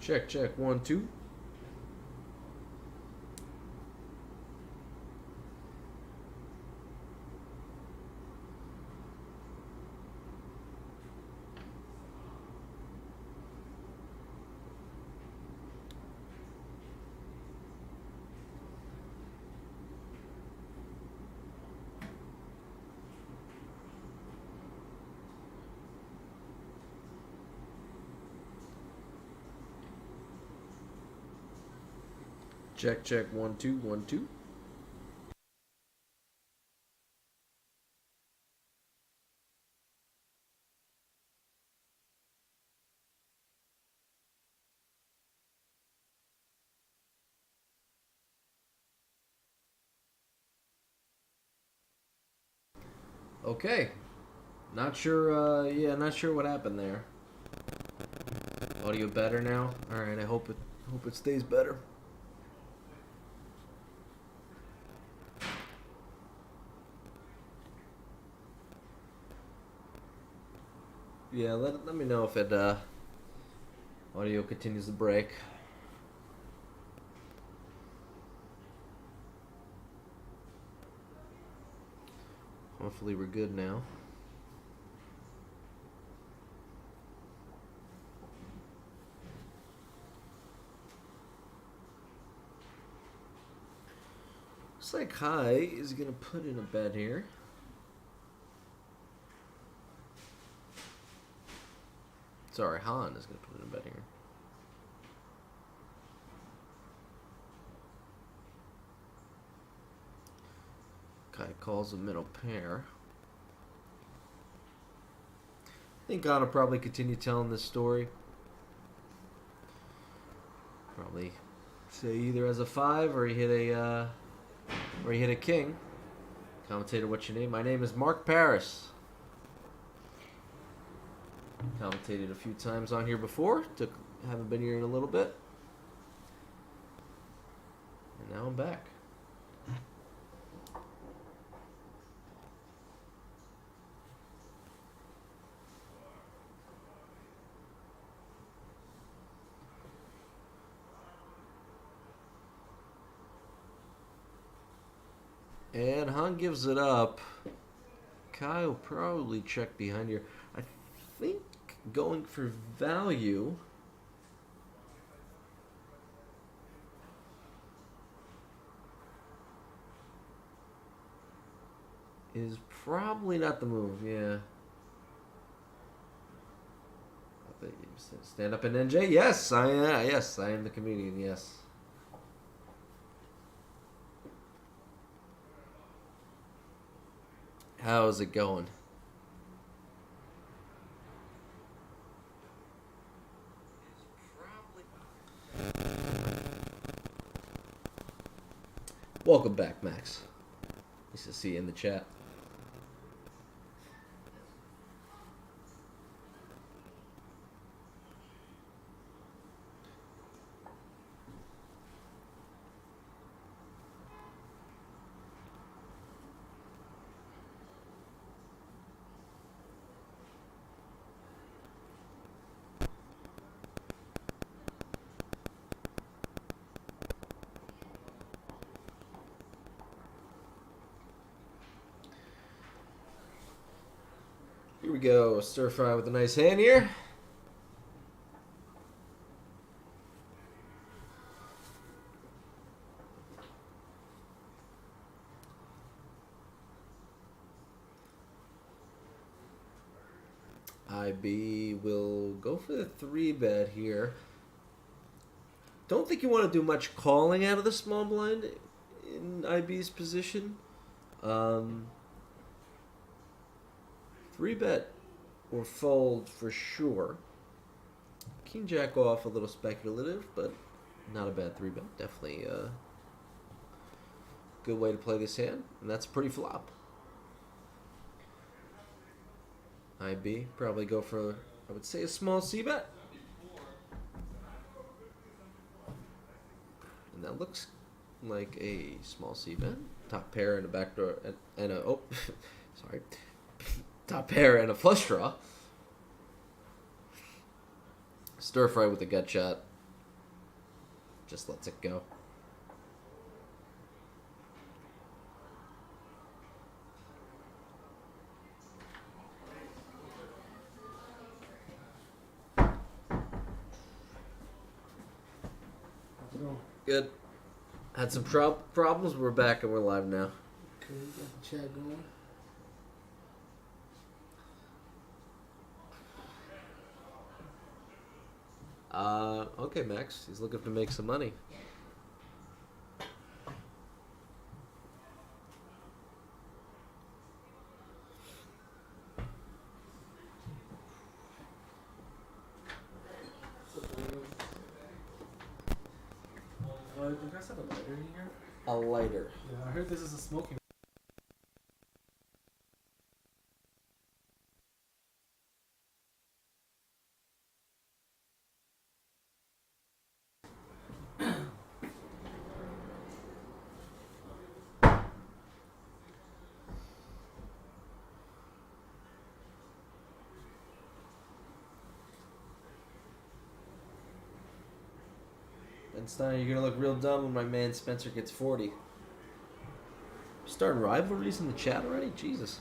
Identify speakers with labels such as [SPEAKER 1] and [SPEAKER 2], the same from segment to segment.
[SPEAKER 1] Check, check. 1, 2. Check, check. 1, 2, 1, 2. Okay. Not sure, not sure what happened there. Audio better now? Alright, I hope it stays better. Yeah, let me know if it audio continues to break. Hopefully we're good now. Looks like Kai is gonna put in a bet here. Sorry, Han is gonna put in a bet here. Kai calls a middle pair. I think Han will probably continue telling this story. Probably say either as a 5 or he hit a king. Commentator, what's your name? My name is Mark Paris. Commentated a few times on here before. Haven't been here in a little bit. And now I'm back. And Han gives it up. Kai will probably check behind here. I think going for value is probably not the move. Yeah. Stand up and NJ. Yes, I am the comedian. Yes. How's it going? Welcome back, Max. Nice to see you in the chat. Here we go. Stir fry with a nice hand here. IB will go for the 3-bet here. Don't think you want to do much calling out of the small blind in IB's position. 3-bet or fold for sure. King Jack off, a little speculative, but not a bad 3-bet. Definitely a good way to play this hand, and that's a pretty flop. IB probably go for, I would say, a small C-bet. And that looks like a small C-bet. Top pair and a backdoor and a sorry. Top pair and a flush draw. Stir fry with a gut shot. just lets it go. Good. Had some problems. We're back and we're live now.
[SPEAKER 2] Okay, got the chat going.
[SPEAKER 1] Okay, Max. He's looking to make some money.
[SPEAKER 2] Do you guys have a lighter in here?
[SPEAKER 1] A lighter.
[SPEAKER 2] Yeah, I heard this is a smoking.
[SPEAKER 1] And Stein, you're gonna look real dumb when my man Spencer gets 40. Starting rivalries in the chat already? Jesus.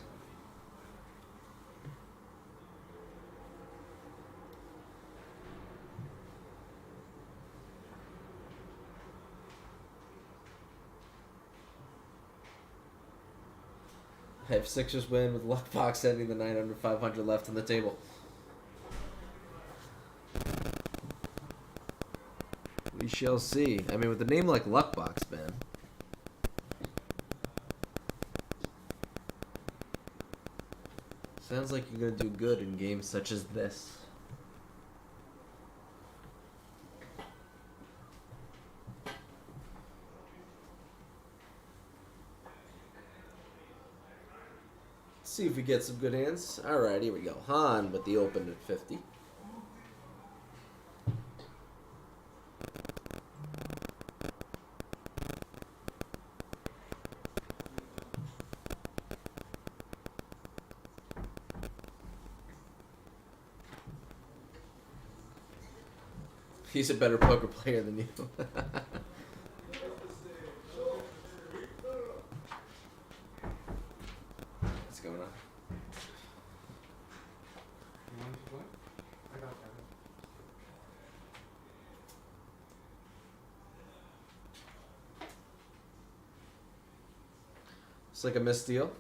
[SPEAKER 1] I have Sixers win with luck box ending the 900-500 left on the table. We shall see. I mean, with a name like Luckbox, man. Sounds like you're gonna do good in games such as this. Let's see if we get some good hands. Alright, here we go. Han with the open at 50. He's a better poker player than you. What's going on?
[SPEAKER 2] You want to play? I got that.
[SPEAKER 1] It's like a misdeal.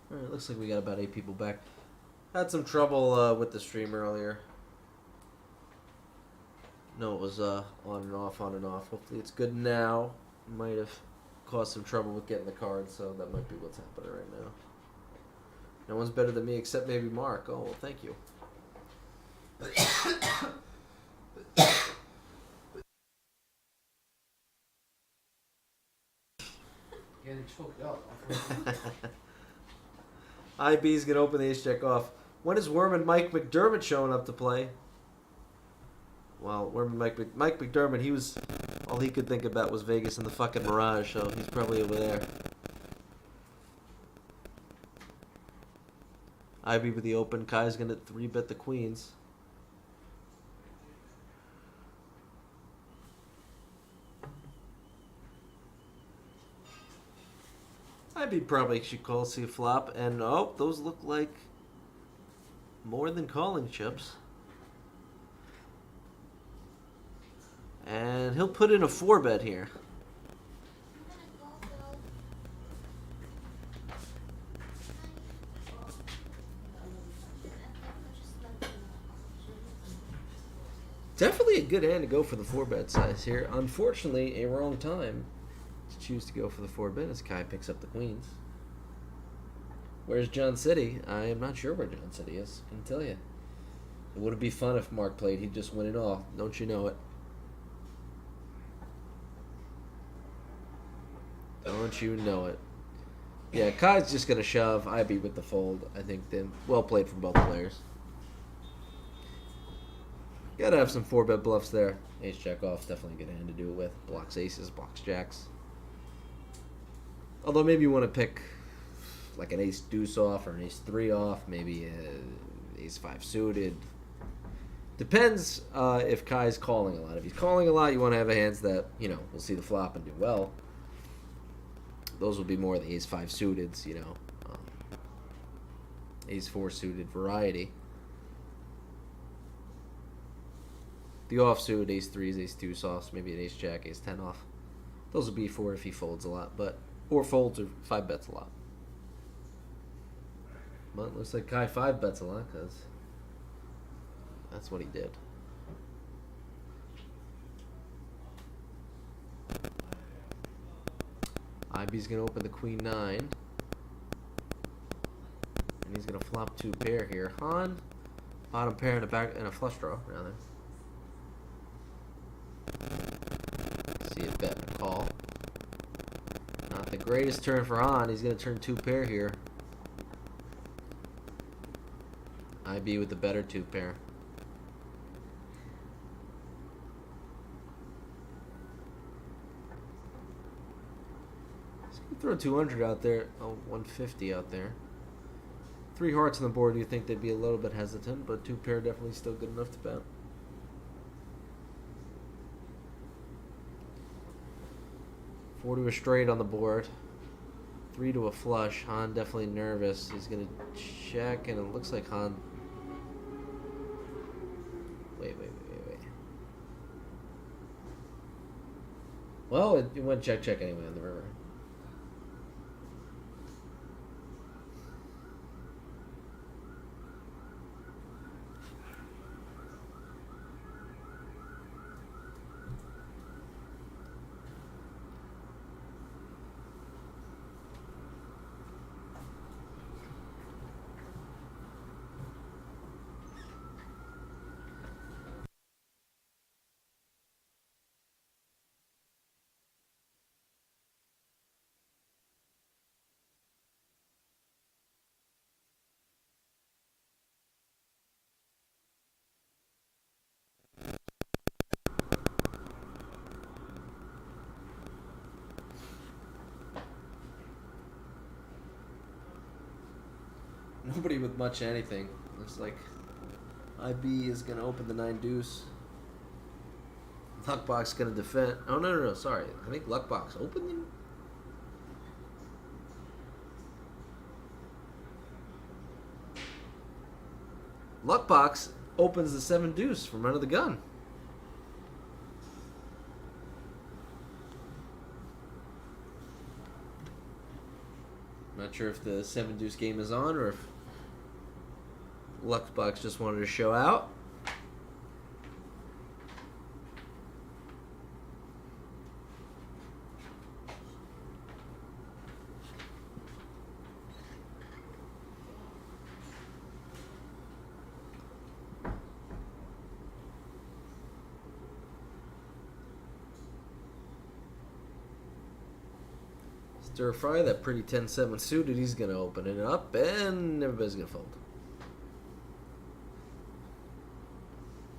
[SPEAKER 1] Alright, looks like we got about 8 people back. Had some trouble with the stream earlier. No, it was on and off, on and off. Hopefully it's good now. Might have caused some trouble with getting the card, so that might be what's happening right now. No one's better than me except maybe Mark. Oh, well, thank you.
[SPEAKER 2] Getting choked up.
[SPEAKER 1] IB's gonna open the ace check off. When is Worm and Mike McDermott showing up to play? Well, Worm and Mike McDermott, he was all he could think about was Vegas and the fucking Mirage, so he's probably over there. IB with the open. Kai's gonna 3-bet the queens. IB probably should call, see a flop, and oh, those look like more than calling chips. And he'll put in a 4-bet here. Definitely a good hand to go for the 4-bet size here. Unfortunately, a wrong time to choose to go for the 4-bet as Kai picks up the queens. Where's John City? I am not sure where John City is. I can tell you. It would be fun if Mark played. He'd just win it all. Don't you know it? Don't you know it? Yeah, Kai's just going to shove. IB with the fold. I think then well played from both players. Gotta have some 4-bet bluffs there. Ace check off, definitely a good hand to do it with. Blocks aces, blocks jacks. Although maybe you want to pick like an ace deuce off or an ace 3 off, maybe ace 5 suited. Depends if Kai's calling a lot. If he's calling a lot, you want to have hands that, you know, will see the flop and do well. Those will be more the ace 5 suiteds, you know. Ace 4 suited variety. The offsuit, ace 3s, ace 2 softs, maybe an ace jack, ace 10 off. Those will be for if he folds a lot, but or folds or 5 bets a lot. But looks like Kai 5 bets a lot because that's what he did. IB's gonna open the queen 9. And he's gonna flop 2 pair here. Han, bottom pair and a back and a flush draw, rather. See a bet and a call. Not the greatest turn for Han. He's gonna turn 2 pair here. IB with the better 2 pair. He's gonna throw 200 out there. Oh, 150 out there. 3 hearts on the board. You think they'd be a little bit hesitant, but 2 pair definitely still good enough to bet. Four to a straight on the board. 3 to a flush. Han definitely nervous. He's gonna check, and it looks like Han. Wait. Well, it went check anyway on the river. Nobody with much anything. Looks like IB is going to open the 9-deuce. Luckbox going to defend. Oh, no. Sorry. I think Luckbox opened. Luckbox opens the 7-deuce from under the gun. Not sure if the 7-deuce game is on or if Luckbox just wanted to show out. Stir fry, that pretty 10-7 suited, he's going to open it up and everybody's going to fold.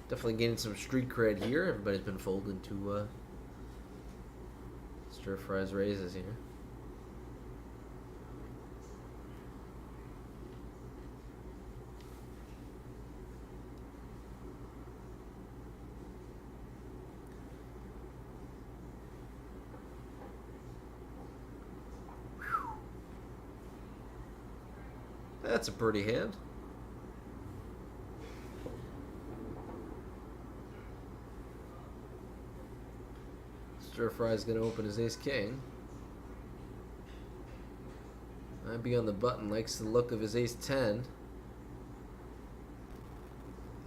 [SPEAKER 1] Definitely gaining some street cred here. Everybody's been folding to stir fries raises here. That's a pretty hand. Stir fry's gonna open his ace king. I'd be on the button, likes the look of his ace 10.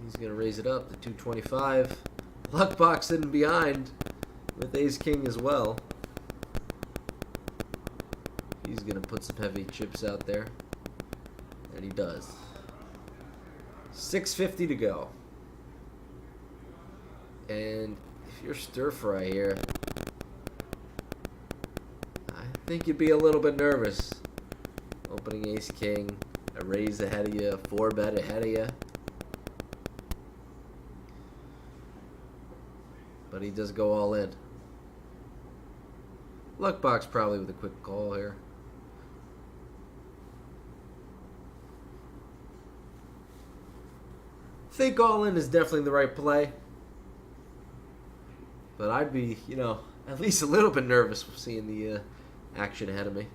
[SPEAKER 1] He's gonna raise it up to 225. Luckbox sitting behind with ace king as well. He's gonna put some heavy chips out there. And he does. 650 to go. And if you're stir fry here, I think you'd be a little bit nervous. Opening ace king, a raise ahead of you, a 4-bet ahead of you. But he does go all in. Luckbox probably with a quick call here. Think all in is definitely the right play. But I'd be, at least a little bit nervous seeing the action ahead of me.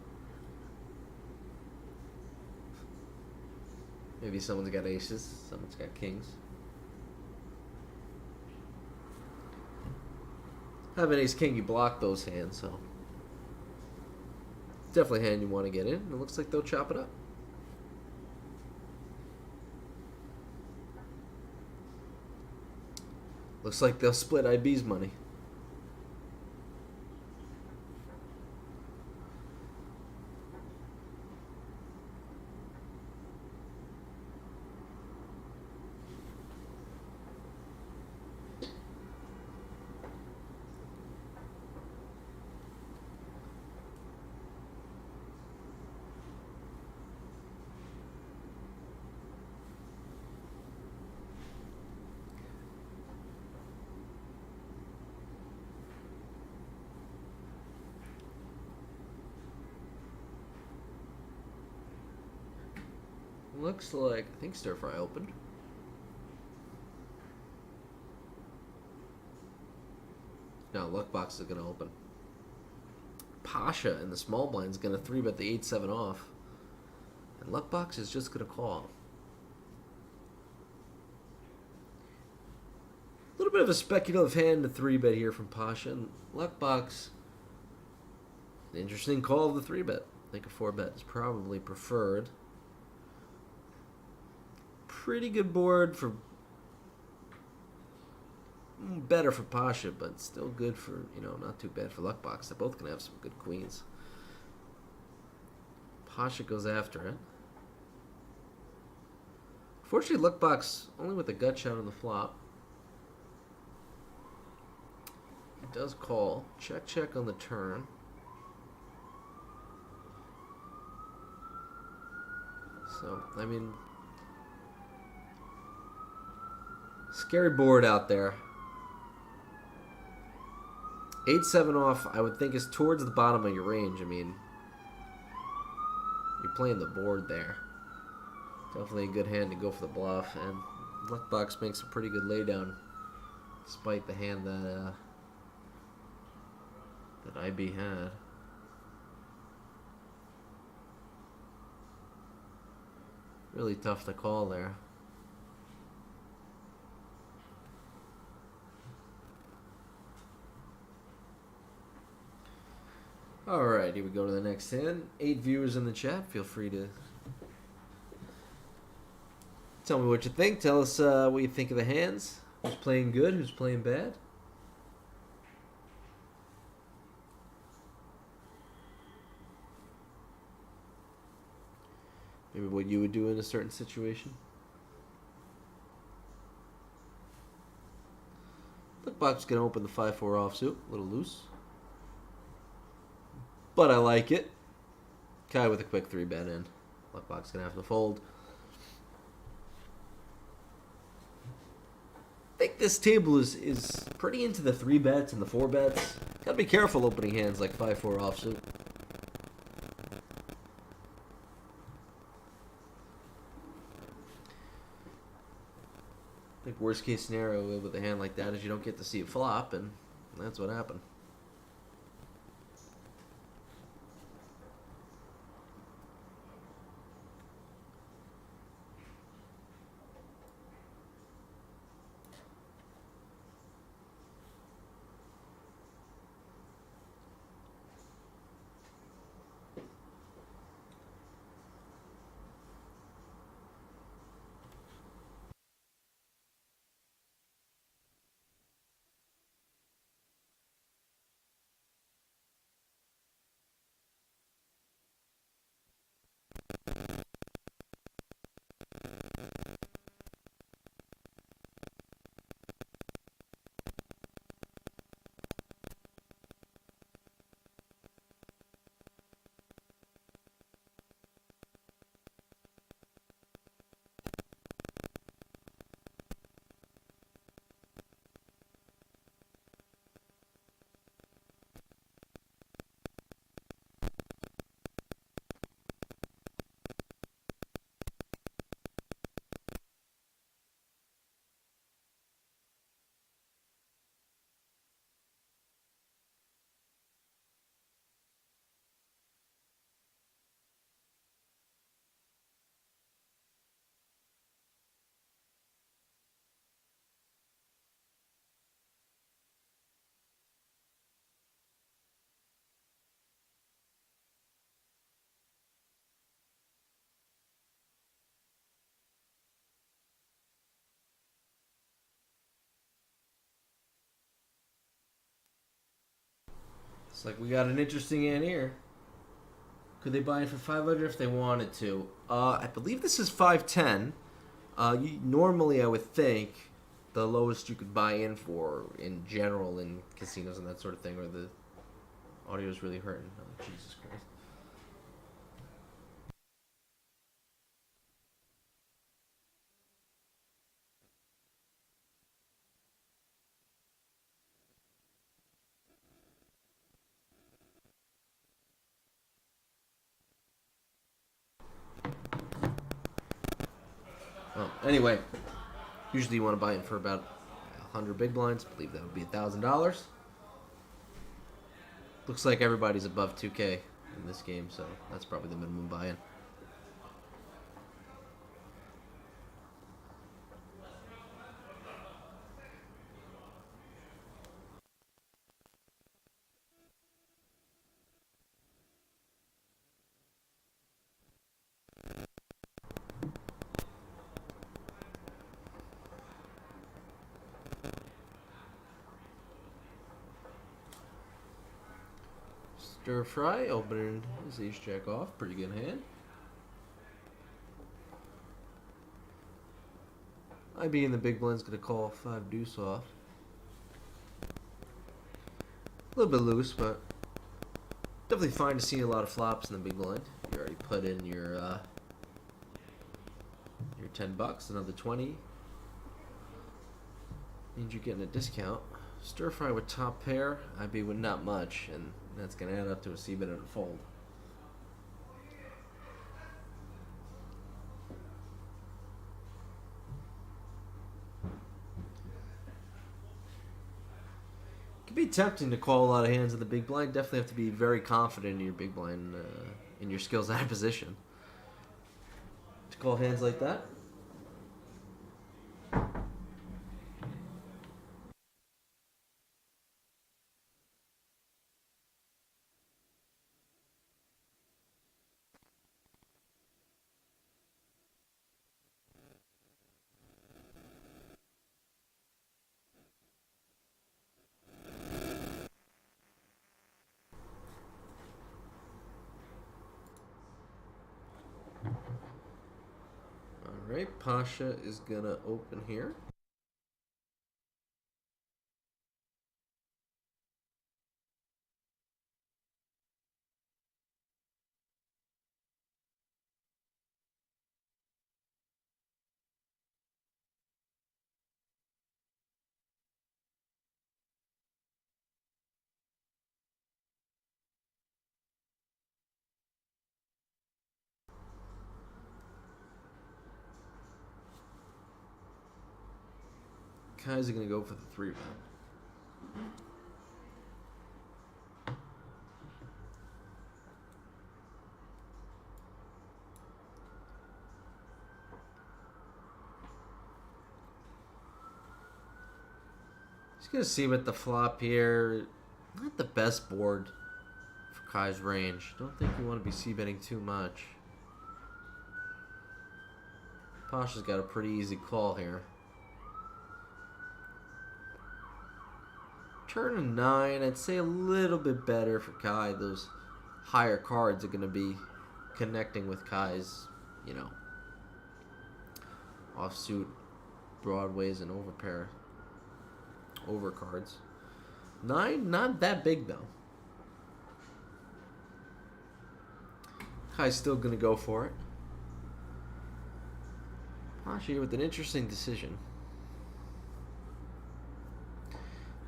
[SPEAKER 1] Maybe someone's got aces, someone's got kings. Have an ace king, you block those hands, so definitely a hand you want to get in. It looks like they'll chop it up. Looks like they'll split IB's money. Looks like, I think stir fry opened. No, Luckbox is going to open. Pasha in the small blind is going to 3-bet the 8-7 off. And Luckbox is just going to call. A little bit of a speculative hand to 3-bet here from Pasha. And Luckbox, an interesting call of the 3-bet. I think a 4-bet is probably preferred. Pretty good board for... better for Pasha, but still good for, not too bad for Luckbox. They're both going to have some good queens. Pasha goes after it. Fortunately, Luckbox only with a gut shot on the flop. He does call. Check, check on the turn. So, I mean... scary board out there. 8-7 off, I would think, is towards the bottom of your range. I mean, you're playing the board there. Definitely a good hand to go for the bluff. And Luckbox makes a pretty good laydown, despite the hand that IB had. Really tough to call there. Alright, here we go to the next hand. 8 viewers in the chat. Feel free to tell me what you think. Tell us what you think of the hands. Who's playing good, who's playing bad. Maybe what you would do in a certain situation. Luckbox is going to open the 5-4 offsuit. A little loose. But I like it. Kai with a quick 3-bet in. Luckbox going to have to fold. I think this table is pretty into the 3-bets and the 4-bets. Got to be careful opening hands like 5-4 offsuit. I think worst case scenario with a hand like that is you don't get to see it flop, and that's what happened. It's like we got an interesting hand here. Could they buy in for 500 if they wanted to? I believe this is 510. Normally, I would think the lowest you could buy in for, in general, in casinos and that sort of thing, where the audio is really hurting. Oh, Jesus Christ. Well, anyway, usually you want to buy in for about 100 big blinds. I believe that would be $1,000. Looks like everybody's above 2K in this game, so that's probably the minimum buy-in. Stir fry, opening his ace jack off. Pretty good hand. IB in the big blind's going to call 5-deuce off. A little bit loose, but definitely fine to see a lot of flops in the big blind. You already put in your $10, another 20. Means you're getting a discount. Stir fry with top pair, IB with not much, and that's going to add up to a C-bet and a fold. It can be tempting to call a lot of hands in the big blind. Definitely have to be very confident in your big blind, in your skills out of position. To call hands like that. Alright, Pasha is gonna open here. Kai's gonna go for the 3-bet. He's gonna see with the flop here. Not the best board for Kai's range. Don't think you want to be c-betting too much. Pasha's got a pretty easy call here. Turn a 9, I'd say a little bit better for Kai. Those higher cards are going to be connecting with Kai's, you know, offsuit, broadways, and overpair overcards. 9, not that big though. Kai's still going to go for it. Pasha with an interesting decision.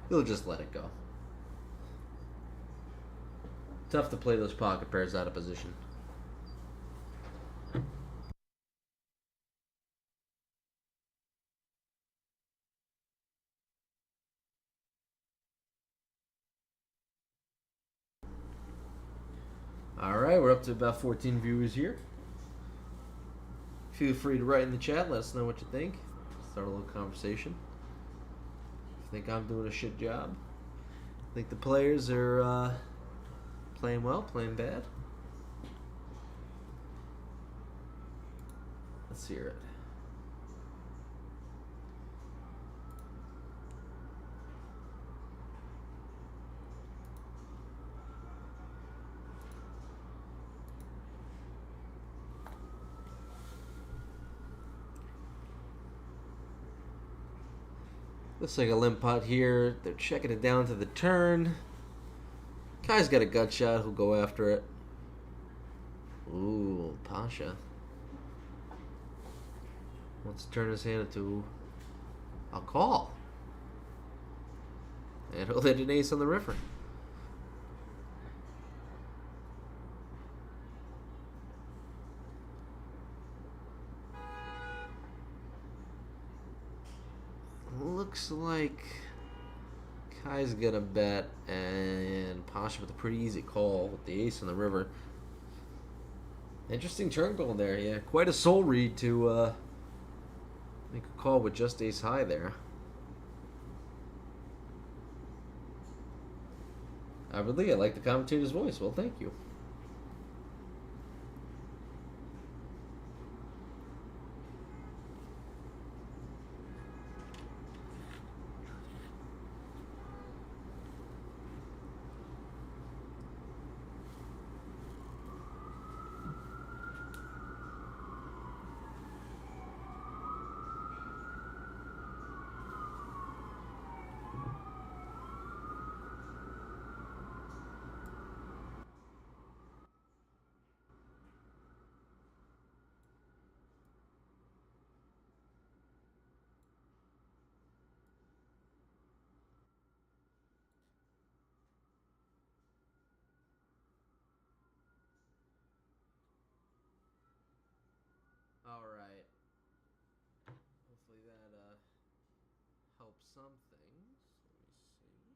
[SPEAKER 1] He'll just let it go. Tough to play those pocket pairs out of position. Alright, we're up to about 14 viewers here. Feel free to write in the chat, let us know what you think. Start a little conversation. Think I'm doing a shit job. Think the players are playing well, playing bad. Let's hear it. Looks like a limp pot here. They're checking it down to the turn. Kai's got a gut shot. Who'll go after it? Ooh, Pasha. Wants to turn his hand to a call. And he'll hit an ace on the river. Looks like Kai's gonna bet, and Pasha with a pretty easy call with the ace on the river. Interesting turn going there, yeah. Quite a soul read to make a call with just ace high there. Really, I like the commentator's voice. Well, thank you. All right. Hopefully that helps some things. Let me see.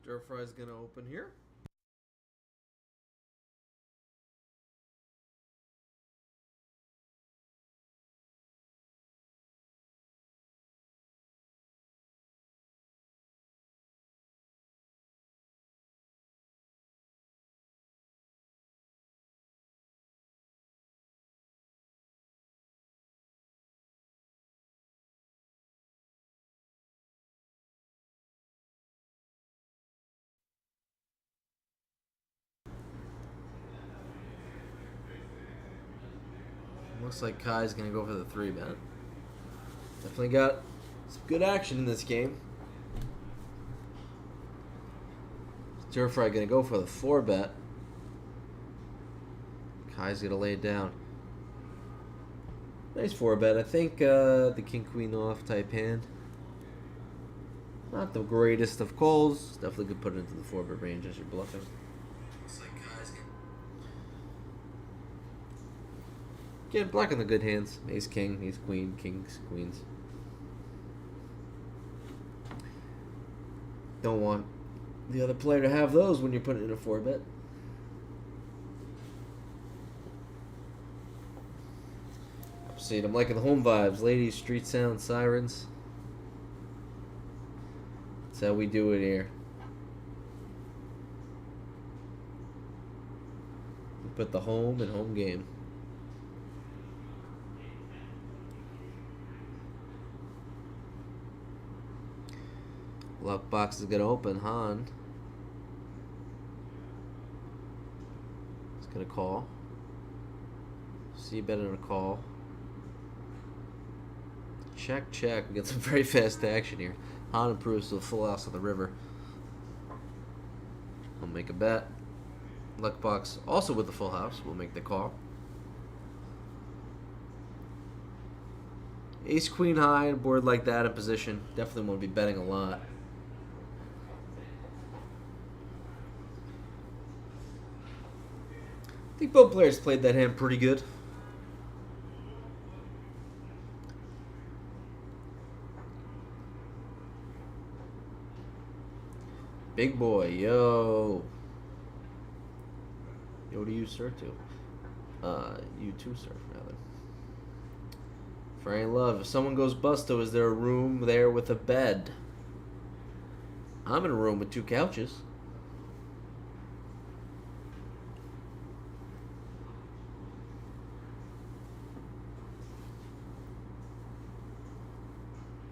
[SPEAKER 1] Stir fry's gonna open here. Looks like Kai's gonna go for the 3-bet. Definitely got some good action in this game. Stir fry gonna go for the 4-bet. Kai's gonna lay it down. Nice 4-bet. I think the king queen off type hand. Not the greatest of calls. Definitely could put it into the 4-bet range as you're bluffing. Looks like Kai's get black on the good hands. Ace king, ace queen, kings, queens. Don't want the other player to have those when you're putting in a 4-bet. See, I'm liking the home vibes. Ladies, street sound, sirens. That's how we do it here. We put the home in home game. Luck box is gonna open. Han. It's gonna call. See better than a call. Check, check. We got some very fast action here. Han improves to a full house on the river. I'll make a bet. Luck box also with the full house. We'll make the call. Ace queen high and board like that in position. Definitely want to be betting a lot. I think both players played that hand pretty good. Big boy, yo. Yo to you, sir, too. You too, sir, rather. Frank Love, if someone goes busto, is there a room there with a bed? I'm in a room with 2 couches.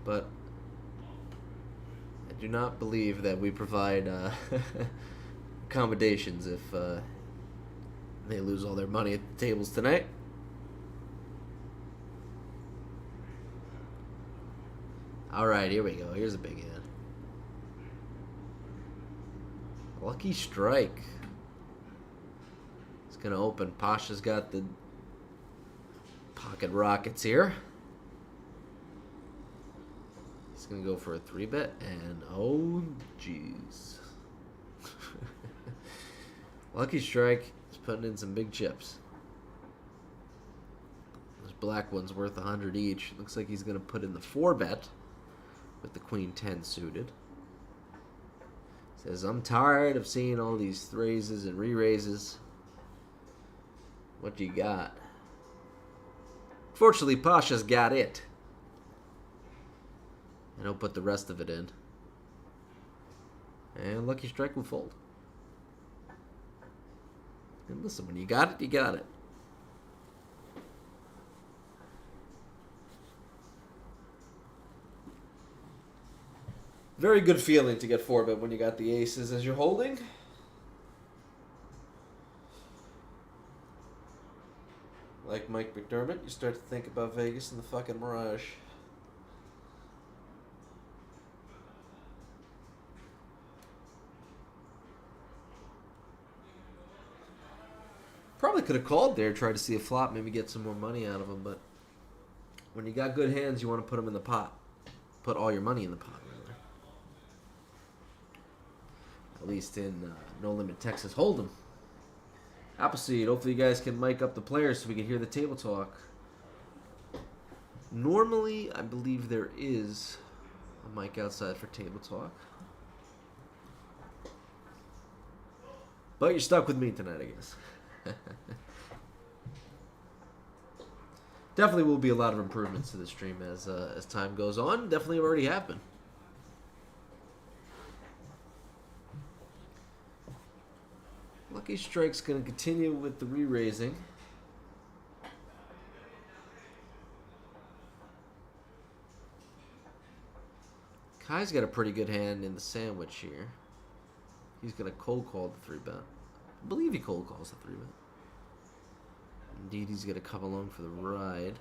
[SPEAKER 1] But I do not believe that we provide accommodations if they lose all their money at the tables tonight. Alright, here we go. Here's a big hand. Lucky strike. It's going to open. Pasha's got the pocket rockets here. He's going to go for a 3-bet, and oh, jeez. Lucky strike is putting in some big chips. Those black ones worth 100 each. Looks like he's going to put in the 4-bet with the queen 10 suited. Says, I'm tired of seeing all these raises and re-raises. What do you got? Fortunately, Pasha's got it. And he'll put the rest of it in. And Lucky Strike will fold. And listen, when you got it, you got it. Very good feeling to get 4-bet when you got the aces as you're holding. Like Mike McDermott, you start to think about Vegas and the fucking Mirage. Probably could have called there, tried to see a flop, maybe get some more money out of him, but when you got good hands, you want to put them in the pot. Put all your money in the pot, rather. At least in No Limit Texas Hold'em. Appleseed, hopefully you guys can mic up the players so we can hear the table talk. Normally, I believe there is a mic outside for table talk. But you're stuck with me tonight, I guess. Definitely will be a lot of improvements to the stream as time goes on. Definitely already happened. Lucky Strike's going to continue with the re-raising. Kai's got a pretty good hand in the sandwich here. He's going to cold call the 3-bet. I believe he cold calls the 3-bet. Indeed, he's going to come along for the ride.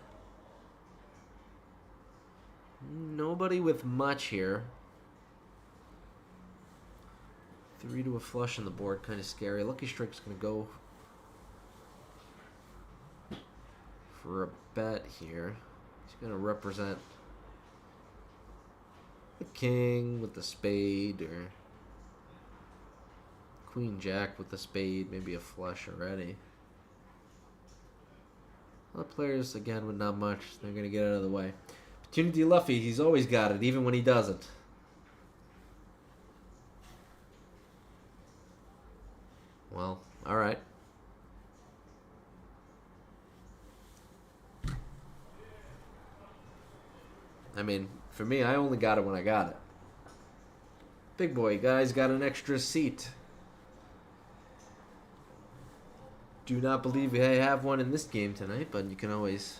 [SPEAKER 1] Nobody with much here. 3 to a flush on the board, kind of scary. Lucky Strike's going to go for a bet here. He's going to represent the king with the spade, or queen jack with the spade, maybe a flush already. Other players, again, with not much, they're going to get out of the way. Opportunity Luffy, he's always got it, even when he doesn't. Well, alright. I mean, for me, I only got it when I got it. Big boy, guys, got an extra seat. Do not believe I have one in this game tonight, but you can always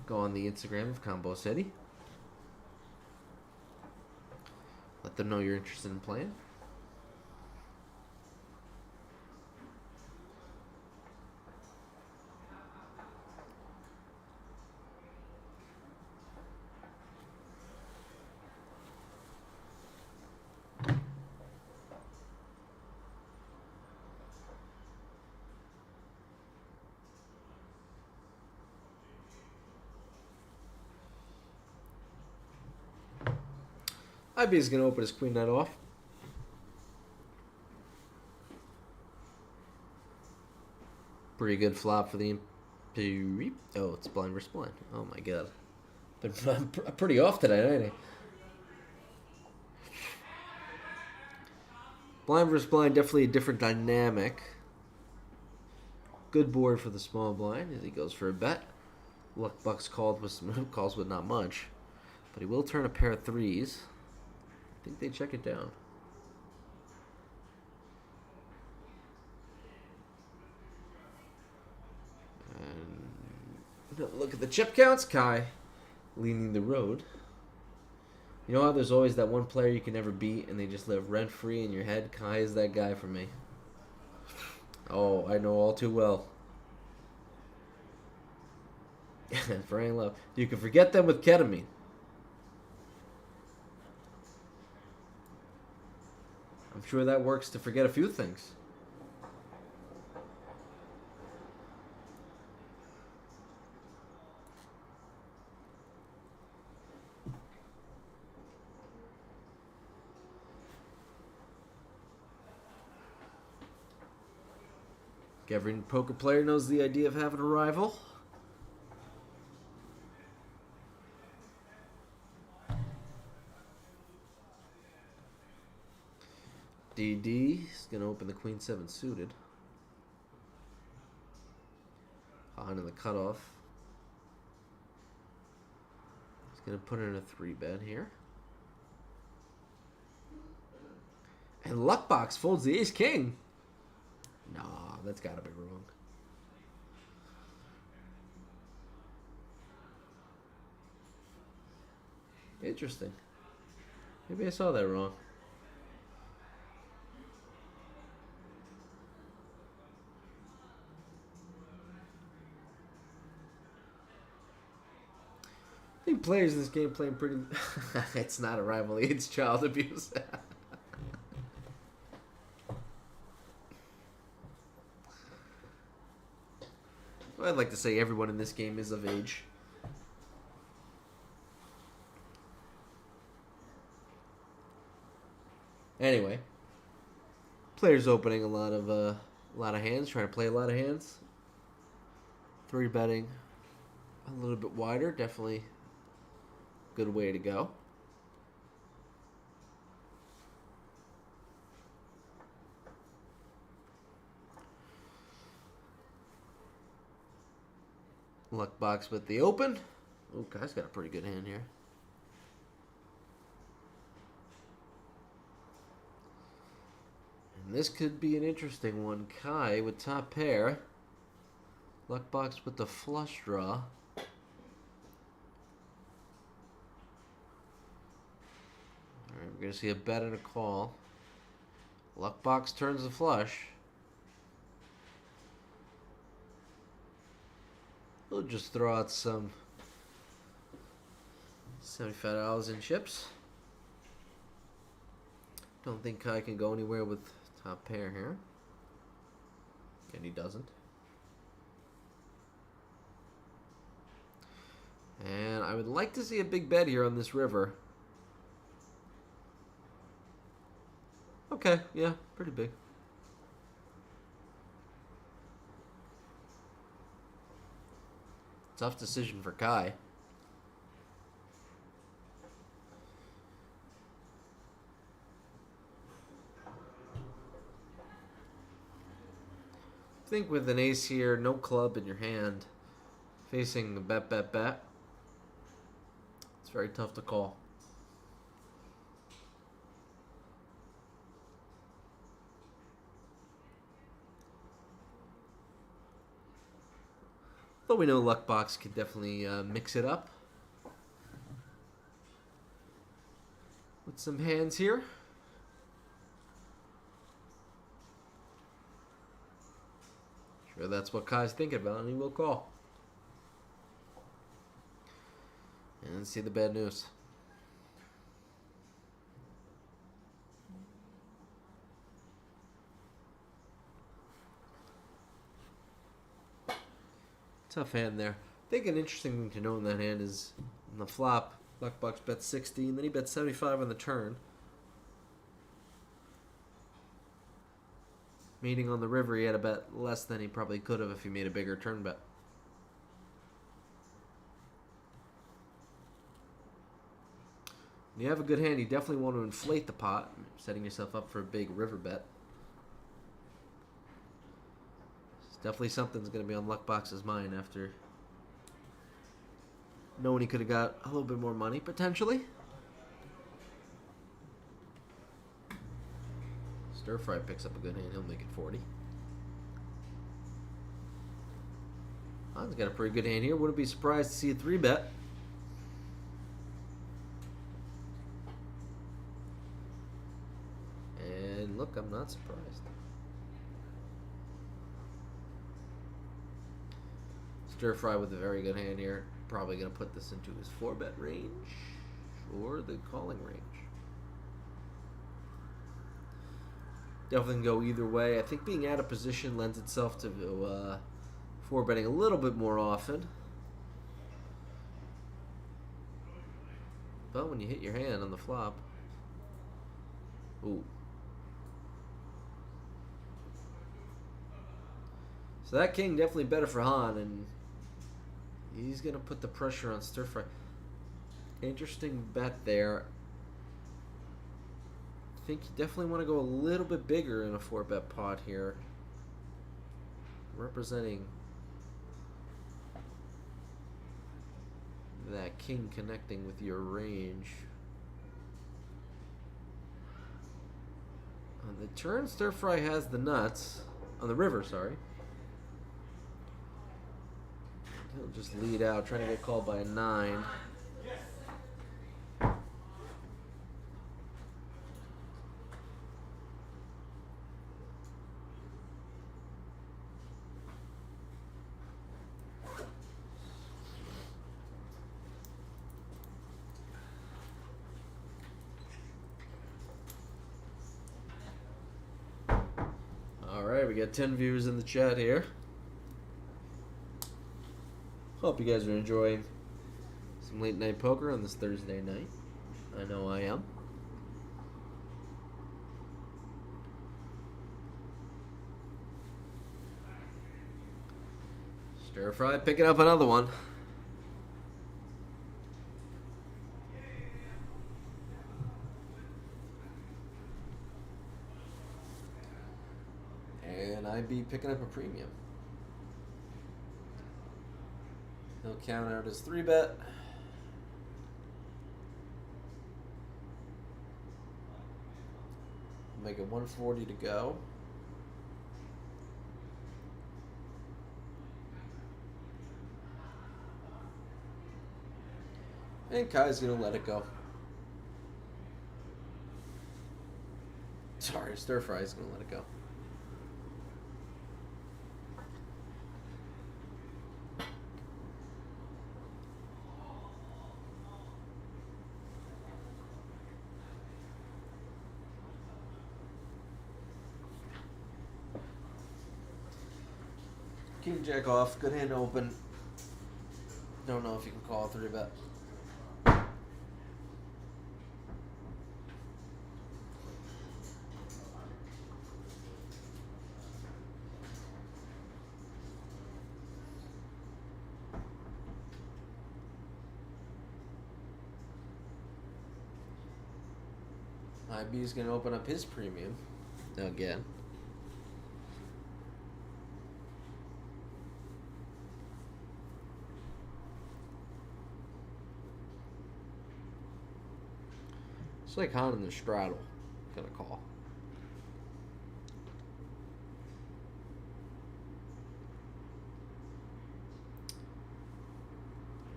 [SPEAKER 1] go on the Instagram of Combo City. Let them know you're interested in playing. IB is going to open his queen nut off. Pretty good flop for the... Oh, it's blind versus blind. Oh my god. Been pretty off today, ain't he? Blind versus blind, definitely a different dynamic. Good board for the small blind as he goes for a bet. Luck Bucks calls with not much, but he will turn a pair of threes. I think they check it down. And look at the chip counts. Kai leading the road. You know how there's always that one player you can never beat and they just live rent-free in your head? Kai is that guy for me. Oh, I know all too well. For any love. You can forget them with ketamine. I'm sure that works to forget a few things. Every poker player knows the idea of having a rival. DD is going to open the Queen 7 suited. On in the cutoff. He's going to put in a 3-bet here. And Luckbox folds the Ace-King. Nah, that's got to be wrong. Interesting. Maybe I saw that wrong. I think players in this game playing pretty... It's not a rivalry, it's child abuse. I'd like to say everyone in this game is of age. Anyway, players opening a lot of hands, trying to play a lot of hands. 3-betting a little bit wider, definitely a good way to go. Luck box with the open. Oh, Kai's got a pretty good hand here. And this could be an interesting one. Kai with top pair. Luck box with the flush draw. Alright, we're going to see a bet and a call. Luck box turns the flush. We'll just throw out some $75 in chips. Don't think Kai can go anywhere with top pair here. And he doesn't. And I would like to see a big bet here on this river. Okay, yeah, pretty big. Tough decision for Kai. I think with an ace here, no club in your hand, facing the bet, it's very tough to call. But we know Luckbox could definitely mix it up with some hands here. Sure, that's what Kai's thinking about, and he will call. And see the bad news. Tough hand there. I think an interesting thing to know in that hand is on the flop, Luckbox bets 60, and then he bets 75 on the turn. Meaning on the river, he had a bet less than he probably could have if he made a bigger turn bet. When you have a good hand, you definitely want to inflate the pot. setting yourself up for a big river bet. It's definitely something's going to be on Luckbox's mind after knowing he could have got a little bit more money, potentially. Stir Fry picks up a good hand. He'll make it 40. Han's got a pretty good hand here. Wouldn't be surprised to see a 3-bet. And look, I'm not surprised. Stir Fry with a very good hand here. Probably going to put this into his 4-bet range or the calling range. Definitely can go either way. I think being out of position lends itself to 4-betting a little bit more often. But when you hit your hand on the flop, ooh. So that king definitely better for Han, and he's going to put the pressure on Stir Fry. Interesting bet there. I think you definitely want to go a little bit bigger in a 4-bet pot here. Representing that king connecting with your range. On the turn, Stir Fry has the nuts. On the river, sorry. He'll just lead out, trying to get called by a 9. Alright, we got 10 viewers in the chat here. Hope you guys are enjoying some late night poker on this Thursday night. I know I am. Stir Fry picking up another one. And IB picking up a premium. He'll count out his 3-bet. Make it 140 to go. And Kai's gonna let it go. Sorry, Stir Fry's gonna let it go. King Jack off, good hand open. Don't know if you can call a 3-bet. IB's gonna open up his premium again. It's like Han in the straddle. Gonna call.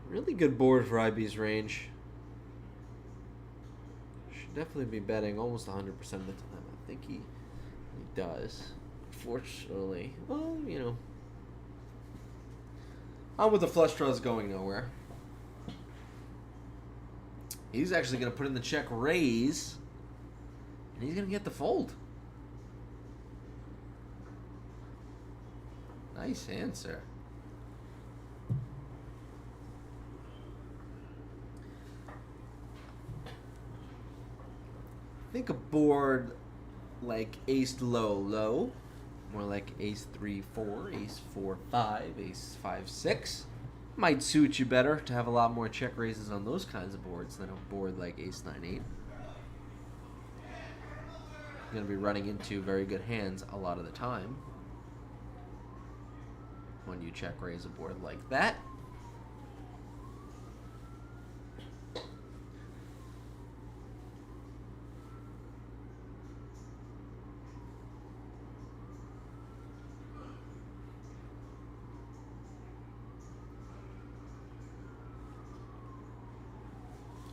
[SPEAKER 1] Really good board for IB's range. Should definitely be betting almost 100% of the time. I think he does. Unfortunately, well, you know. On with the flush draws going nowhere. He's actually going to put in the check raise, and he's going to get the fold. Nice answer. Think a board like ace low low, more like ace 3-4, ace 4-5, ace 5-6. Might suit you better to have a lot more check raises on those kinds of boards than a board like ace 9-8. going to be running into very good hands a lot of the time when you check raise a board like that.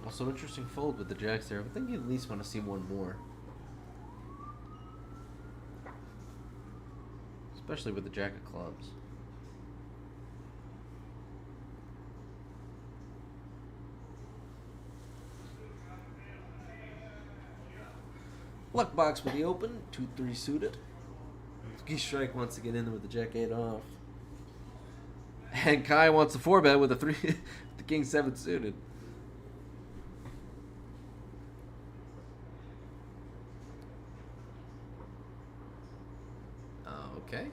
[SPEAKER 1] Also, interesting fold with the jacks there. I think you at least want to see one more. Especially with the jack of clubs. Luck box with the open, 2-3 suited. Ski strike wants to get in with the jack 8 off. And Kai wants a 4-bet with a 3 the king 7 suited. Okay.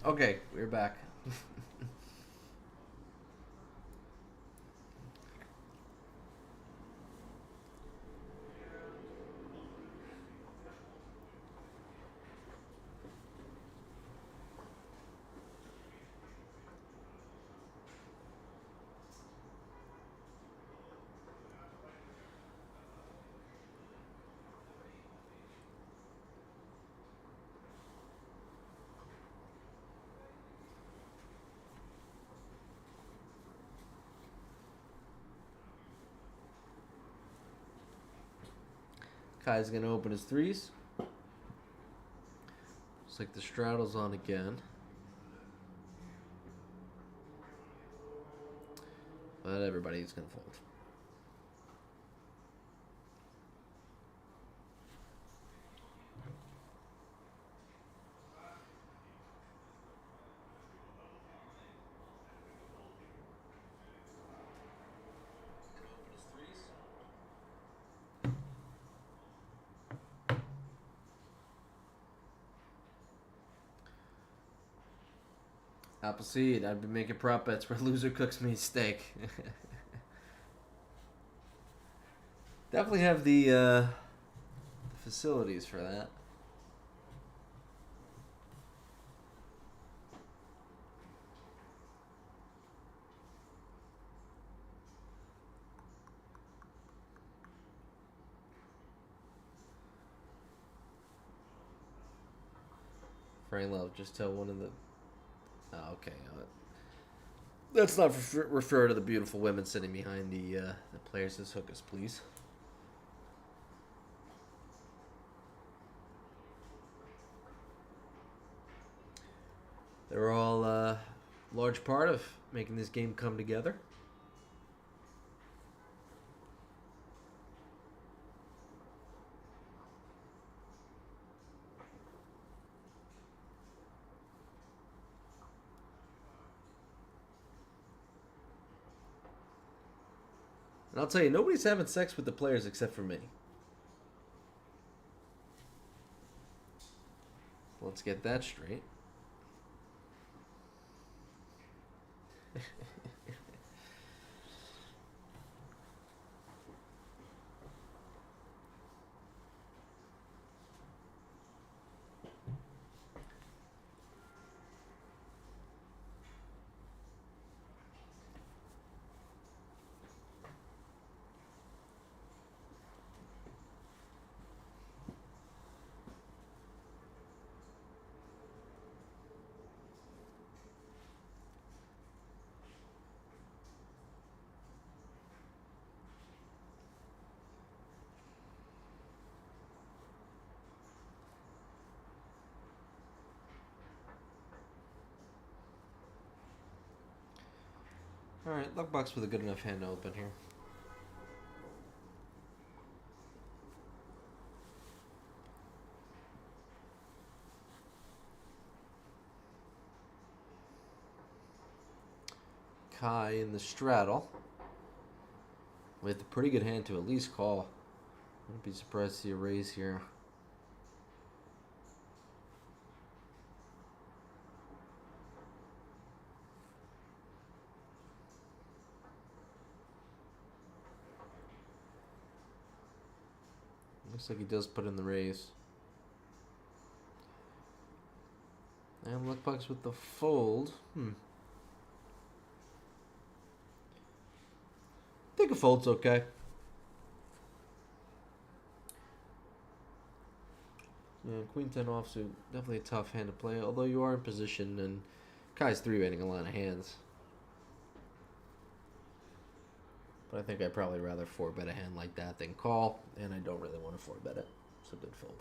[SPEAKER 1] Okay, we're back. Kai's going to open his 3s. Looks like the straddle's on again. But everybody's going to fold. Appleseed, I'd be making prop bets where loser cooks me steak. Definitely have the facilities for that. Frank Love, just tell one of the... Oh, okay. Let's not refer to the beautiful women sitting behind the players as hookers, please. They're all a large part of making this game come together. And I'll tell you, nobody's having sex with the players except for me. Let's get that straight. Alright, luck box with a good enough hand to open here. Kai in the straddle. With a pretty good hand to at least call. Wouldn't be surprised to see a raise here. Looks like he does put in the raise. And luck box with the fold. I think a fold's okay. Yeah, Queen 10 offsuit, definitely a tough hand to play, although you are in position and Kai's 3-betting a lot of hands. But I think I'd probably rather 4-bet a hand like that than call, and I don't really want to 4-bet it. It's a good fold.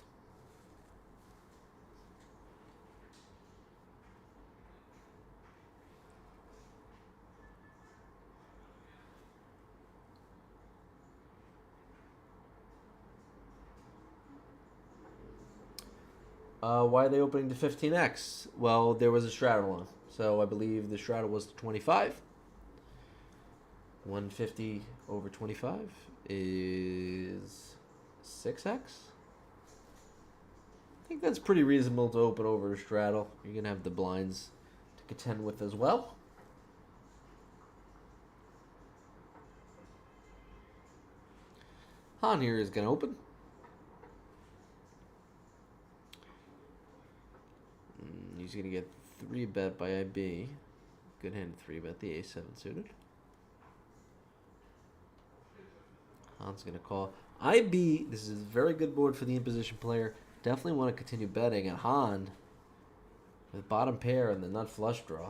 [SPEAKER 1] Why are they opening to 15x? Well, there was a straddle on. So I believe the straddle was 25. 150 over 25 is 6x. I think that's pretty reasonable to open over a straddle. You're going to have the blinds to contend with as well. Han here is going to open. He's going to get 3-bet by IB. Good hand 3-bet the A7 suited. Han's going to call. IB, this is a very good board for the in-position player. Definitely want to continue betting. And Han, with bottom pair and the nut flush draw.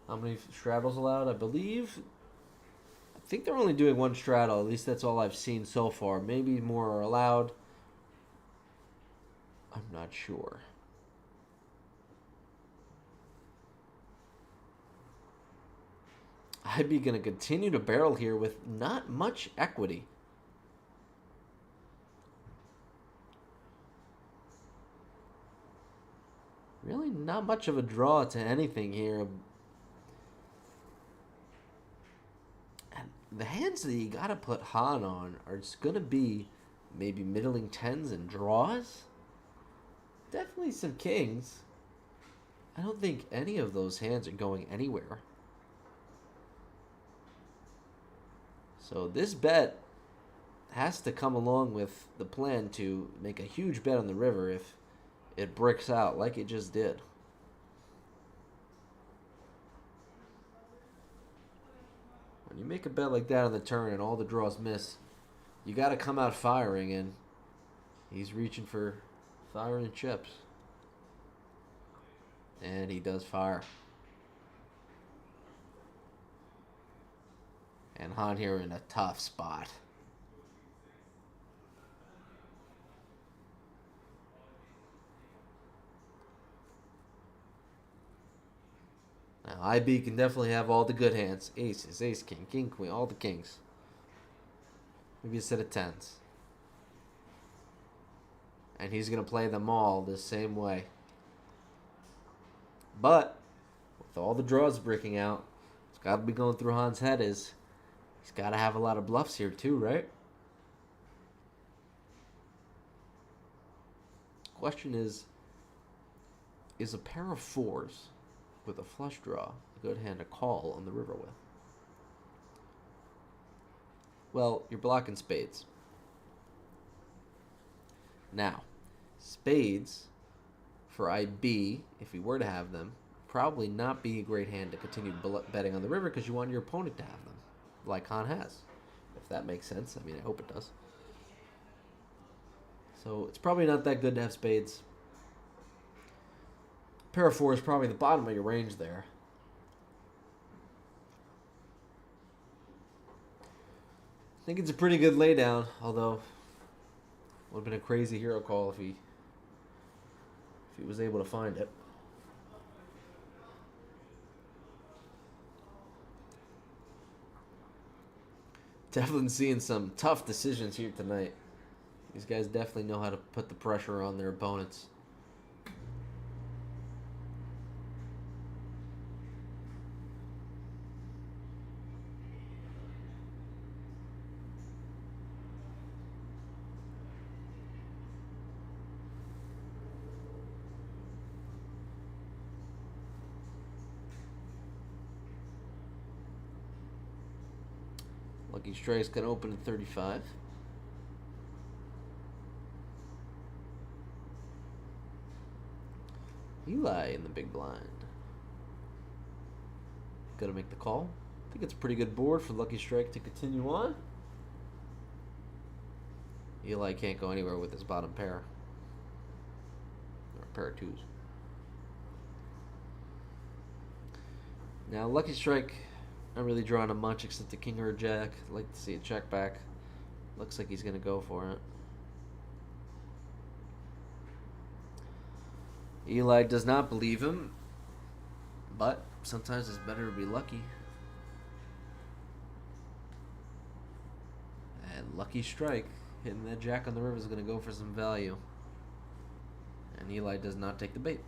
[SPEAKER 1] How many straddles allowed? I think they're only doing one straddle. At least that's all I've seen so far. Maybe more are allowed. I'm not sure. I'd be going to continue to barrel here with not much equity. Really not much of a draw to anything here. And the hands that you got to put Han on are just going to be maybe middling tens and draws. Definitely some kings. I don't think any of those hands are going anywhere. So this bet has to come along with the plan to make a huge bet on the river if it bricks out like it just did. When you make a bet like that on the turn and all the draws miss, you got to come out firing, and he's reaching for firing chips. And he does fire. And Han here in a tough spot. Now, IB can definitely have all the good hands. Aces, ace, king, king, queen, all the kings. Maybe a set of tens. And he's going to play them all the same way. But, with all the draws breaking out, what's got to be going through Han's head is he's got to have a lot of bluffs here too, right? Question is a pair of fours with a flush draw a good hand to call on the river with? Well, you're blocking spades. Now, spades for IB, if he were to have them, probably not be a great hand to continue betting on the river because you want your opponent to have them, like Han has. If that makes sense. I mean, I hope it does. So it's probably not that good to have spades. Pair of fours is probably the bottom of your range there. I think it's a pretty good laydown, although would have been a crazy hero call if he was able to find it. Definitely seeing some tough decisions here tonight. These guys definitely know how to put the pressure on their opponents. Lucky Strike's going to open at 35. Eli in the big blind. Got to make the call. I think it's a pretty good board for Lucky Strike to continue on. Eli can't go anywhere with his bottom pair. Or a pair of twos. Now, Lucky Strike, not really drawing a much except the king or a jack. I'd like to see a check back. Looks like he's going to go for it. Eli does not believe him, but sometimes it's better to be lucky. And Lucky Strike, hitting that jack on the river, is going to go for some value. And Eli does not take the bait.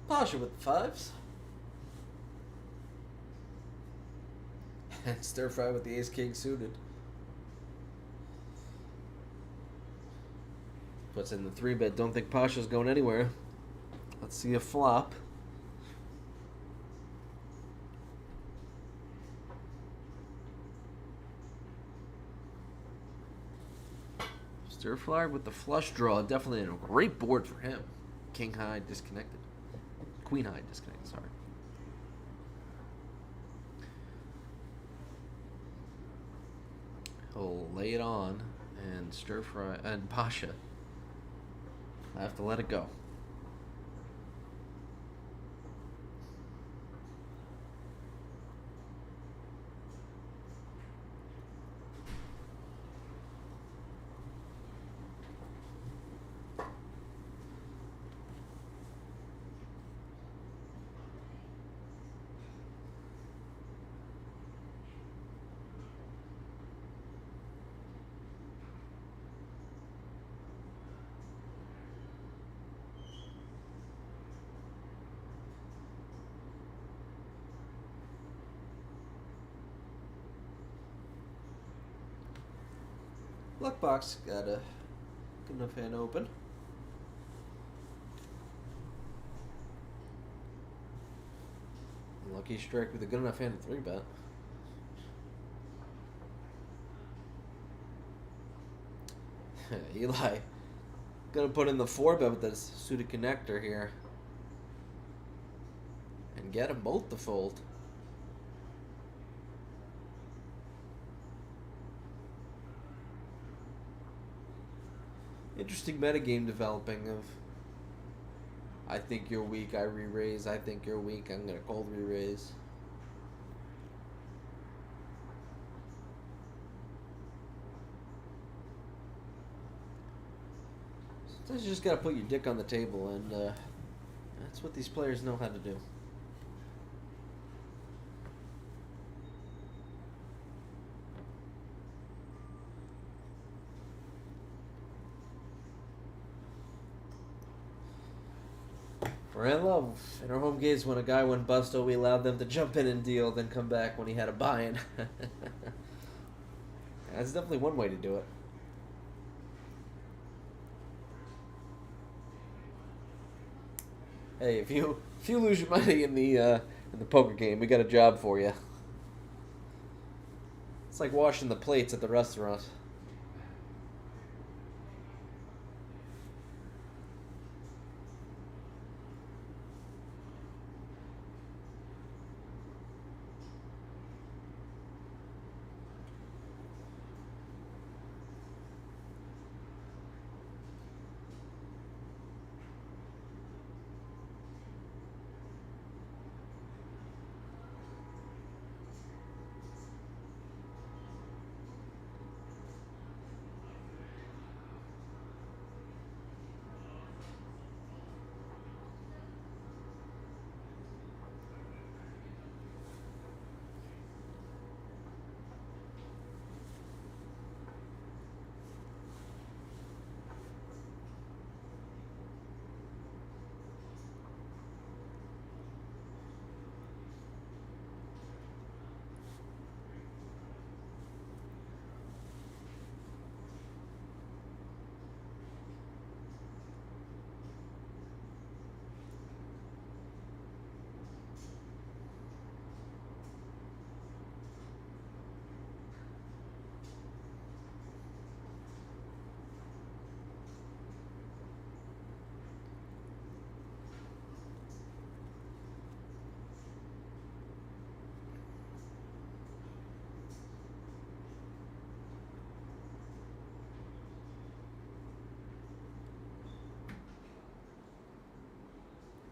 [SPEAKER 1] Pasha with the fives. And stir fry with the ace-king suited. Puts in the 3-bet. Don't think Pasha's going anywhere. Let's see a flop. Stir fry with the flush draw. Definitely a great board for him. King high disconnected. Queen high disconnected, sorry. He'll lay it on and stir fry, and Pasha. I have to let it go. Luck box got a good enough hand open. Lucky Strike with a good enough hand at 3-bet. Eli gonna put in the 4-bet with this suited connector here and get them both to fold. Interesting metagame developing of I think you're weak, I re-raise. I think you're weak, I'm going to cold re-raise. Sometimes you just got to put your dick on the table, and that's what these players know how to do. We're in love. In our home games, when a guy went busto, we allowed them to jump in and deal, then come back when he had a buy-in. That's definitely one way to do it. Hey, if you lose your money in the in the poker game. We got a job for you. It's like washing the plates at the restaurant.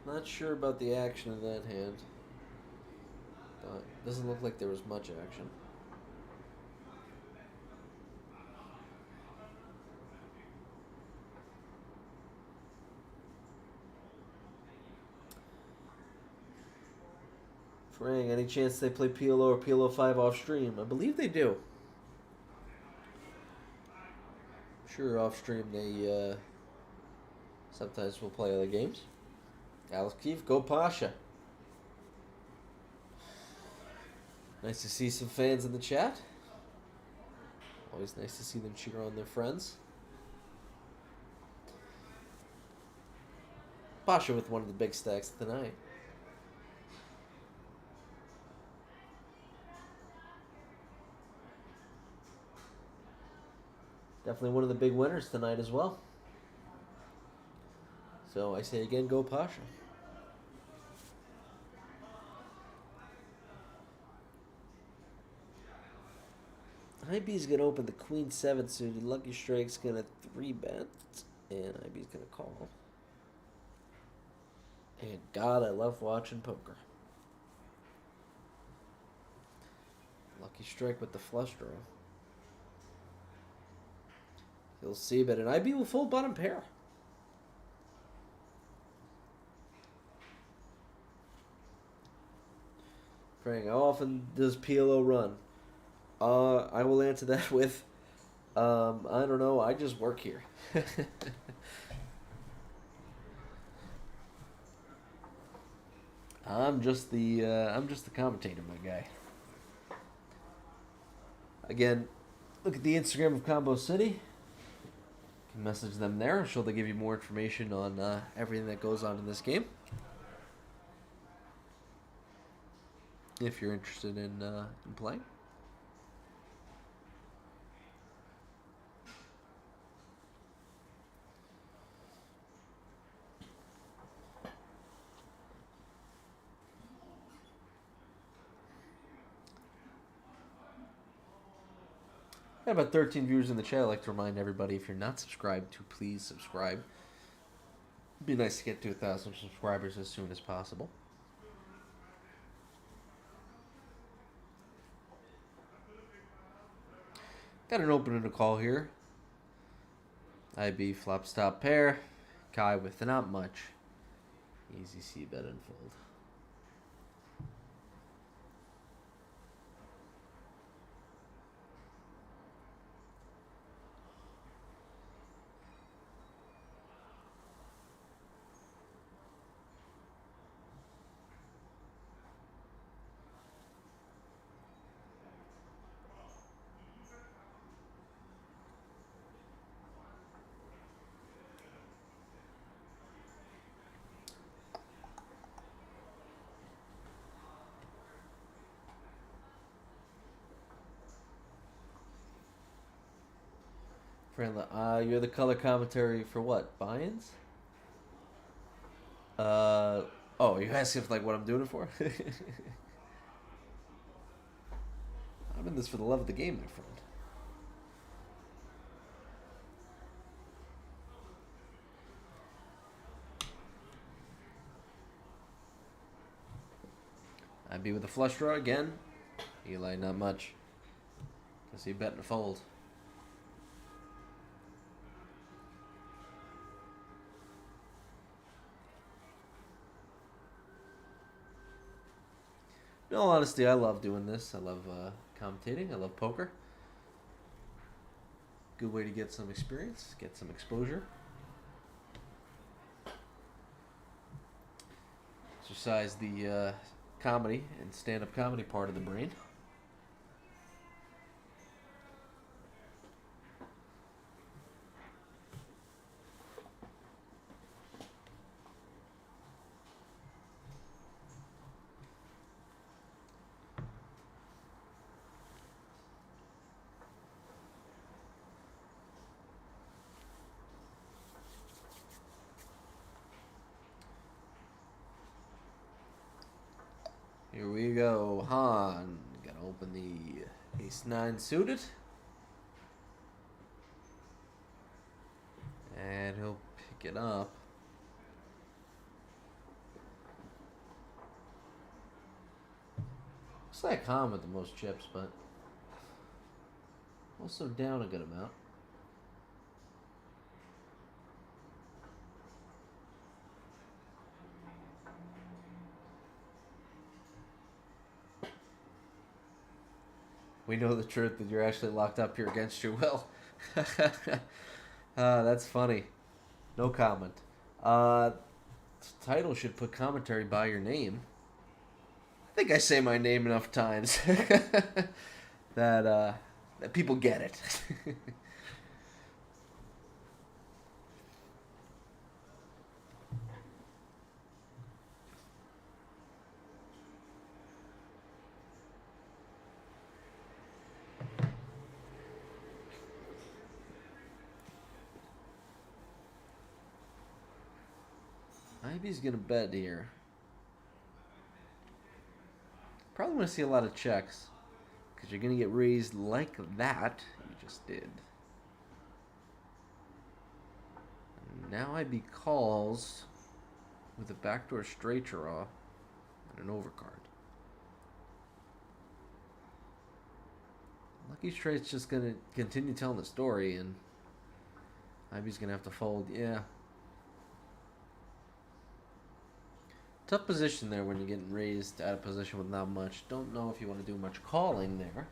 [SPEAKER 1] Not sure about the action in that hand. But doesn't look like there was much action. Frang, any chance they play PLO or PLO 5 off stream? I believe they do. I'm sure off stream they sometimes will play other games. Alex Keefe, go Pasha. Nice to see some fans in the chat. Always nice to see them cheer on their friends. Pasha with one of the big stacks tonight. Definitely one of the big winners tonight as well. So I say again, go Pasha. IB's going to open the Queen 7 suited. Lucky Strike's going to 3-bet. And IB's going to call. And God, I love watching poker. Lucky Strike with the flush draw. He'll see, but an IB will fold bottom pair. Frank, how often does PLO run? I will answer that with, I don't know. I just work here. I'm just the commentator, my guy. Again, look at the Instagram of Combo City. You can message them there. I'm sure they'll give you more information on everything that goes on in this game. If you're interested in playing. Got about 13 viewers in the chat. I'd like to remind everybody, if you're not subscribed, to please subscribe. It'd be nice to get to 1,000 subscribers as soon as possible. Got an open and a call here. IB flops top pair. Kai with not much. Easy C bet and fold. Friendly. You're the color commentary for what? Buy-ins? Oh, you asking if, like, what I'm doing it for? I'm in this for the love of the game, my friend. I'd be with a flush draw again. Eli, not much. Guess he betting to fold. In all honesty, I love doing this. I love commentating. I love poker. Good way to get some experience, get some exposure. Exercise the comedy and stand-up comedy part of the brain. Here we go. Han. Gotta open the ace-9 suited. And he'll pick it up. Looks like Han with the most chips, but also down a good amount. We know the truth that you're actually locked up here against your will. That's funny. No comment. Title should put commentary by your name. I think I say my name enough times that people get it. Maybe he's going to bet here. Probably going to see a lot of checks. Because you're going to get raised like that. You just did. And now IB calls with a backdoor straight draw and an overcard. Lucky Straight's just going to continue telling the story. And IB's going to have to fold. Yeah. Tough position there when you're getting raised out of position with not much. Don't know if you want to do much calling there.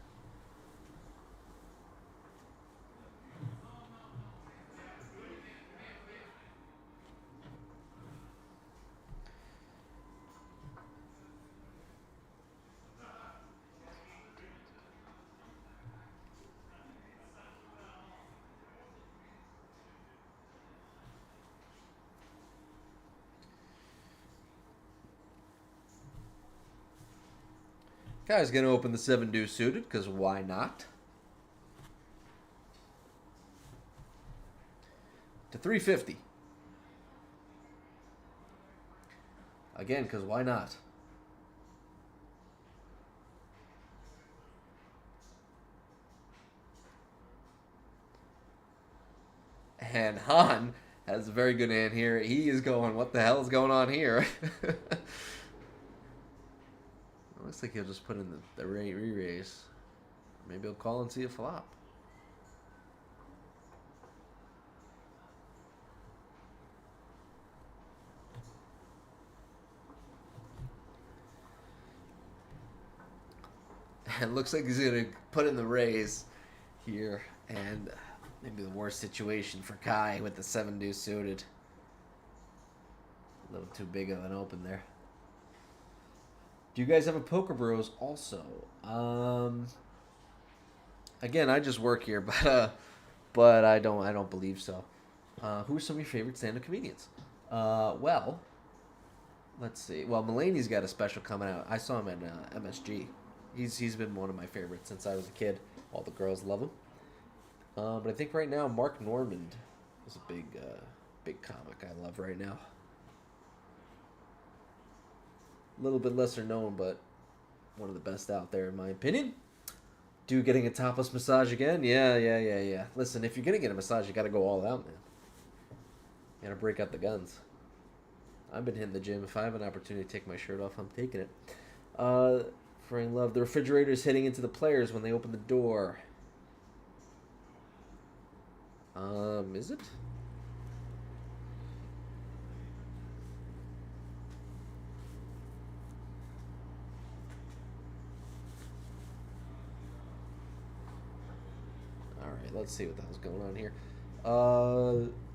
[SPEAKER 1] Guy's going to open the 7-deuce suited, because why not? To 350. Again, because why not? And Han has a very good hand here. He is going, what the hell is going on here? Looks like he'll just put in the re-raise. Maybe he'll call and see a flop. And looks like he's going to put in the raise here. And maybe the worst situation for Kai with the 7-deuce suited. A little too big of an open there. Do you guys have a Poker Bros also? Again, I just work here, but I don't believe so. Who are some of your favorite stand-up comedians? Well, let's see. Well, Mulaney's got a special coming out. I saw him at MSG. He's been one of my favorites since I was a kid. All the girls love him. But I think right now Mark Normand is a big comic I love right now. A little bit lesser known, but one of the best out there in my opinion. Dude getting a topless massage again? Yeah. Listen, if you're gonna get a massage, you gotta go all out, man. You gotta break out the guns. I've been hitting the gym. If I have an opportunity to take my shirt off, I'm taking it. Frank Love, the refrigerator is hitting into the players when they open the door. Is it? Alright, let's see what the hell's going on here.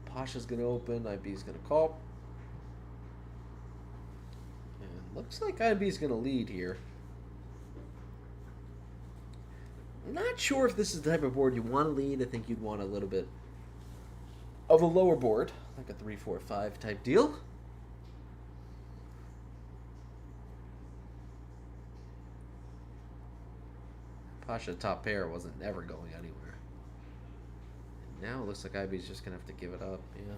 [SPEAKER 1] Pasha's gonna open, IB's gonna call. And looks like IB's gonna lead here. I'm not sure if this is the type of board you want to lead. I think you'd want a little bit of a lower board, like a 3-4-5 type deal. Pasha top pair wasn't never going anywhere. And now it looks like IB's just gonna have to give it up. Yeah.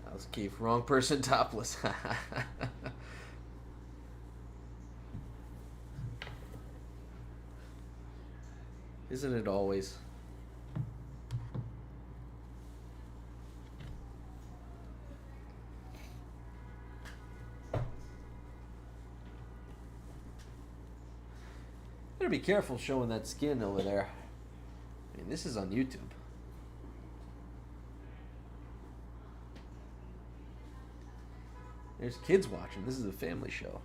[SPEAKER 1] That was Keith. Wrong person topless. Isn't it always? Better be careful showing that skin over there. I mean, this is on YouTube. There's kids watching. This is a family show.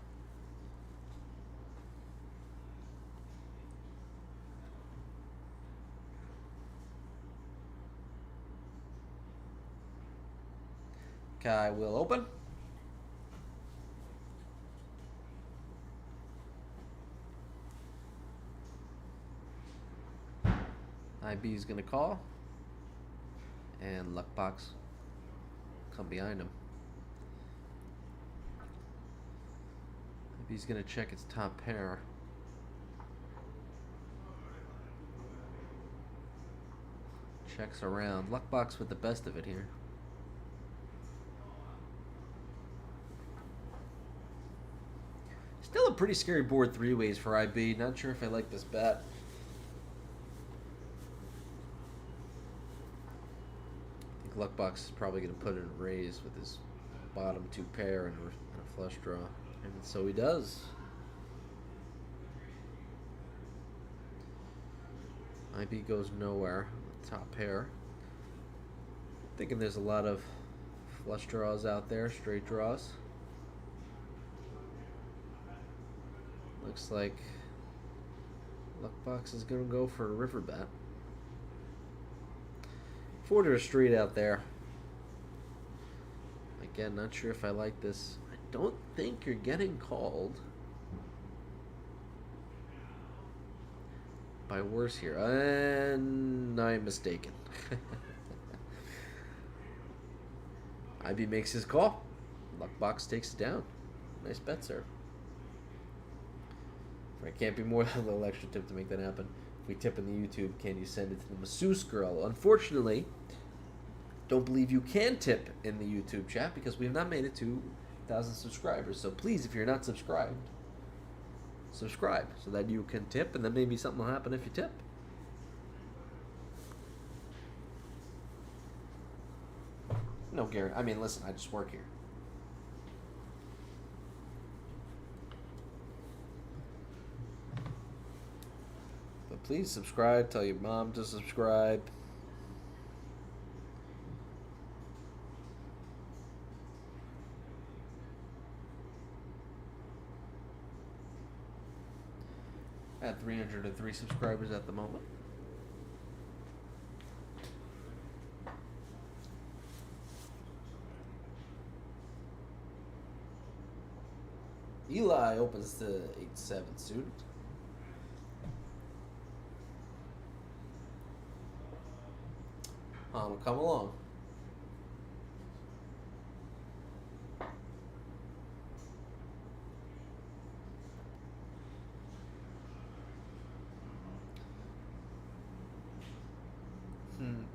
[SPEAKER 1] Kai will open. IB is going to call. And Luckbox come behind him. IB's going to check its top pair. Checks around. Luckbox with the best of it here. Still a pretty scary board three ways for IB. Not sure if I like this bet. I think Luckbox is probably going to put in a raise with his bottom two pair and a flush draw. And so he does. IB goes nowhere with top pair. Thinking there's a lot of flush draws out there, straight draws. Looks like Luckbox is going to go for a river bet. Four to a street out there. Again, not sure if I like this. I don't think you're getting called by worse here. And I'm mistaken. IB makes his call. Luckbox takes it down. Nice bet, sir. It can't be more than a little extra tip to make that happen. If we tip in the YouTube, can you send it to the masseuse girl? Unfortunately, don't believe you can tip in the YouTube chat because we have not made it to 1,000 subscribers. So please, if you're not subscribed, subscribe so that you can tip, and then maybe something will happen if you tip. No, Gary. I mean, listen, I just work here. But please subscribe. Tell your mom to subscribe. At 303 subscribers at the moment. Eli opens the 8-7 suit. Come along.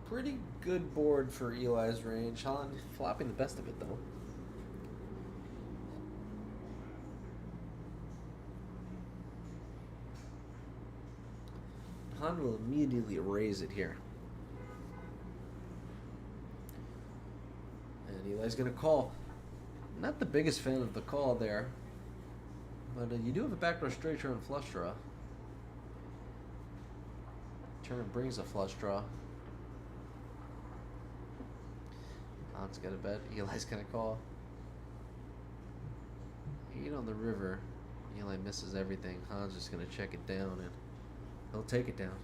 [SPEAKER 1] Pretty good board for Eli's range. Han flopping the best of it, though. Han will immediately raise it here. And Eli's going to call. Not the biggest fan of the call there. But you do have a backdoor straight turn flush draw. Turn brings a flush draw. Han's got a bet. Eli's going to call. 8 on the river. Eli misses everything. Han's just going to check it down and he'll take it down.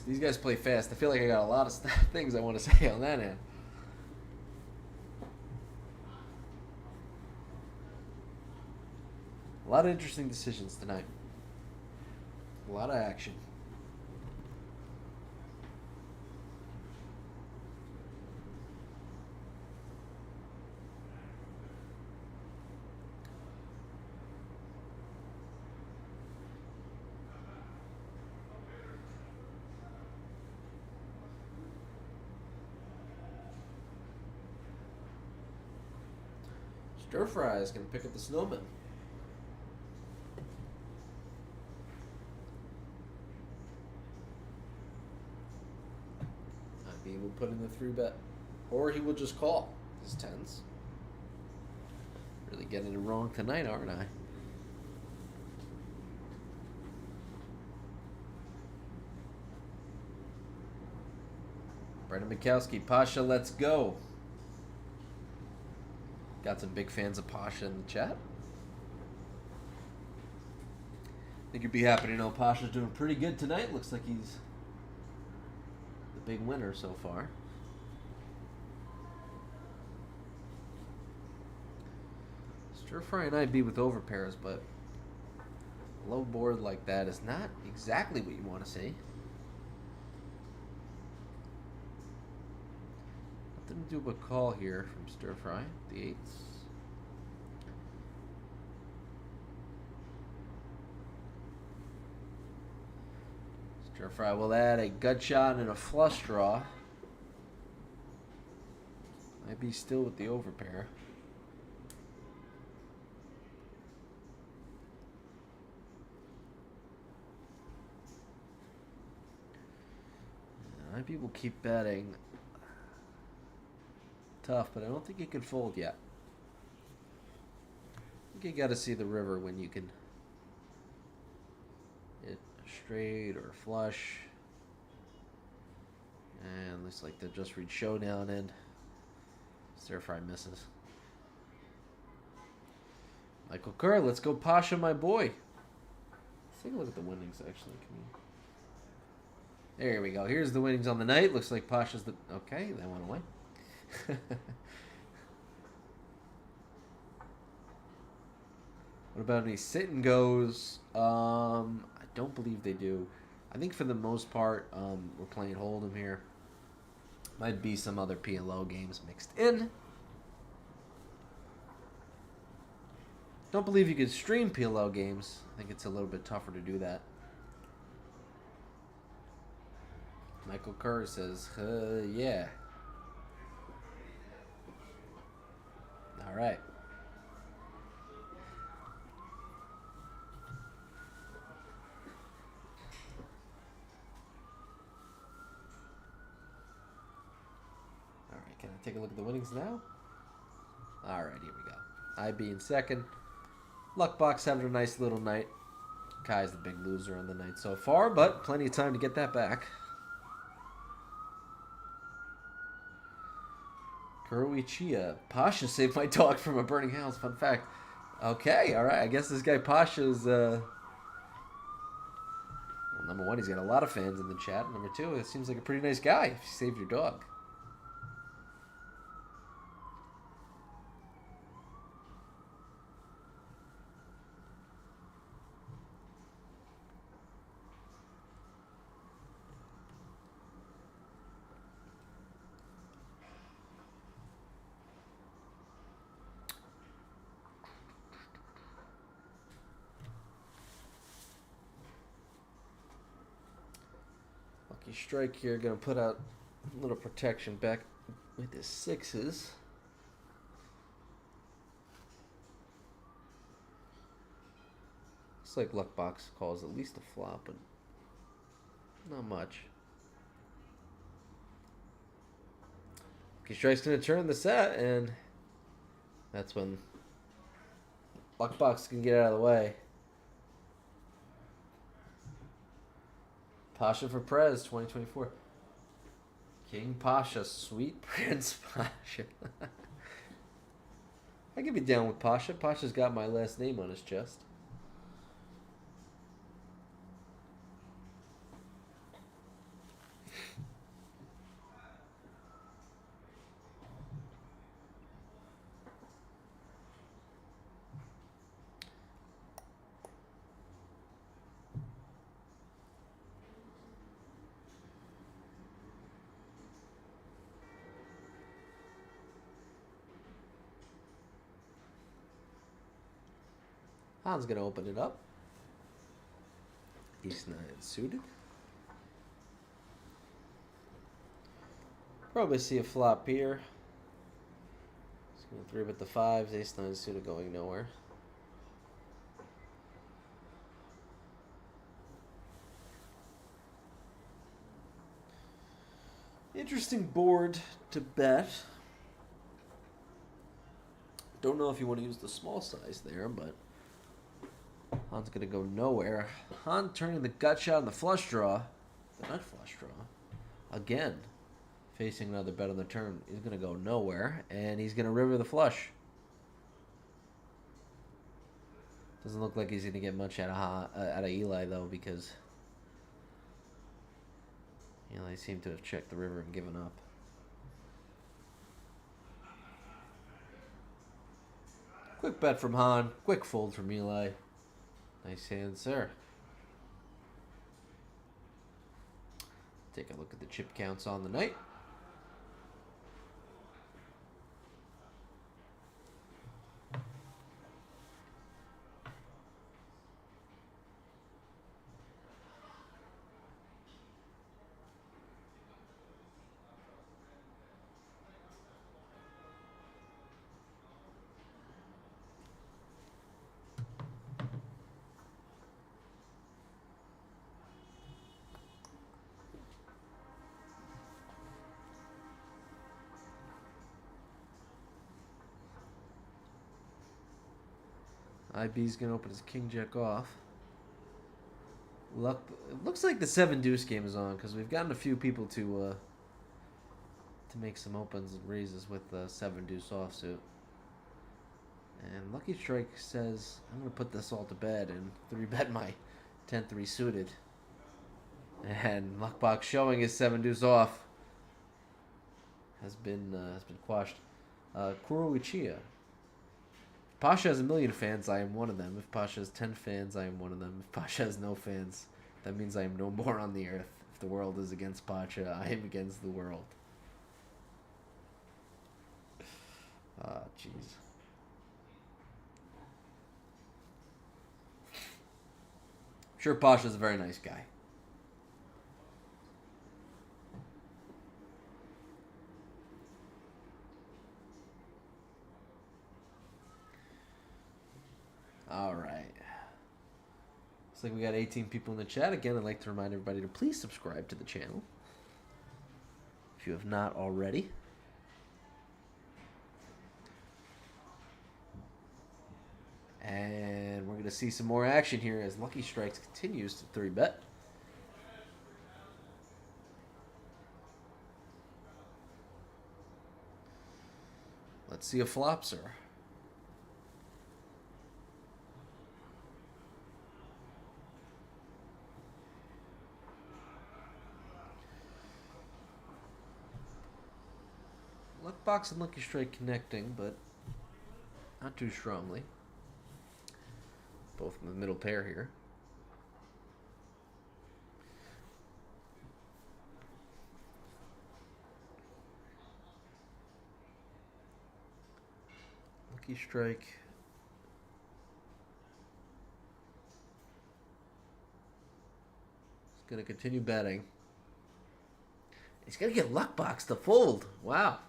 [SPEAKER 1] These guys play fast. I feel like I got a lot of things I want to say on that end. A lot of interesting decisions tonight. A lot of action. Stir Fry is going to pick up the snowman. He will put in the 3-bet. Or he will just call his 10s. Really getting it wrong tonight, aren't I? Brendan Mikowski, Pasha, let's go. Got some big fans of Pasha in the chat. I think you'd be happy to know Pasha's doing pretty good tonight. Looks like he's the big winner so far. Stir Fry and I beat with overpairs, but a low board like that is not exactly what you want to see. Nothing to do but call here from Stir Fry, the 8s. Stir Fry will add a gut shot and a flush draw. Might be still with the overpair. IB will keep betting. Tough, but I don't think you can fold yet. I think you got to see the river when you can hit straight or flush. And looks like they just read Showdown and Stir Fry misses. Michael Kerr, let's go Pasha, my boy. Let's take a look at the winnings, actually. There we go. Here's the winnings on the night. Looks like Pasha's the... Okay, that went away. What about any sit and goes? I don't believe they do. I think for the most part, we're playing Hold'em here. Might be some other PLO games mixed in. Don't believe you can stream PLO games. I think it's a little bit tougher to do that. Michael Kerr says, yeah. All right. All right, can I take a look at the winnings now? All right, here we go. IB in second. Luckbox having a nice little night. Kai's the big loser on the night so far, but plenty of time to get that back. Chia. Pasha saved my dog from a burning house. Fun fact. Okay, all right. I guess this guy Pasha's... Well, number one, he's got a lot of fans in the chat. Number two, it seems like a pretty nice guy if you saved your dog. Lucky strike here. Gonna put out a little protection back with the sixes. Looks like luck box calls at least a flop, but not much. Lucky strike's gonna turn the set, and that's when luck box can get out of the way. Pasha for Prez, 2024. King Pasha, Sweet Prince Pasha. I could be down with Pasha. Pasha's got my last name on his chest. Han's gonna open it up. Ace 9 suited. Probably see a flop here. He's gonna 3-bet the fives. Ace 9 suited going nowhere. Interesting board to bet. Don't know if you want to use the small size there, but Han's going to go nowhere. Han turning the gut shot on the flush draw. The nut flush draw. Again, facing another bet on the turn. He's going to go nowhere, and he's going to river the flush. Doesn't look like he's going to get much out of Eli, though, because Eli seemed to have checked the river and given up. Quick bet from Han. Quick fold from Eli. Nice hand, sir. Take a look at the chip counts on the night. IB's gonna open his king jack off. Luck. It looks like the 7-deuce game is on because we've gotten a few people to make some opens and raises with the 7-deuce offsuit. And Lucky Strike says, I'm gonna put this all to bed and 3-bet my 10-3 suited. And Luckbox showing his 7-deuce off has been quashed. Kuro Uchiha. Pasha has 1 million fans, I am one of them. If Pasha has 10 fans, I am one of them. If Pasha has no fans, that means I am no more on the earth. If the world is against Pasha, I am against the world. Ah, jeez. I'm sure Pasha's a very nice guy. All right. Looks like we got 18 people in the chat. Again, I'd like to remind everybody to please subscribe to the channel if you have not already. And we're going to see some more action here as Lucky Strikes continues to 3-bet. Let's see a flop, sir. Luckbox and Lucky Strike connecting, but not too strongly. Both in the middle pair here. Lucky Strike. Is going to continue betting. He's gonna get luck box to fold. Wow.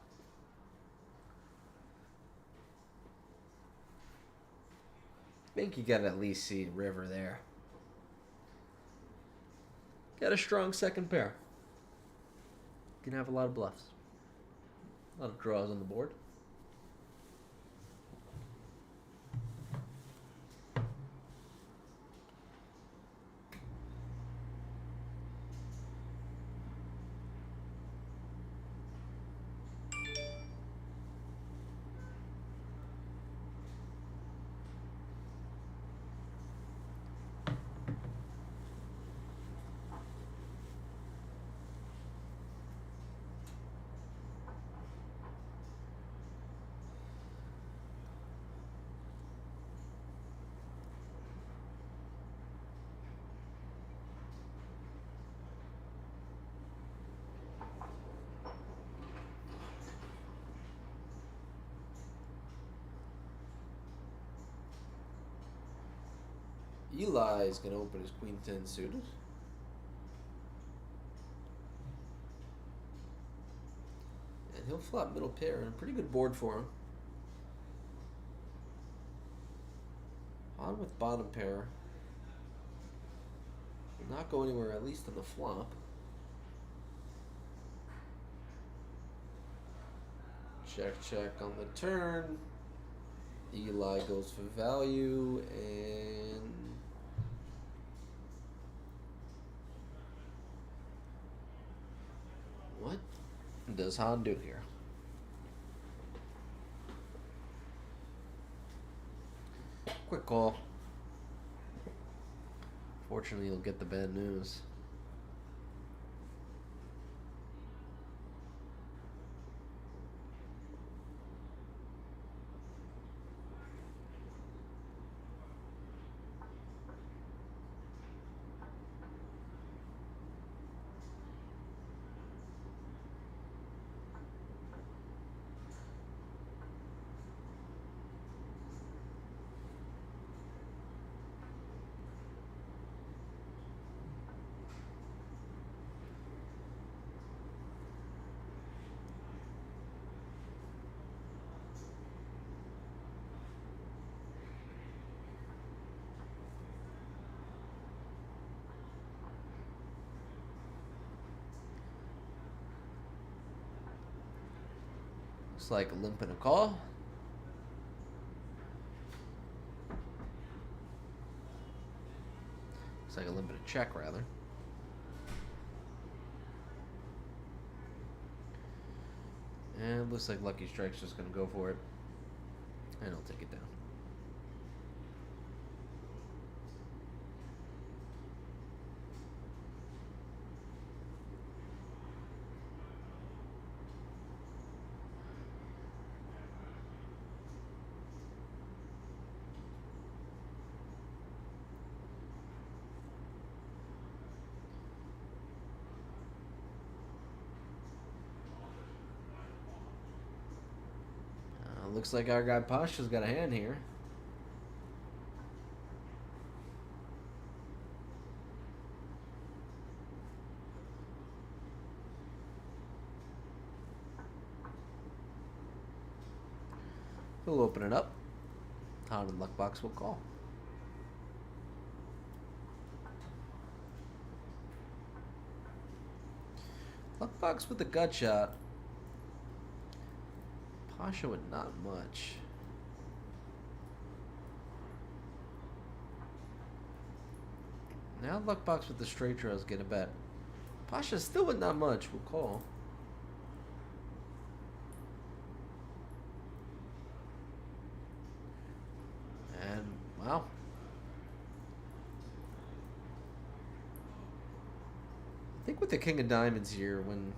[SPEAKER 1] I think you gotta at least see river there. Got a strong second pair. Gonna have a lot of bluffs. A lot of draws on the board. Eli's gonna open his queen 10 suited. And he'll flop middle pair and a pretty good board for him. On with bottom pair. Will not go anywhere, at least on the flop. Check, check on the turn. Eli goes for value and what does Han do here? Quick call. Fortunately, you'll get the bad news. Looks like a limp and a call. Looks like a limp and a check, rather. And looks like Lucky Strike's just going to go for it. And I'll take it down. Looks like our guy Pasha's got a hand here. He'll open it up. Town and Luck Box will call. Luck Box with the gut shot. Pasha with not much. Now Luck Box with the straight draws get a bet. Pasha still with not much. We'll call. And wow. I think with the King of Diamonds here, when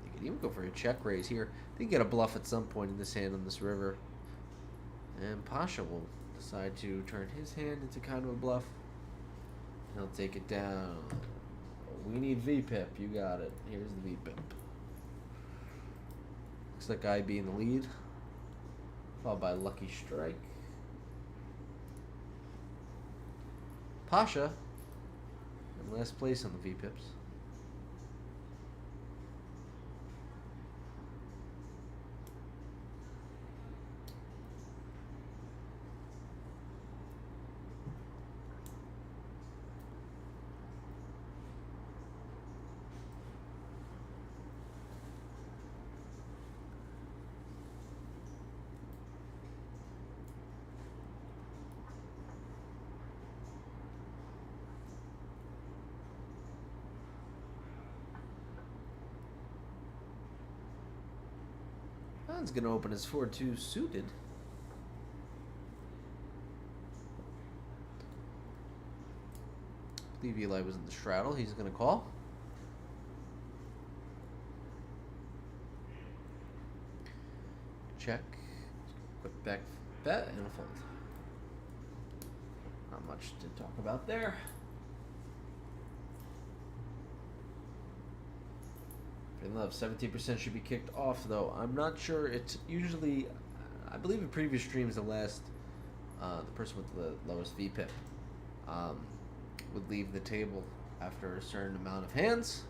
[SPEAKER 1] you could even go for a check raise here, they can get a bluff at some point in this hand on this river. And Pasha will decide to turn his hand into kind of a bluff. He'll take it down. We need VPIP. You got it. Here's the VPIP. Looks like IB in the lead. Followed by Lucky Strike. Pasha in last place on the VPIPs. Han's going to open his 4-2 suited. I believe Eli was in the straddle. He's going to call. Check. Quick back bet and a fold. Not much to talk about there. Love 17% should be kicked off, though. I'm not sure. It's usually, I believe in previous streams, the person with the lowest VPIP would leave the table after a certain amount of hands.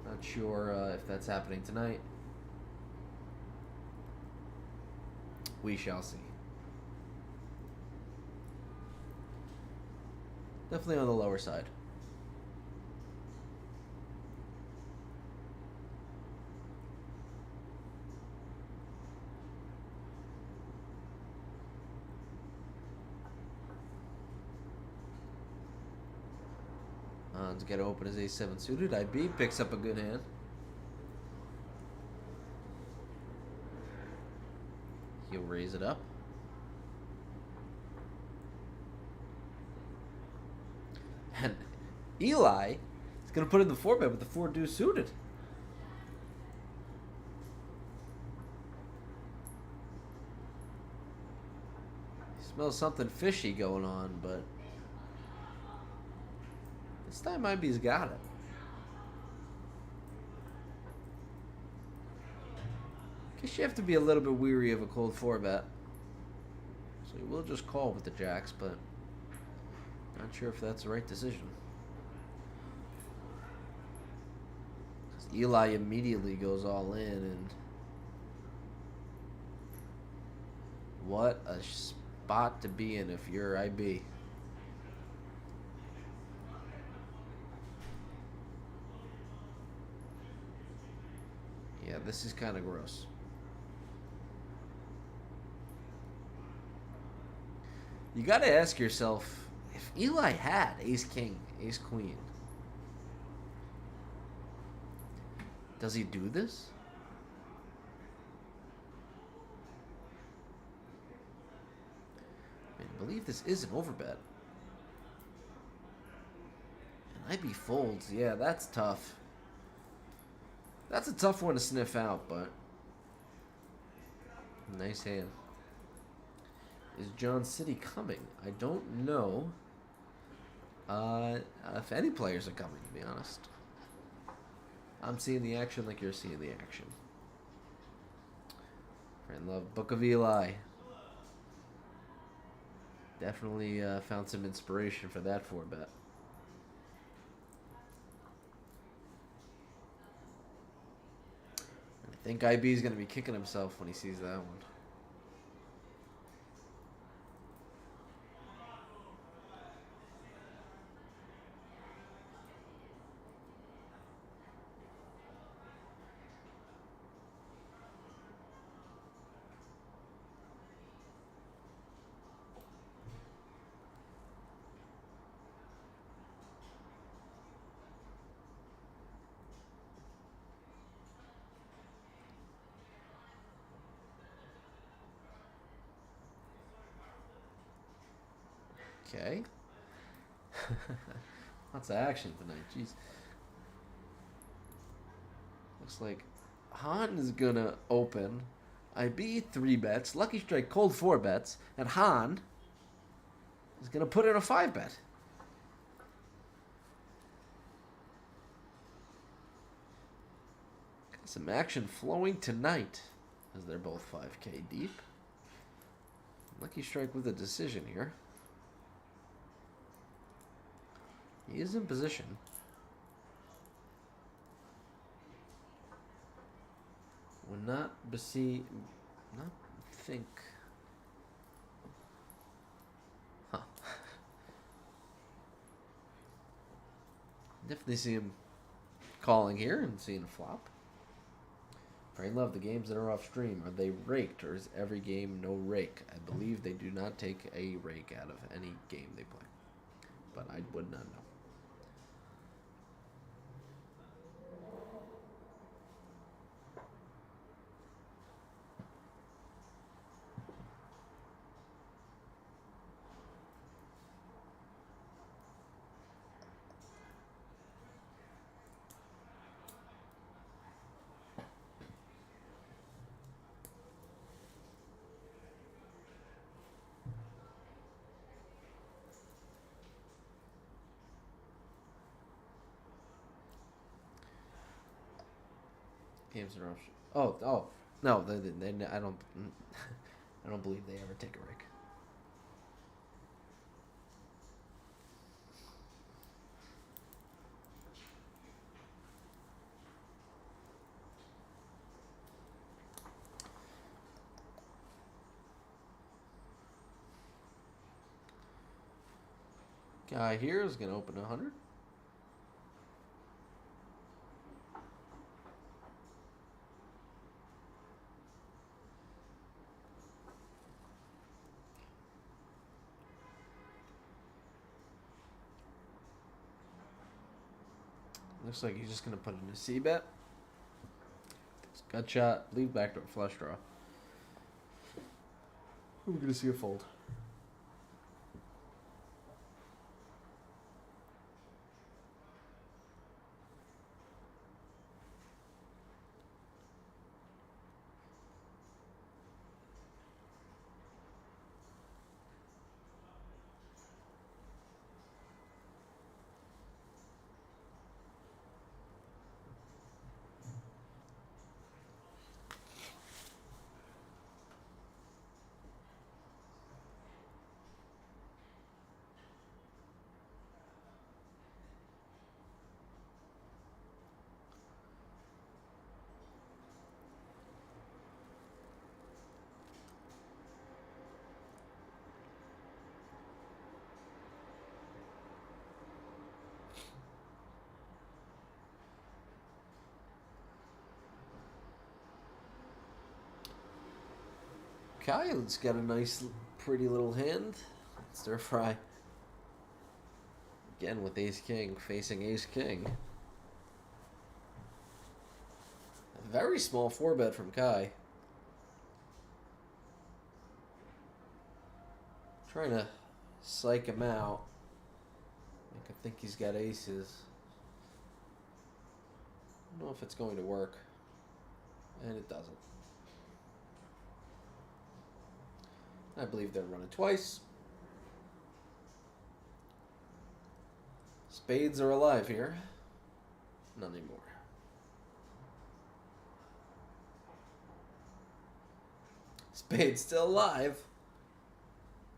[SPEAKER 1] Not sure if that's happening tonight. We shall see. Definitely on the lower side. To get open as A7 suited. IB picks up a good hand. He'll raise it up. And Eli is going to put in the 4-bet with the 4-deuce suited. He smells something fishy going on, but this time IB's got it. Guess you have to be a little bit weary of a cold 4-bet. So you will just call with the jacks, but not sure if that's the right decision. Because Eli immediately goes all in, and what a spot to be in if you're IB. Yeah, this is kind of gross. You got to ask yourself, if Eli had ace-king, ace-queen, does he do this? I believe this is an overbet. And IB folds. Yeah, that's tough. That's a tough one to sniff out, but nice hand. Is John City coming? I don't know if any players are coming, to be honest. I'm seeing the action like you're seeing the action. Friend love, Book of Eli. Definitely found some inspiration for that 4-bet. I think IB is going to be kicking himself when he sees that one. Okay. Lots of action tonight. Jeez. Looks like Han is going to open. IB 3-bets. Lucky Strike cold 4-bets. And Han is going to put in a 5-bet. Got some action flowing tonight as they're both 5K deep. Lucky Strike with a decision here. He is in position. Would not think. Huh. Definitely see him calling here and seeing a flop. Pray love the games that are off stream. Are they raked, or is every game no rake? I believe they do not take a rake out of any game they play, but I would not know. Games in a row. Oh, no, I don't, I don't believe they ever take a Rick. Guy here is gonna open 100. Looks like he's just gonna put in a C bet. Gut shot, leave backdoor flush draw. We're gonna see a fold. Kyle's got a nice, pretty little hand. Stir fry. Again with Ace King facing Ace King. A very small 4-bet from Kai. Trying to psych him out. Make him think he's got aces. I don't know if it's going to work. And it doesn't. I believe they're running twice. Spades are alive here. None anymore. Spades still alive.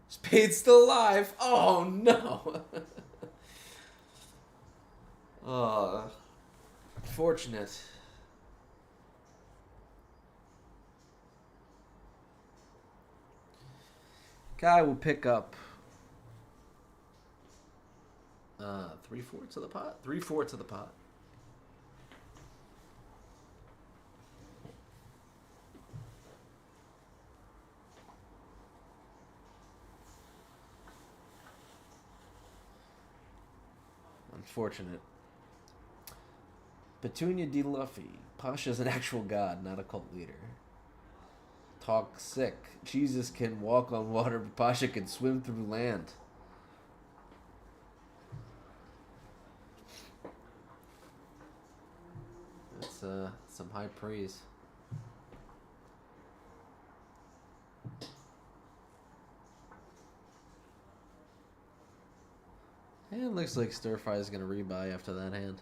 [SPEAKER 1] Spades still alive. Oh no. Unfortunate. Guy will pick up 3/4 of the pot. 3/4 of the pot. Unfortunate. Petunia D. Luffy. Pasha's an actual god, not a cult leader. Talk sick. Jesus can walk on water, but Pasha can swim through land. That's some high praise. And it looks like Stir Fry is going to rebuy after that hand.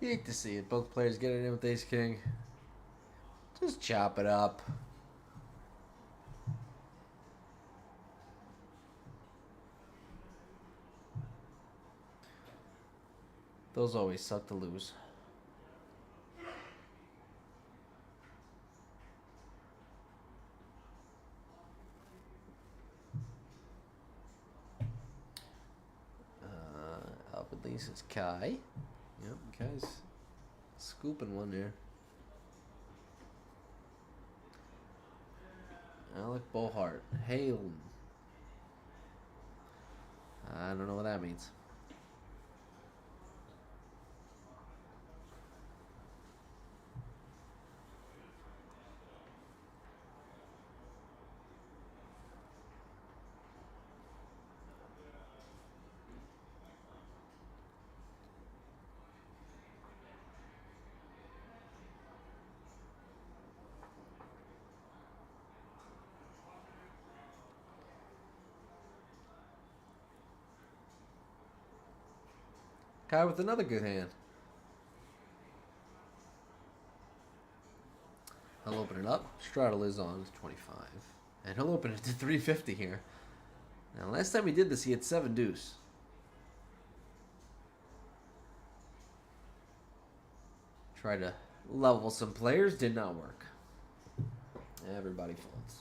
[SPEAKER 1] You hate to see it. Both players get it in with Ace King. Just chop it up. Those always suck to lose. Up at least it's Kai. Yep, Kai's scooping one there. Alec Bohart. Hail. I don't know what that means. Kai with another good hand. He'll open it up. Straddle is on 25. And he'll open it to 350 here. Now, last time he did this, he had 7-deuce. Tried to level some players. Did not work. Everybody folds.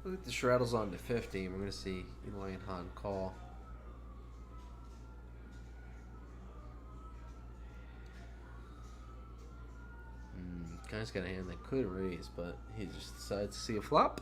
[SPEAKER 1] Look at the straddles on to 50, and we're going to see Eloy and Han call. Guy's got a hand that could raise, but he just decides to see a flop.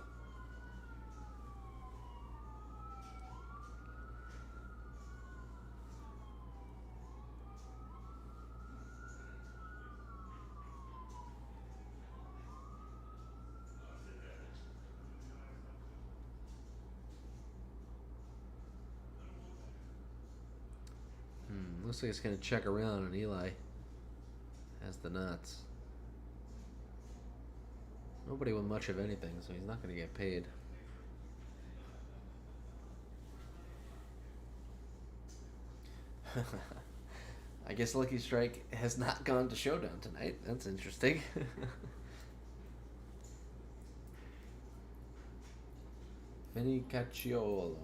[SPEAKER 1] Looks like it's going to check around, and Eli has the nuts. Nobody with much of anything, so he's not going to get paid. I guess Lucky Strike has not gone to Showdown tonight. That's interesting. Vinny Cacciolo.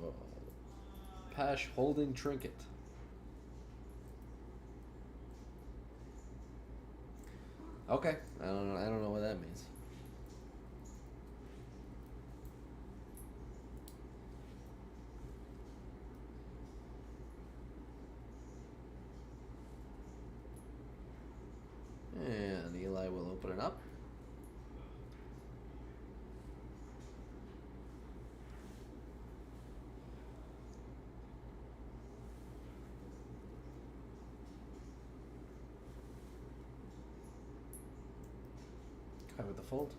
[SPEAKER 1] Pash holding trinket. Okay, I don't know what that means. And Eli will open it up. With the fold.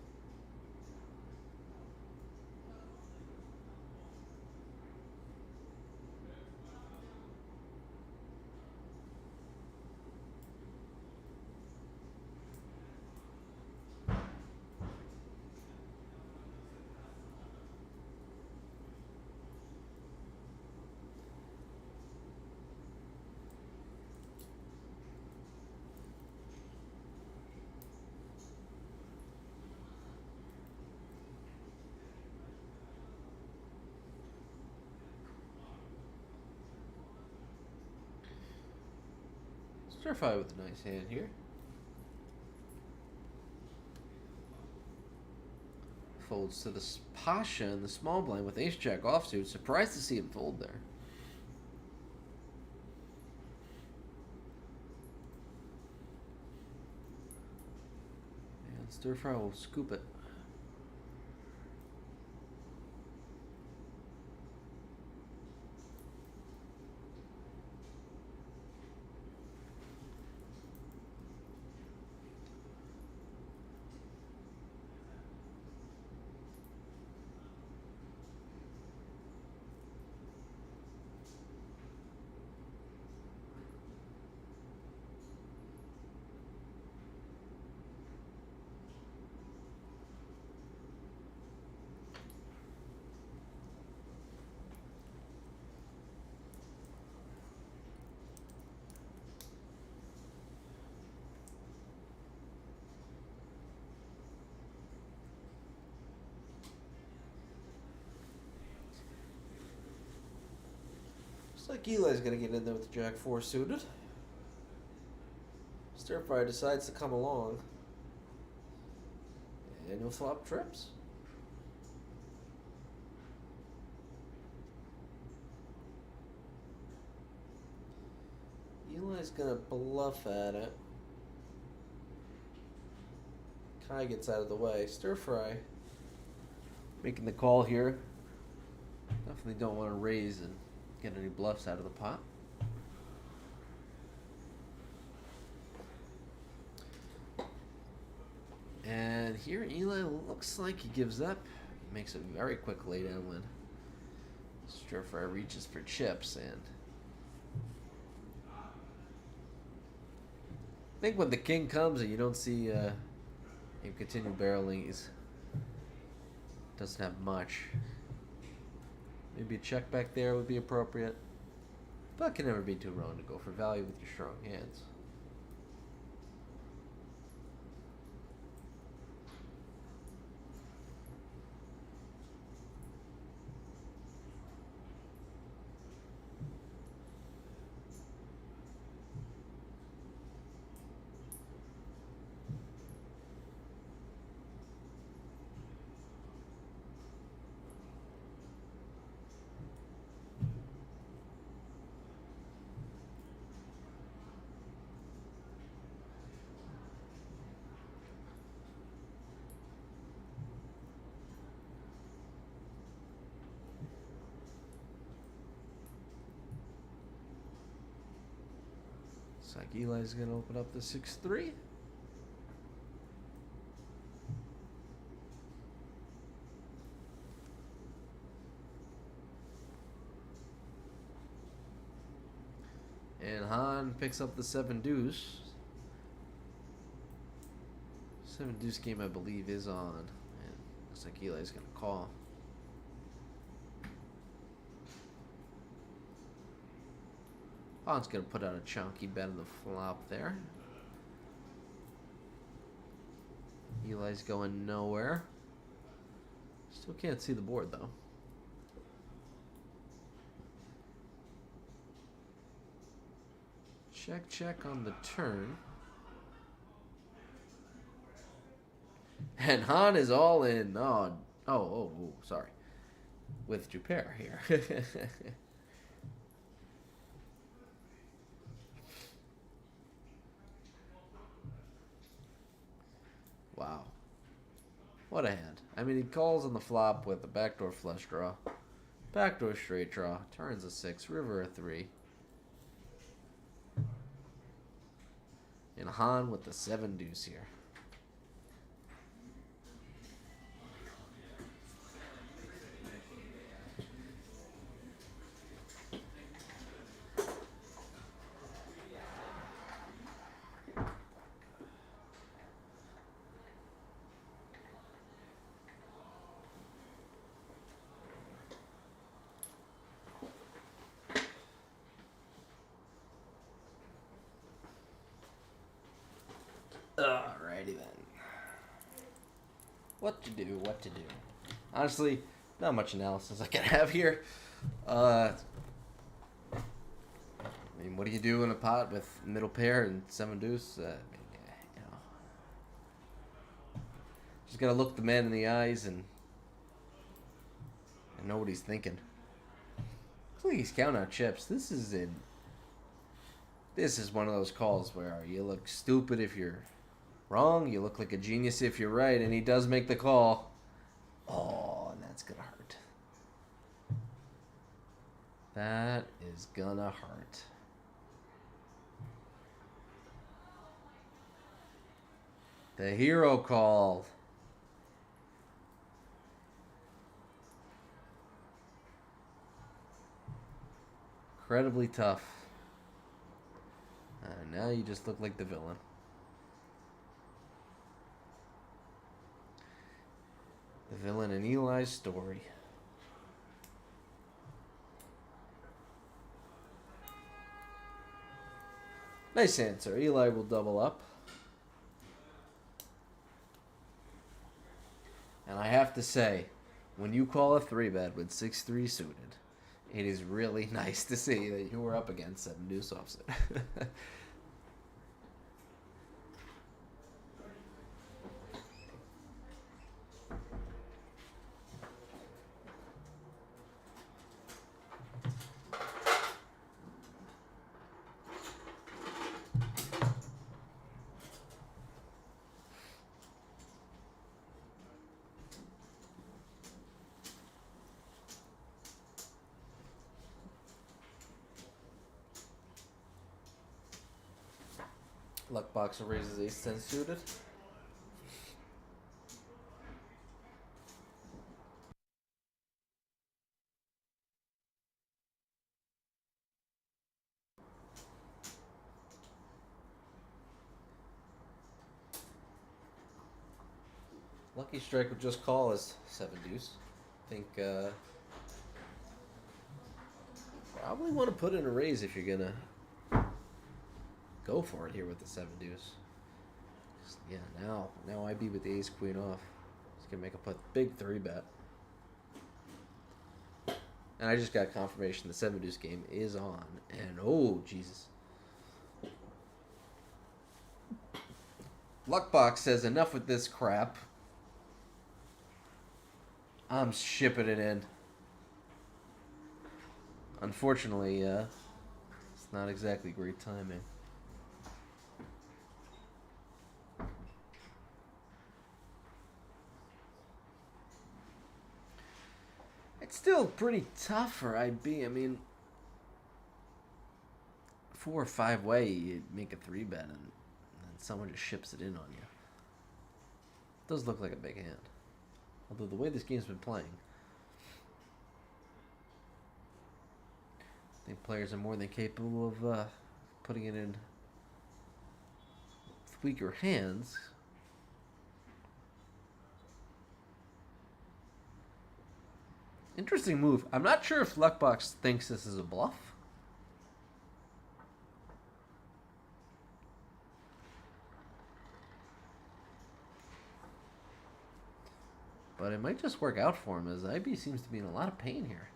[SPEAKER 1] Stir fry with a nice hand here. Folds to the Pasha and the small blind with ace jack offsuit. Surprised to see him fold there. And stir fry will scoop it. Looks like Eli's gonna get in there with the Jack 4 suited. Stir Fry decides to come along. And he'll flop trips. Eli's gonna bluff at it. Kai gets out of the way. Stir Fry making the call here. Definitely don't want to raise and get any bluffs out of the pot. And here Eli looks like he gives up. Makes a very quick laydown when Stir Fry reaches for chips. And I think when the king comes and you don't see him continue barreling, he doesn't have much. Maybe a check back there would be appropriate. But can never be too wrong to go for value with your strong hands. Looks like Eli's going to open up the 6-3. And Han picks up the 7-deuce. 7-deuce game, I believe, is on. And looks like Eli's going to call. Han's going to put out a chunky bet on the flop there. Eli's going nowhere. Still can't see the board, though. Check, check on the turn. And Han is all in. Oh, sorry. With Jupair here. Wow. What a hand. I mean, he calls on the flop with a backdoor flush draw. Backdoor straight draw. Turns a 6. River a 3. And Han with the 7-deuce here. Alrighty then. What to do, what to do. Honestly, not much analysis I can have here. I mean, what do you do in a pot with middle pair and 7-deuce? Just gotta look the man in the eyes and know what he's thinking. Looks like he's counting out chips. This is one of those calls where you look stupid if you're wrong, you look like a genius if you're right, and he does make the call. Oh, and that's gonna hurt. That is gonna hurt. The hero called. Incredibly tough. And now you just look like the villain. The villain in Eli's story. Nice answer. Eli will double up. And I have to say, when you call a 3-bet with 6-3 suited, It is really nice to see that you were up against Seven-deuce offset. Luck boxer raises ace-10 suited. Lucky strike would just call as Seven-deuce. I think probably want to put in a raise if you're gonna go for it here with the Seven-deuce. Yeah, now IB with the ace queen off. He's gonna make a big 3-bet. And I just got confirmation the Seven-deuce game is on. And oh Jesus. Luckbox says enough with this crap. I'm shipping it in. Unfortunately, it's not exactly great timing. It's still pretty tough for IB. I mean, 4 or 5 way, you make a 3-bet and then someone just ships it in on you. It does look like a big hand. Although the way this game's been playing, I think players are more than capable of putting it in with weaker hands. Interesting move. I'm not sure if Luckbox thinks this is a bluff. But it might just work out for him, as IB seems to be in a lot of pain here.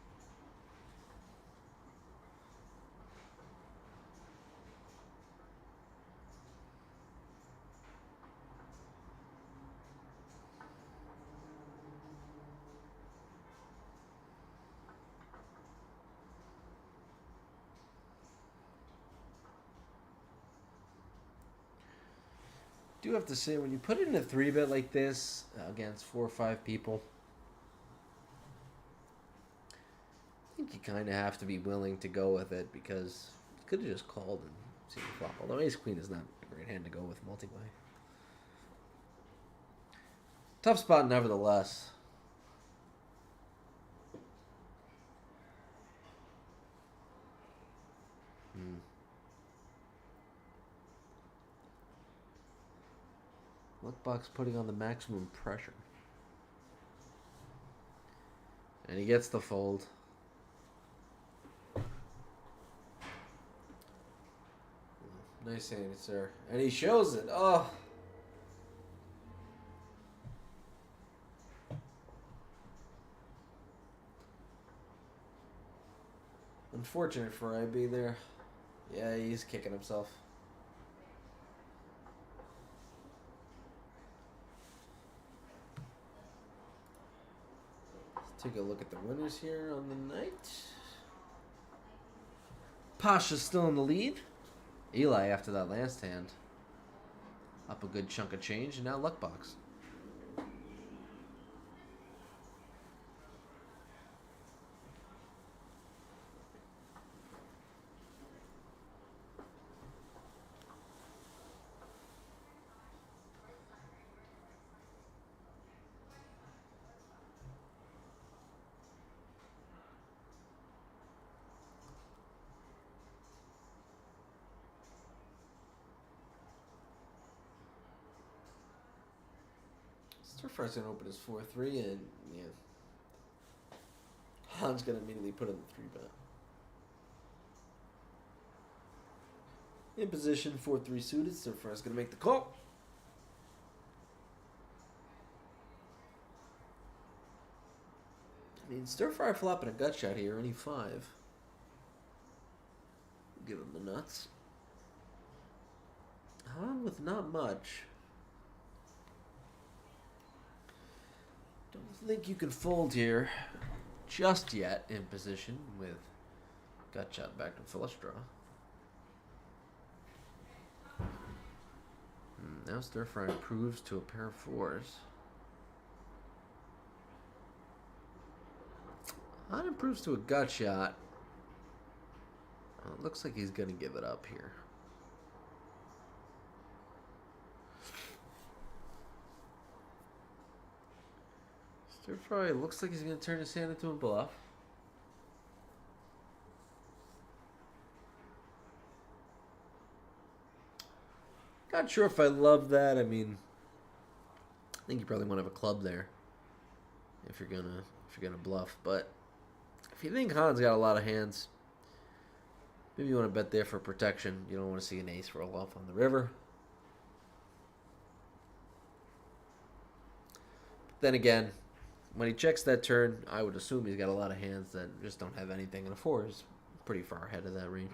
[SPEAKER 1] Do have to say, when you put it in a 3-bet like this against 4 or 5 people, I think you kind of have to be willing to go with it, because you could have just called and seen the flop. Although ace queen is not a great hand to go with multi-way. Tough spot nevertheless. Luckbox putting on the maximum pressure. And he gets the fold. Nice hand, sir. And he shows it. Oh. Unfortunate for IB there. Yeah, he's kicking himself. Take a look at the winners here on the night. Pasha's still in the lead. Eli, after that last hand, up a good chunk of change, and now Luckbox. First gonna open his 4-3, and yeah, Han's gonna immediately put in the 3-bet. In position, 4-3 suited. So first gonna make the call. mean, stir fry flop and a gut shot here, any 5. Give him the nuts. On with not much. Don't think you can fold here just yet in position with gut shot back to flush draw. Now stir fry improves to a pair of 4s. On improves to a gut shot. It looks like he's going to give it up here. Stir fry looks like he's going to turn his hand into a bluff. Not sure if I love that. I mean, I think you probably want to have a club there if you're gonna bluff. But if you think Han's got a lot of hands, maybe you want to bet there for protection. You don't want to see an ace roll off on the river. But then again, when he checks that turn, I would assume he's got a lot of hands that just don't have anything, and a 4 is pretty far ahead of that range.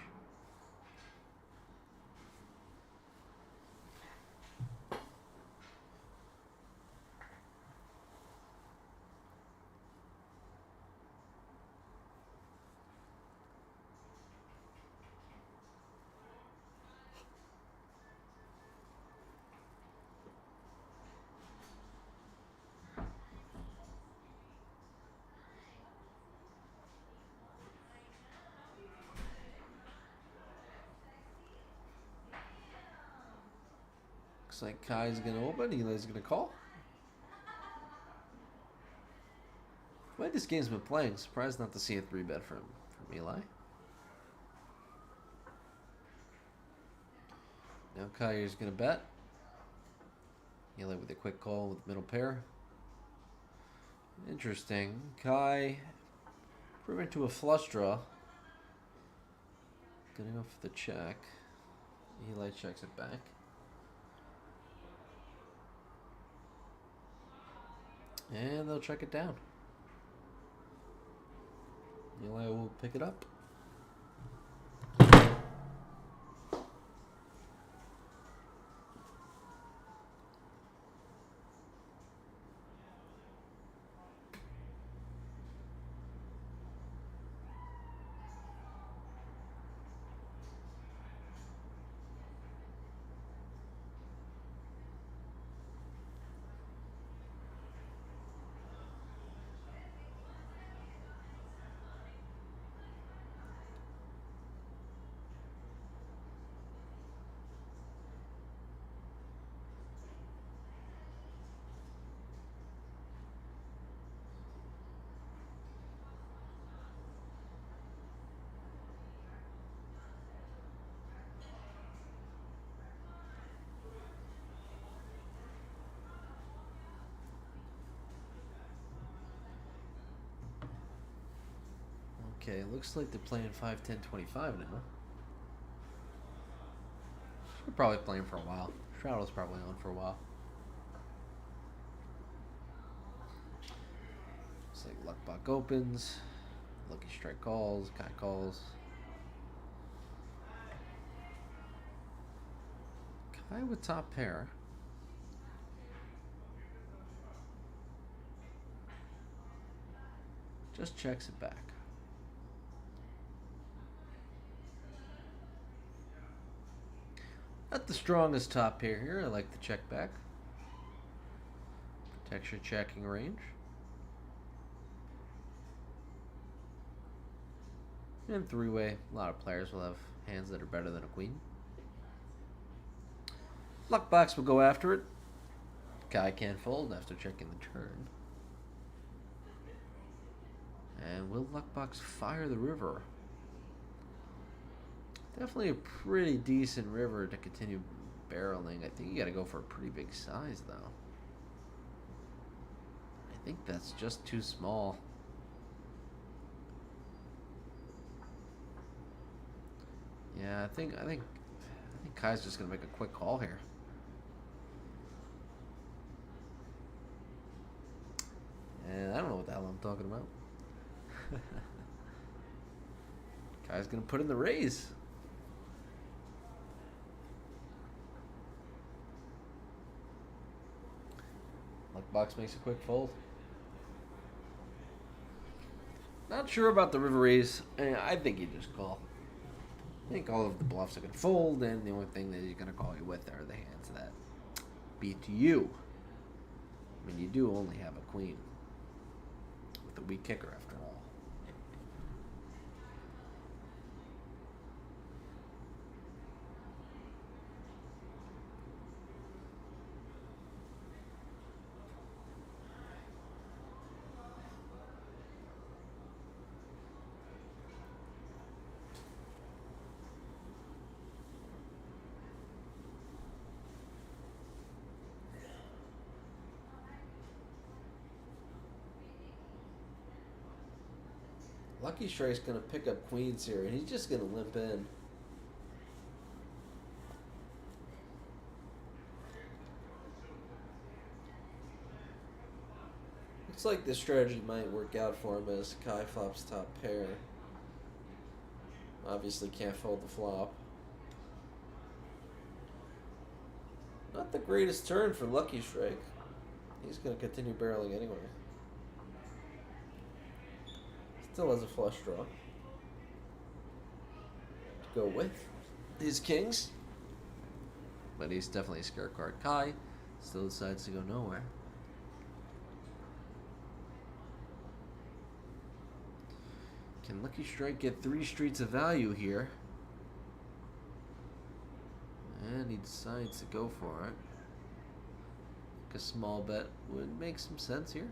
[SPEAKER 1] Looks like Kai's going to open. Eli's going to call. The way this game's been playing, surprised not to see a 3-bet from Eli. Now Kai is going to bet. Eli with a quick call with middle pair. Interesting. Kai proving to a flush draw. Gonna go for the check. Eli checks it back. And they'll check it down. Eli will pick it up. Okay, looks like they're playing 5, 10, 25 now. We're probably playing for a while. Shroud was probably on for a while. Looks like Luck Buck opens. Lucky Strike calls. Guy calls. Kai with top pair. Just checks it back. Not the strongest top pair here. I like the check back. Protects your checking range. And 3-way, a lot of players will have hands that are better than a queen. Luckbox will go after it. Guy can't fold after checking the turn. And will Luckbox fire the river? Definitely a pretty decent river to continue barreling. I think you got to go for a pretty big size, though. I think that's just too small. Yeah, I think Kai's just gonna make a quick call here. And I don't know what the hell I'm talking about. Guy's gonna put in the raise. Luckbox makes a quick fold. Not sure about the river raise. I think you just call. I think all of the bluffs are gonna fold, and the only thing that he's gonna call you with are the hands that beat you. I mean, you do only have a queen with a weak kicker after all. Lucky Strike's gonna pick up queens here, and he's just gonna limp in. Looks like this strategy might work out for him as Kai flops top pair. Obviously can't fold the flop. Not the greatest turn for Lucky Strike. He's gonna continue barreling anyway. Still has a flush draw to go with his kings. But he's definitely a scare card. Kai still decides to go nowhere. Can Lucky Strike get 3 streets of value here? And he decides to go for it. A small bet would make some sense here.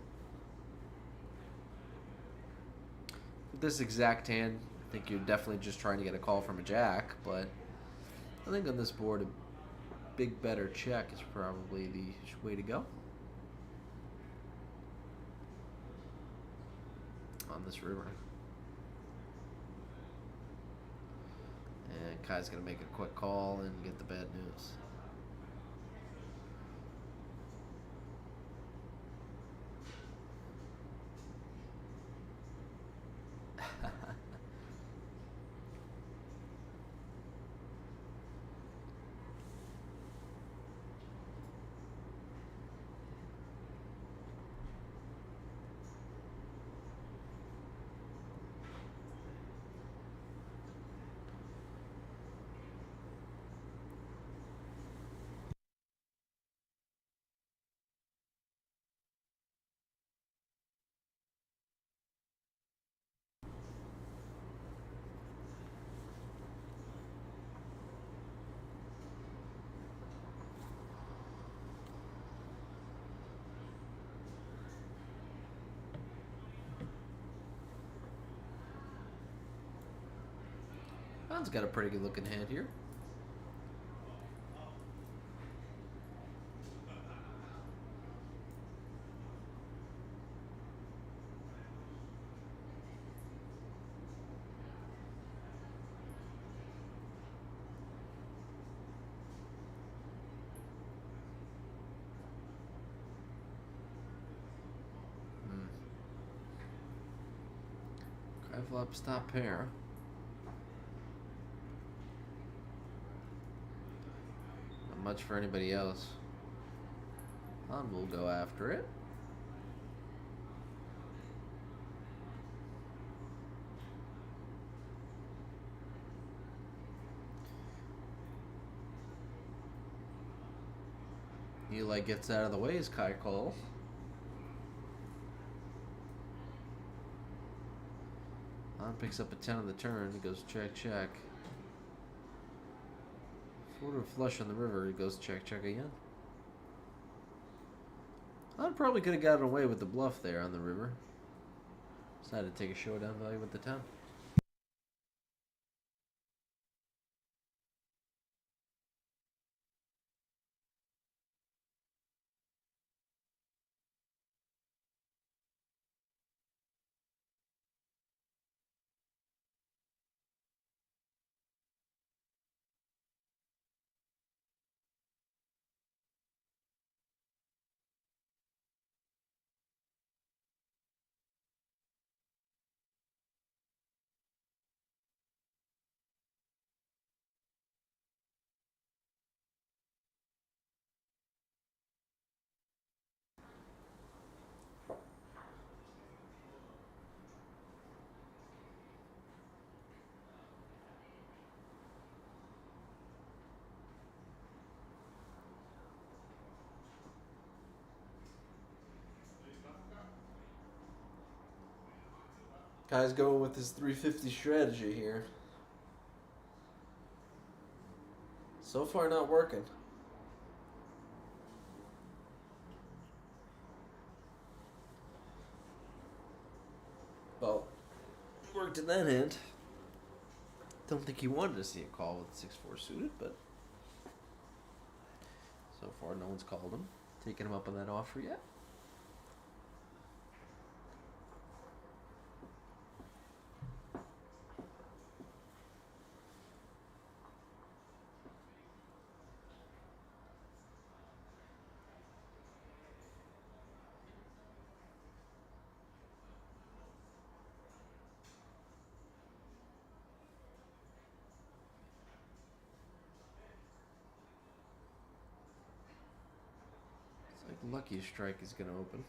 [SPEAKER 1] With this exact hand, I think you're definitely just trying to get a call from a jack, but I think on this board, a big bet or check is probably the way to go. On this river. And Kai's going to make a quick call and get the bad news. John's got a pretty good looking hand here. Flop stop pair. Not much for anybody else. Han will go after it. Eli gets out of the way as Kai calls. Picks up a 10 on the turn. He goes check, check. Forward flush on the river. He goes check, check again. I probably could have gotten away with the bluff there on the river. Decided to take a showdown value with the 10. Guy's going with his 350 strategy here. So far, not working. Well, worked in that hand. Don't think he wanted to see a call with 6-4 suited, but so far no one's called him. Taking him up on that offer yet. Lucky strike is going to open.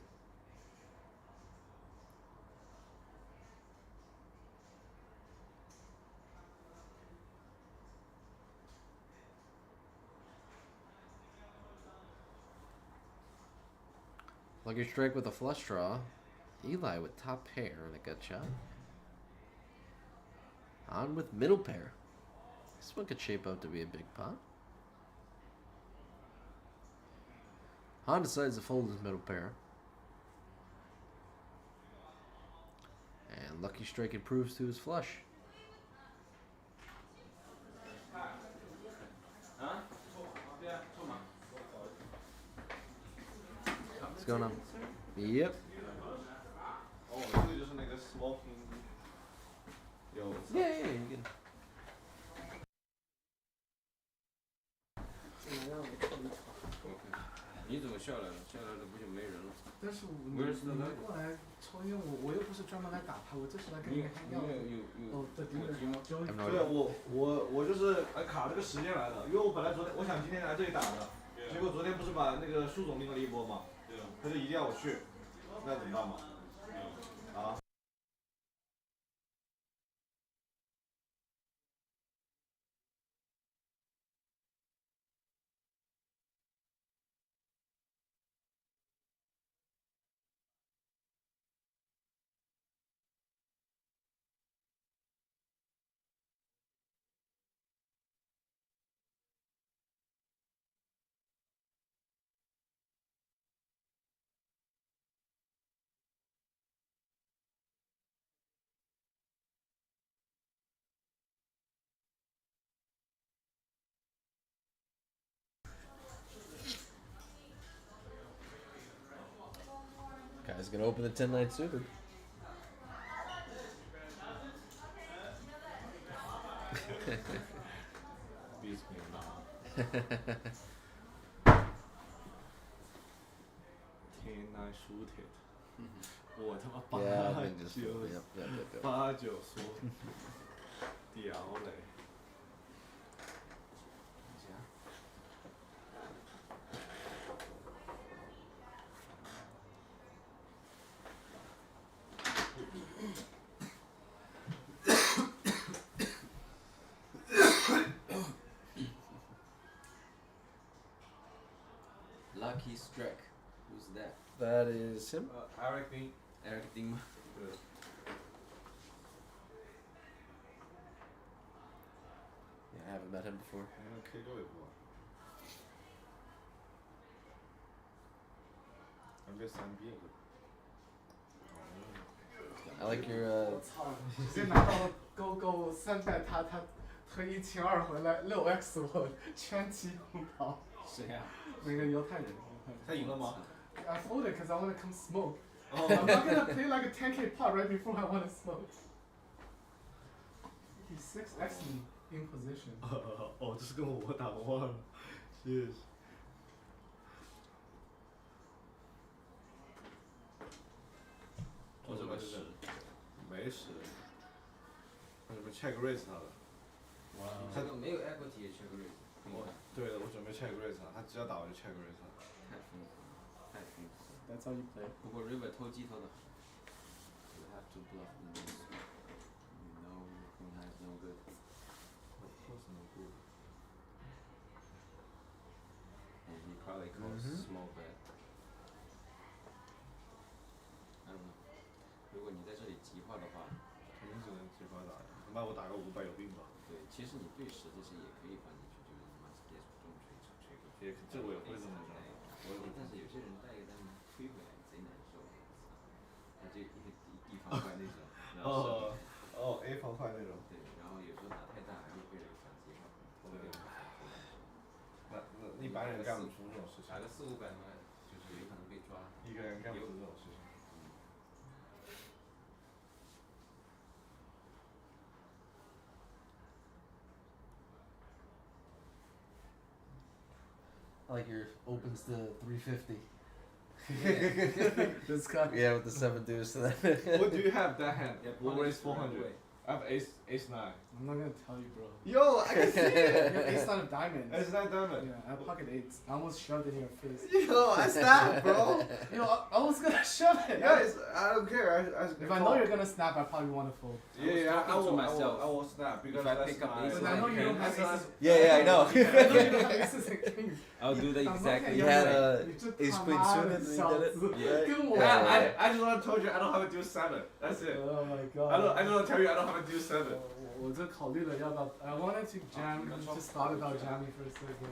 [SPEAKER 1] Lucky strike with a flush draw. Eli with top pair and a gut shot. On with middle pair. This one could shape up to be a big pot. Han decides to fold his middle pair. And Lucky Strike improves to his flush. What's going on? Yep. Yeah, you can.
[SPEAKER 3] 你怎么下来了？下来了不就没人了？
[SPEAKER 2] 但是你们过来抽烟，我又不是专门来打牌，我就是来跟你们开药。哦，对，
[SPEAKER 4] 对，我就是卡这个时间来的，因为我本来昨天我想今天来这里打的，结果昨天不是把那个舒总拎了一波嘛，他就一定要我去，那怎么办嘛？啊。
[SPEAKER 1] Guy's gonna open the 10-9 suited.
[SPEAKER 4] Beats me now. 10-9 suited. 我他妈八九输，屌嘞！
[SPEAKER 3] Lucky Strike. Who's that?
[SPEAKER 1] That is him.
[SPEAKER 4] Eric Dean.
[SPEAKER 3] Eric Dean.
[SPEAKER 4] Good.
[SPEAKER 1] Yeah, I haven't met him before.
[SPEAKER 4] K 过一波。3B。
[SPEAKER 1] I like your
[SPEAKER 2] 我操！直接拿到了勾勾3代，他推1清2回来6x 我圈7空逃。
[SPEAKER 3] 谁呀？
[SPEAKER 2] 那个犹太人。
[SPEAKER 4] 他赢了吗
[SPEAKER 2] I folded because I want to come smoke. I'm not gonna play like a 10k pot right before I want to smoke. He's 6x me in position.
[SPEAKER 4] 哦，这是跟我打我忘了，谢谢。
[SPEAKER 3] 我怎么死？
[SPEAKER 4] 没死。我准备 check raise 他的。
[SPEAKER 3] 哇，这个没有 equity 也 check raise。
[SPEAKER 4] 对的，我准备 check raise 他，他只要打我就 check raise 他。
[SPEAKER 3] 太丰富了，太丰富了。
[SPEAKER 2] That's how you play.
[SPEAKER 3] 不过 river 偷鸡偷的好。You have to bluff the loose. No, queen high is no good.
[SPEAKER 4] Of course no good.
[SPEAKER 3] And he probably calls small bet. I don't know. 如果你在这里急炮的话。
[SPEAKER 4] 快打的，他妈我打个500有病吧？
[SPEAKER 3] 对，其实你对时这些也可以放进去，就是他妈直接中锤过去。
[SPEAKER 4] 这我也会这么干，
[SPEAKER 3] 但是有些人带一个单推回来贼难受，他就一个地方块那种，然后
[SPEAKER 4] A 方块那种。
[SPEAKER 3] 对，然后有时候打太大还会被人反击嘛。
[SPEAKER 4] 那一般人干不出这种事情。
[SPEAKER 3] 打个400-500的话，就是有可能被抓。
[SPEAKER 4] 一个人干不出这种事情。
[SPEAKER 1] I like your opens to 350.
[SPEAKER 2] This guy.
[SPEAKER 1] Yeah, with the 7-deuce.
[SPEAKER 4] What do you have that hand?
[SPEAKER 3] Yeah,
[SPEAKER 4] What raise
[SPEAKER 3] punish right
[SPEAKER 4] 400?
[SPEAKER 3] away.
[SPEAKER 4] I have ace 9.
[SPEAKER 2] I'm not gonna tell you, bro.
[SPEAKER 4] Yo, I can see it.
[SPEAKER 2] You have ace nine of diamonds.
[SPEAKER 4] Ace 9 diamond.
[SPEAKER 2] Yeah, I have pocket eights. I almost shoved it in your face.
[SPEAKER 4] Yo, I snap, bro.
[SPEAKER 2] Yo, I was gonna shove it.
[SPEAKER 4] Guys, I don't care.
[SPEAKER 2] If I know you're gonna snap, I probably want to fold.
[SPEAKER 4] Yeah, I will
[SPEAKER 3] myself.
[SPEAKER 4] I will snap because
[SPEAKER 3] If I
[SPEAKER 4] that's
[SPEAKER 3] pick up
[SPEAKER 4] my-
[SPEAKER 3] ace
[SPEAKER 2] But I know you don't have aces.
[SPEAKER 1] Yeah, I know.
[SPEAKER 2] I know you don't have aces and kings.
[SPEAKER 3] I'll do that exactly.
[SPEAKER 1] You
[SPEAKER 2] Yeah,
[SPEAKER 1] had
[SPEAKER 2] you just
[SPEAKER 1] ace queen
[SPEAKER 2] come
[SPEAKER 1] suited
[SPEAKER 2] out
[SPEAKER 1] and you did it.
[SPEAKER 3] Yeah.
[SPEAKER 2] Come on.
[SPEAKER 1] Yeah.
[SPEAKER 4] I just want to told you I don't have a deuce 7. That's it.
[SPEAKER 2] Oh my god.
[SPEAKER 4] I don't want to tell you I don't have a deuce 7.
[SPEAKER 2] 我就考虑了要不要 I wanted to jam, just thought about jamming for a second.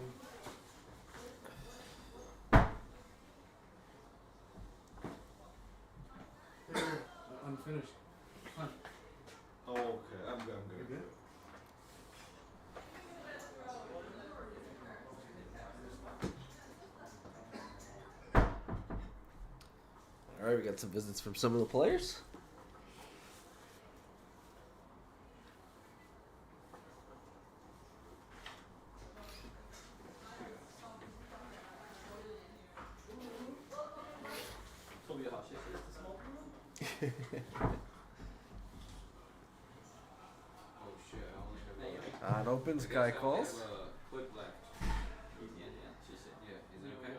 [SPEAKER 2] Here, I'm finished. Come on.
[SPEAKER 4] Okay, I'm good.
[SPEAKER 2] You good?
[SPEAKER 1] All right, we got some visits from some of the players.
[SPEAKER 3] Oh shit, I only have
[SPEAKER 1] On opens, guy calls.
[SPEAKER 3] Clip left. She said, yeah, is it okay?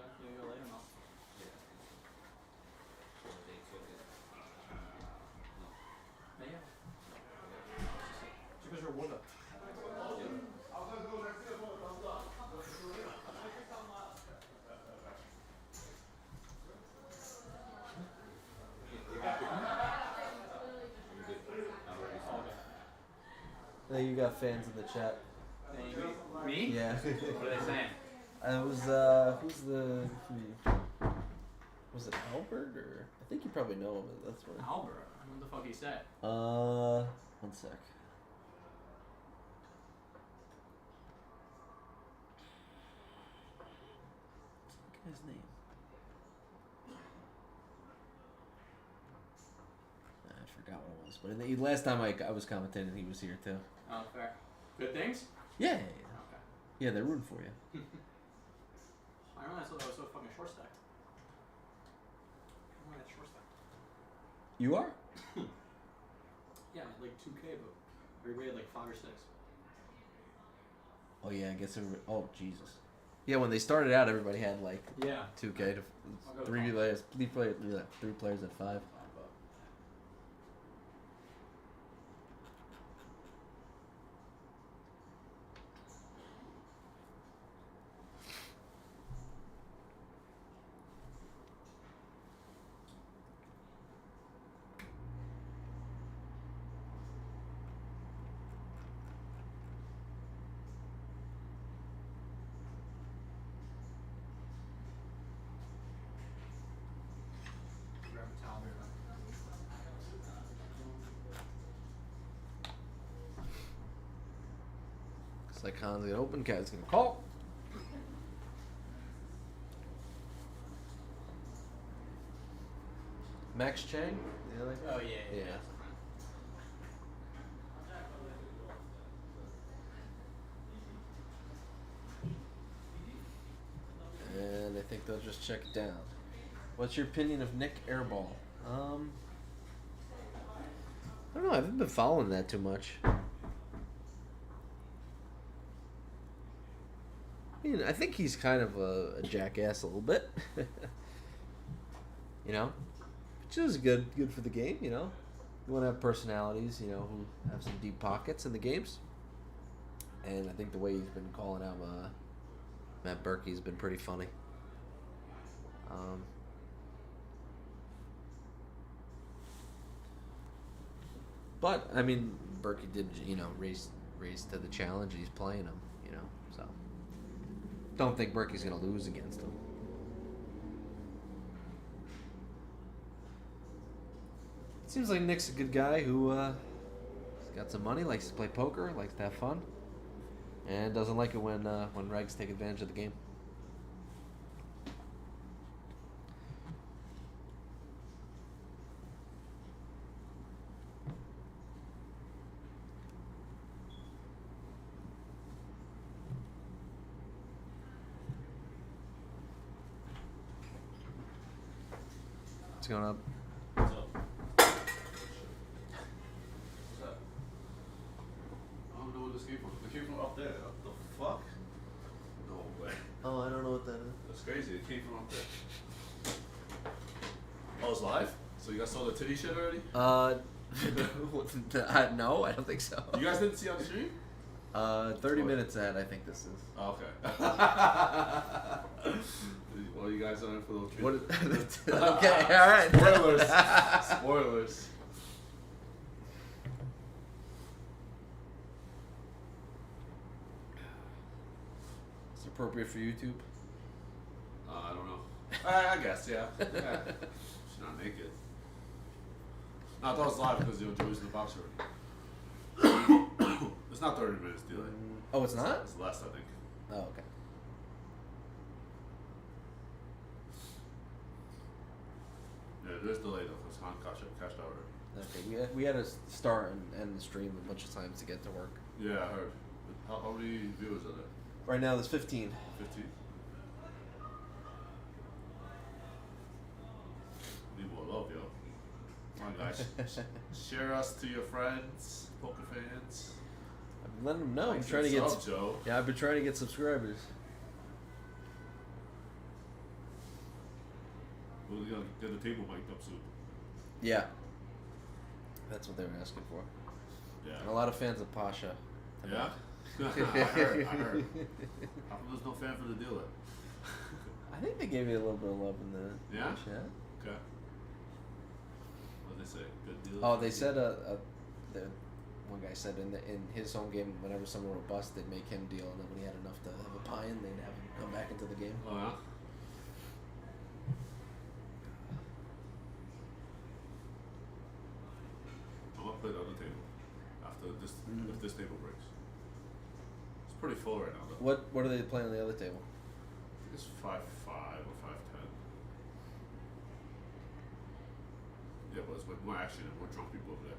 [SPEAKER 3] Yeah. So they took it. No.
[SPEAKER 2] 这个是我的。
[SPEAKER 1] Now you got fans in the chat.
[SPEAKER 5] Me?
[SPEAKER 1] Yeah.
[SPEAKER 5] What are they saying?
[SPEAKER 1] It was was it Albert or I think you probably know him. That's what.
[SPEAKER 5] Albert. What the fuck he said?
[SPEAKER 1] One sec. What's the guy's name? I forgot what it was, but the last time I was commentating, he was here too.
[SPEAKER 5] Oh, fair. Good things?
[SPEAKER 1] Yeah,
[SPEAKER 5] Okay.
[SPEAKER 1] yeah, they're rooting for you.
[SPEAKER 5] I don't know, I thought that was so fucking short stack. I want that short stack.
[SPEAKER 1] You are?
[SPEAKER 5] Yeah, like 2K, but everybody had like 5 or 6.
[SPEAKER 1] Oh yeah, I guess. Oh Jesus. Yeah, when they started out, everybody had like
[SPEAKER 5] Yeah.
[SPEAKER 1] 2K to
[SPEAKER 5] I'll go
[SPEAKER 1] three
[SPEAKER 5] five.
[SPEAKER 1] players, three players at 5.
[SPEAKER 2] Grab a towel here.
[SPEAKER 1] Looks like Khan's gonna open. Cat's gonna call. Max Chang. The other guy?
[SPEAKER 5] Oh, yeah.
[SPEAKER 1] Yeah. And I think they'll just check it down. What's your opinion of Nick Airball? I don't know. I haven't been following that too much. I mean, I think he's kind of a jackass a little bit. You know? Which is good for the game, you know? You want to have personalities, you know, who have some deep pockets in the games. And I think the way he's been calling out Matt Berkey's been pretty funny. But, I mean, Berkey did, raise to the challenge. He's playing him, so don't think Berkey's gonna lose against him. Seems like Nick's a good guy who has got some money, likes to play poker, likes to have fun, and doesn't like it when regs take advantage of the game. What's going on?
[SPEAKER 3] What's up? What's that? I don't know where this came from. It came from up there. What the fuck? No way.
[SPEAKER 1] Oh, I don't know what that is.
[SPEAKER 3] That's crazy. It came from up there. Oh, it's live? So you guys saw the titty shit already?
[SPEAKER 1] No, I don't think so.
[SPEAKER 3] You guys didn't see on the stream?
[SPEAKER 1] 30 minutes ahead, I think this is.
[SPEAKER 3] Oh, okay. Well, you guys are in for those treats.
[SPEAKER 1] What is, okay, all right.
[SPEAKER 3] Spoilers. Spoilers.
[SPEAKER 1] It's appropriate for YouTube.
[SPEAKER 3] I don't know. I guess, yeah. Yeah. She's not naked. No, I thought it was live because Joey's in the box already. It's not 30 minutes delay.
[SPEAKER 1] Oh, it's not?
[SPEAKER 3] It's less, I think.
[SPEAKER 1] Oh, okay.
[SPEAKER 3] Yeah, there's delay though, because Han cashed out already.
[SPEAKER 1] Okay, we had to start and end the stream a bunch of times to get to work.
[SPEAKER 3] Yeah, I heard. How many viewers are there?
[SPEAKER 1] Right now, there's 15.
[SPEAKER 3] 15? Need more love, yo. Come on, guys. Share us to your friends, poker fans.
[SPEAKER 1] I'm letting them know. I'm
[SPEAKER 3] Likes
[SPEAKER 1] trying to
[SPEAKER 3] and
[SPEAKER 1] get.
[SPEAKER 3] subs, Joe.
[SPEAKER 1] Yeah, I've been trying to get subscribers.
[SPEAKER 3] We're gonna get the table mic'd up soon.
[SPEAKER 1] Yeah. That's what they were asking for.
[SPEAKER 3] Yeah.
[SPEAKER 1] And a lot of fans of Pasha.
[SPEAKER 3] Yeah? I heard. How come there's no fan for the dealer?
[SPEAKER 1] I think they gave you a little bit of love in the
[SPEAKER 3] Yeah?
[SPEAKER 1] chat.
[SPEAKER 3] Okay. What did they say? Good deal?
[SPEAKER 1] Oh, they said the one guy said in his home game, whenever someone were bust, they'd make him deal, and then when he had enough to have a pie, and they'd have him come back into the game.
[SPEAKER 3] Oh, yeah? I'm gonna play the other table after this, if this table breaks. It's pretty full right now, though.
[SPEAKER 1] What are they playing on the other table?
[SPEAKER 3] I think it's 5-5 or 5-10. Yeah, but it's with more action and more drunk people over there.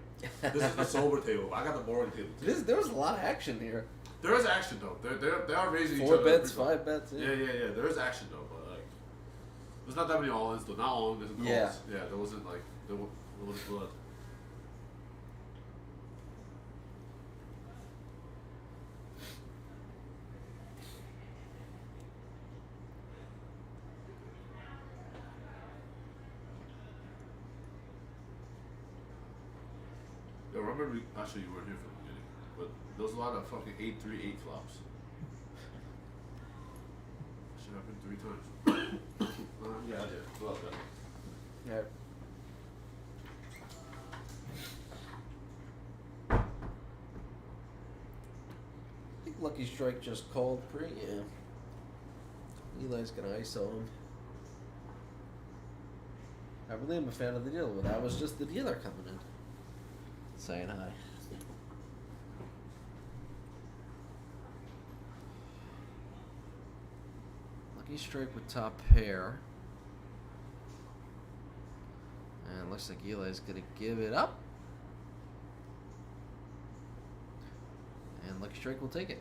[SPEAKER 3] This is the sober table. I got the boring table too.
[SPEAKER 1] There was a lot of action here.
[SPEAKER 3] There is action though. They are raising each
[SPEAKER 1] 4
[SPEAKER 3] other.
[SPEAKER 1] bets,
[SPEAKER 3] every
[SPEAKER 1] 5 bets.
[SPEAKER 3] Yeah, there is action though, but like, there's not that many all-ins though. Not all-ins. There's calls.
[SPEAKER 1] Yeah.
[SPEAKER 3] Yeah, there wasn't like there was blood. Yo, remember actually you weren't here from the beginning, but there was a lot of fucking 8-3-8 flops. Shit happened 3 times. Yeah, I did. Well done.
[SPEAKER 1] Yeah. I think Lucky Strike just called pre. Yeah. Eli's gonna ISO him. I really am a fan of the dealer, but that was just the dealer coming in. Saying hi. Lucky Strike with top pair. And looks like Eli's gonna give it up. And Lucky Strike will take it.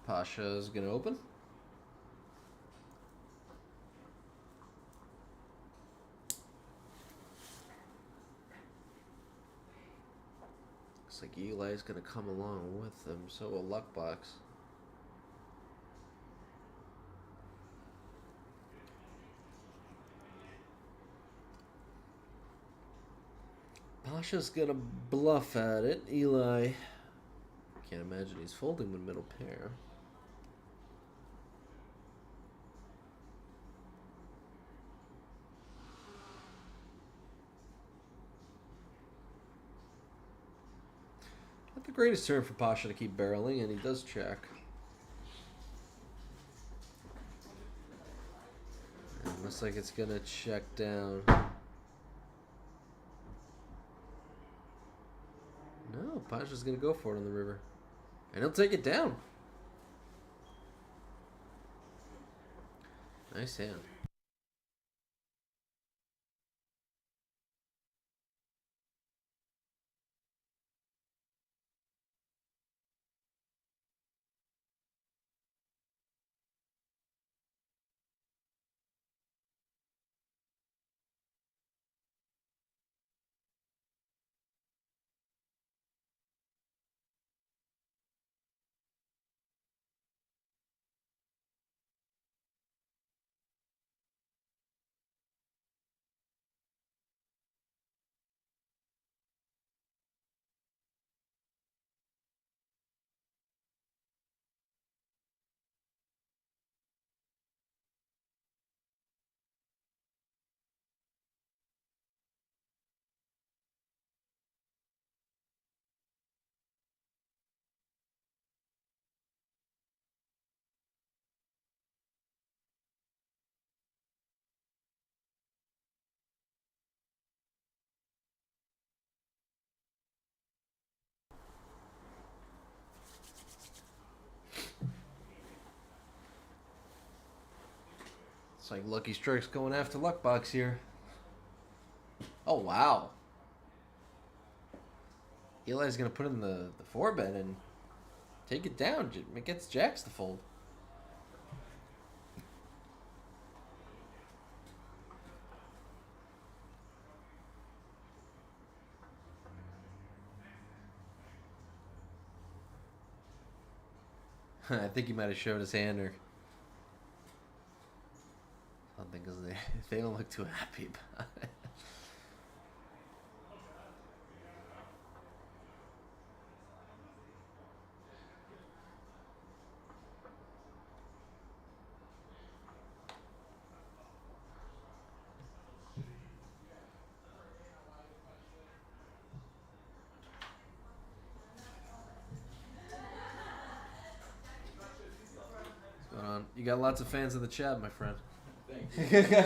[SPEAKER 1] Pasha's gonna open. Looks like Eli's gonna come along with them, so will Luckbox. Pasha's gonna bluff at it. Eli can't imagine he's folding with middle pair. Not the greatest turn for Pasha to keep barreling, and he does check. And looks like it's gonna check down. No, Pasha's gonna go for it on the river. And he'll take it down. Nice hand. It's like Lucky Strike's going after Luckbox here. Oh, wow. Eli's going to put in the 4-bet and take it down. It gets Jacks to fold. I think he might have showed his hand or something because they don't look too happy about it. What's going on? You got lots of fans in the chat, my friend.
[SPEAKER 6] Thank you. I don't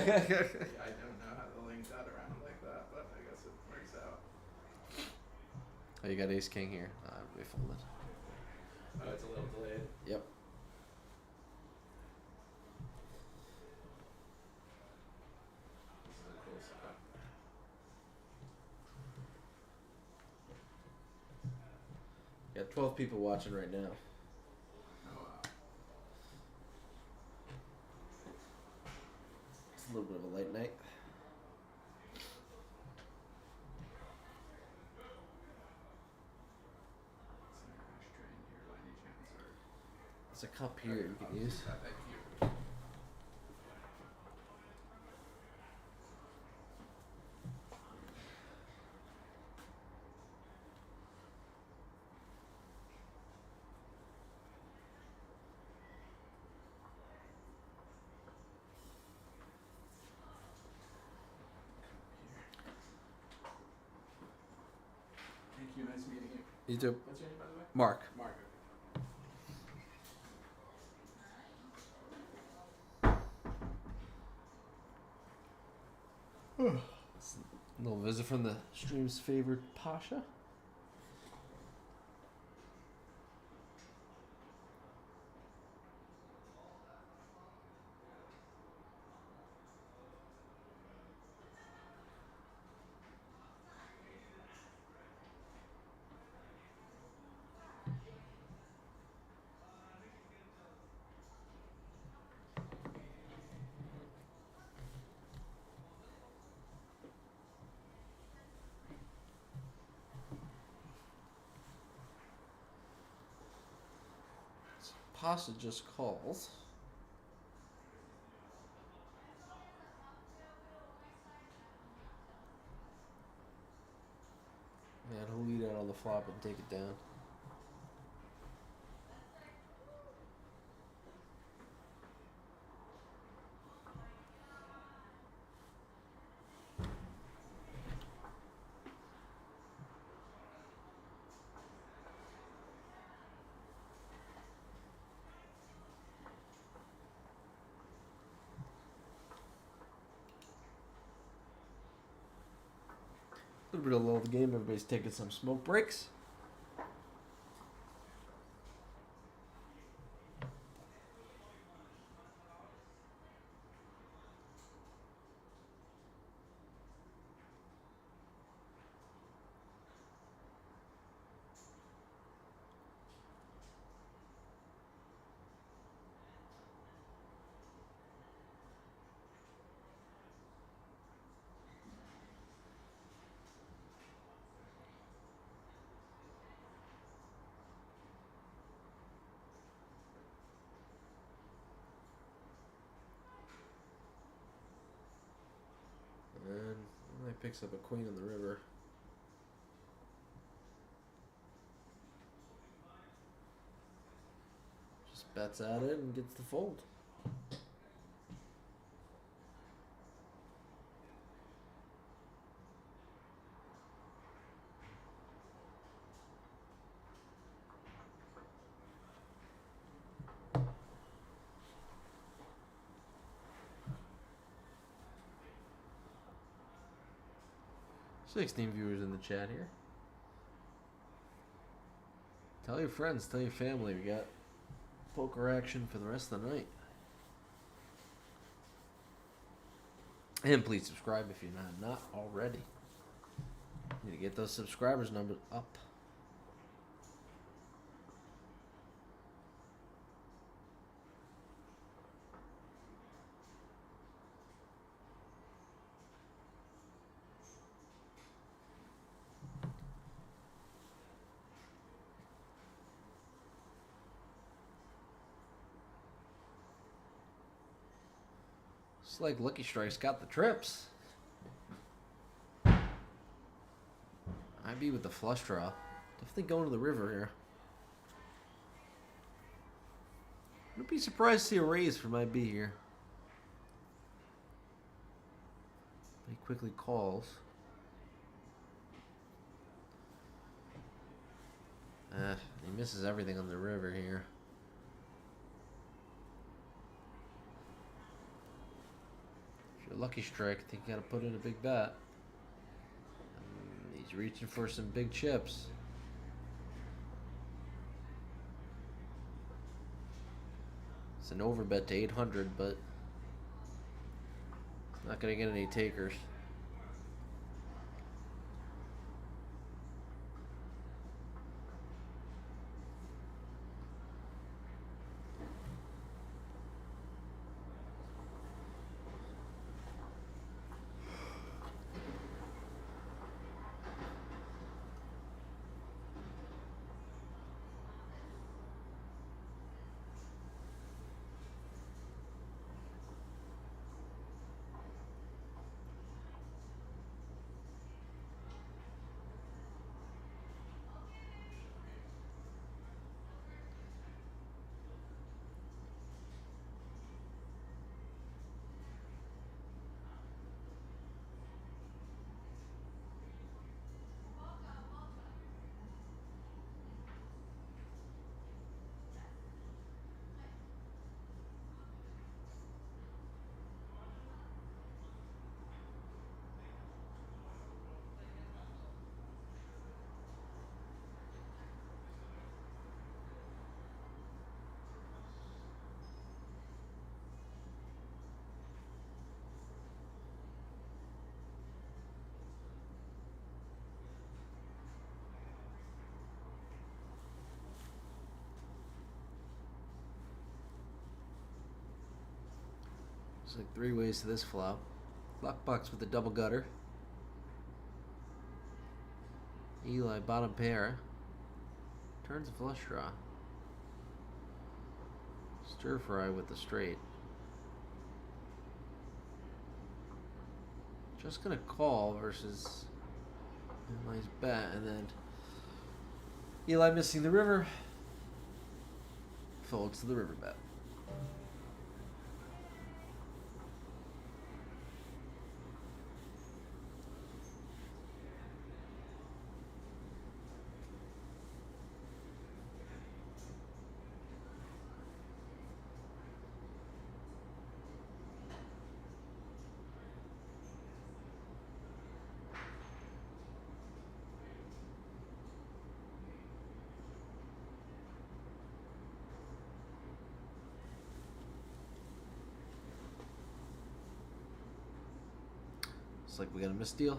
[SPEAKER 6] know how to link that around like that, but I guess it works out.
[SPEAKER 1] Oh, you got Ace King here. We folded.
[SPEAKER 6] Oh, it's a little delayed.
[SPEAKER 1] Yep.
[SPEAKER 6] This is a cool setup.
[SPEAKER 1] Got 12 people watching right now.
[SPEAKER 6] Oh wow.
[SPEAKER 1] It's a little bit of a late night. It's a cup here you can use.
[SPEAKER 6] Thank you. Nice meeting you.
[SPEAKER 1] You too.
[SPEAKER 6] What's your name, by the way?
[SPEAKER 1] Mark.
[SPEAKER 6] Mark.
[SPEAKER 1] A little visit from the stream's favorite Pasha. Pasta just calls. Man, he'll lead out on the flop and take it down. A little bit of lull of the game. Everybody's taking some smoke breaks. And he picks up a queen on the river. Just bets at it and gets the fold. $16 viewers in the chat here. Tell your friends, tell your family, we got poker action for the rest of the night. And please subscribe if you're not already. Need to get those subscribers numbers up. It's like Lucky Strike's got the trips. I'd be with the flush draw. Definitely going to the river here. I'd be surprised to see a raise from IB here. He quickly calls. He misses everything on the river here. If you're Lucky Strike, I think you gotta put in a big bet. He's reaching for some big chips. It's an overbet to 800, but not gonna get any takers. There's like 3 ways to this flop. Lockbox with a double gutter. Eli bottom pair. Turns a flush draw. Stir fry with the straight. Just gonna call versus Eli's bet, and then Eli missing the river. Folds to the river bet. Looks like we got a misdeal.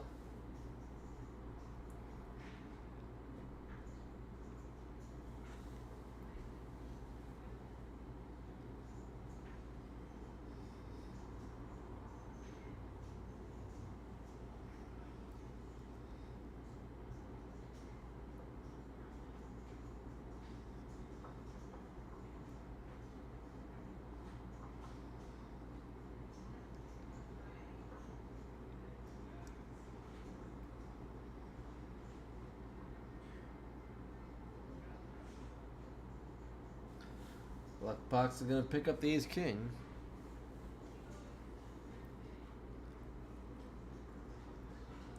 [SPEAKER 1] Luckbox is gonna pick up the ace king.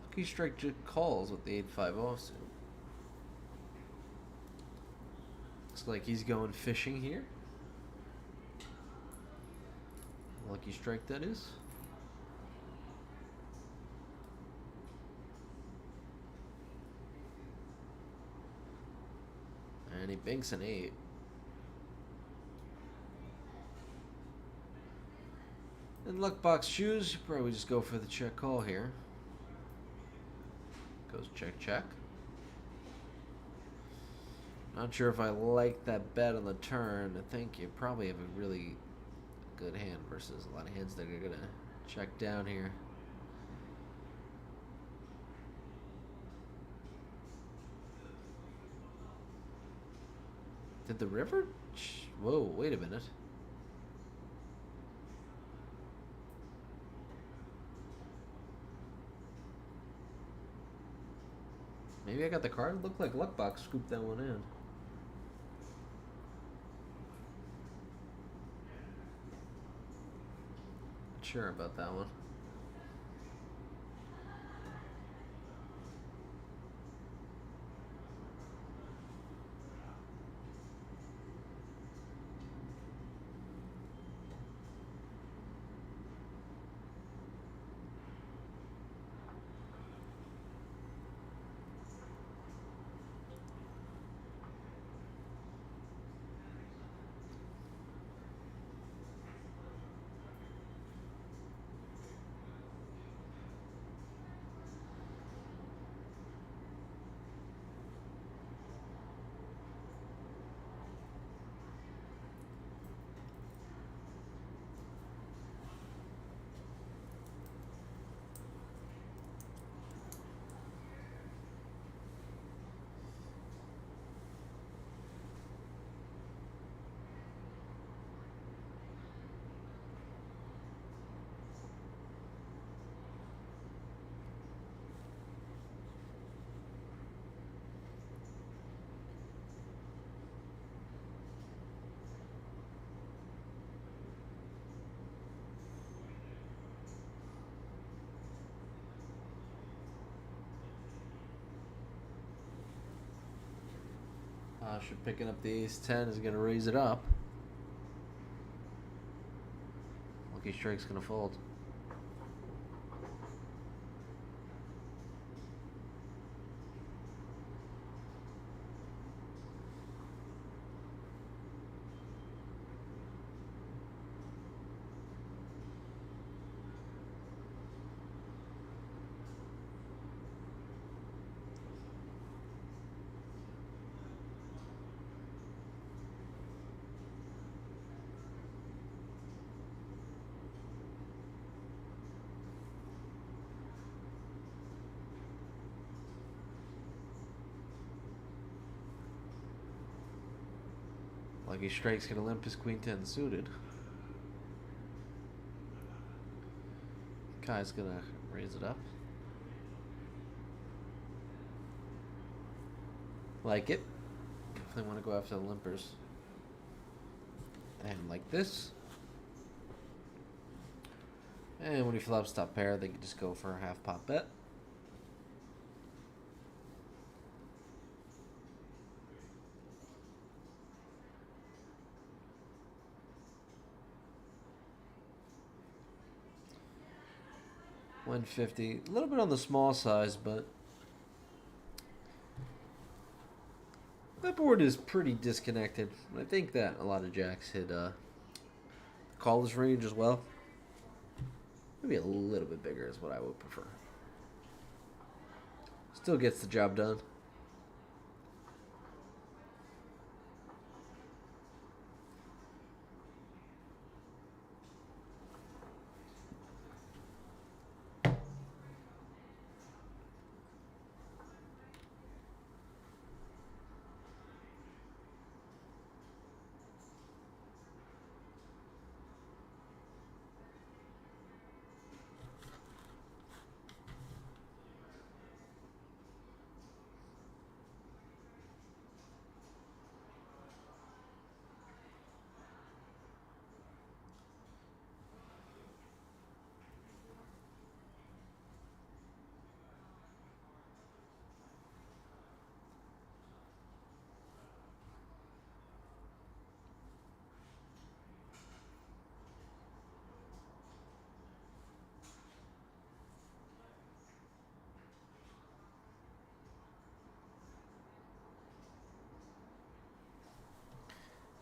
[SPEAKER 1] Lucky strike just calls with the 8-5 offsuit. Looks like he's going fishing here. Lucky strike, that is. And he banks an 8. In Luckbox shoes, you probably just go for the check call here. Goes check, check. Not sure if I like that bet on the turn. I think you probably have a really good hand versus a lot of hands that are gonna check down here. Did the river? Whoa, wait a minute. Maybe I got the card. Looked like Luckbox scooped that one in. Not sure about that one. Should picking up the ace 10 is going to raise it up. Lucky strike's going to fold. Lucky Strike's gonna limp his queen 10 suited. Kai's gonna raise it up. Like it. Definitely want to go after the limpers. And like this. And when he flops top pair, they can just go for a half pot bet. $150, a little bit on the small size, but that board is pretty disconnected. I think that a lot of jacks hit call this range as well. Maybe a little bit bigger is what I would prefer. Still gets the job done.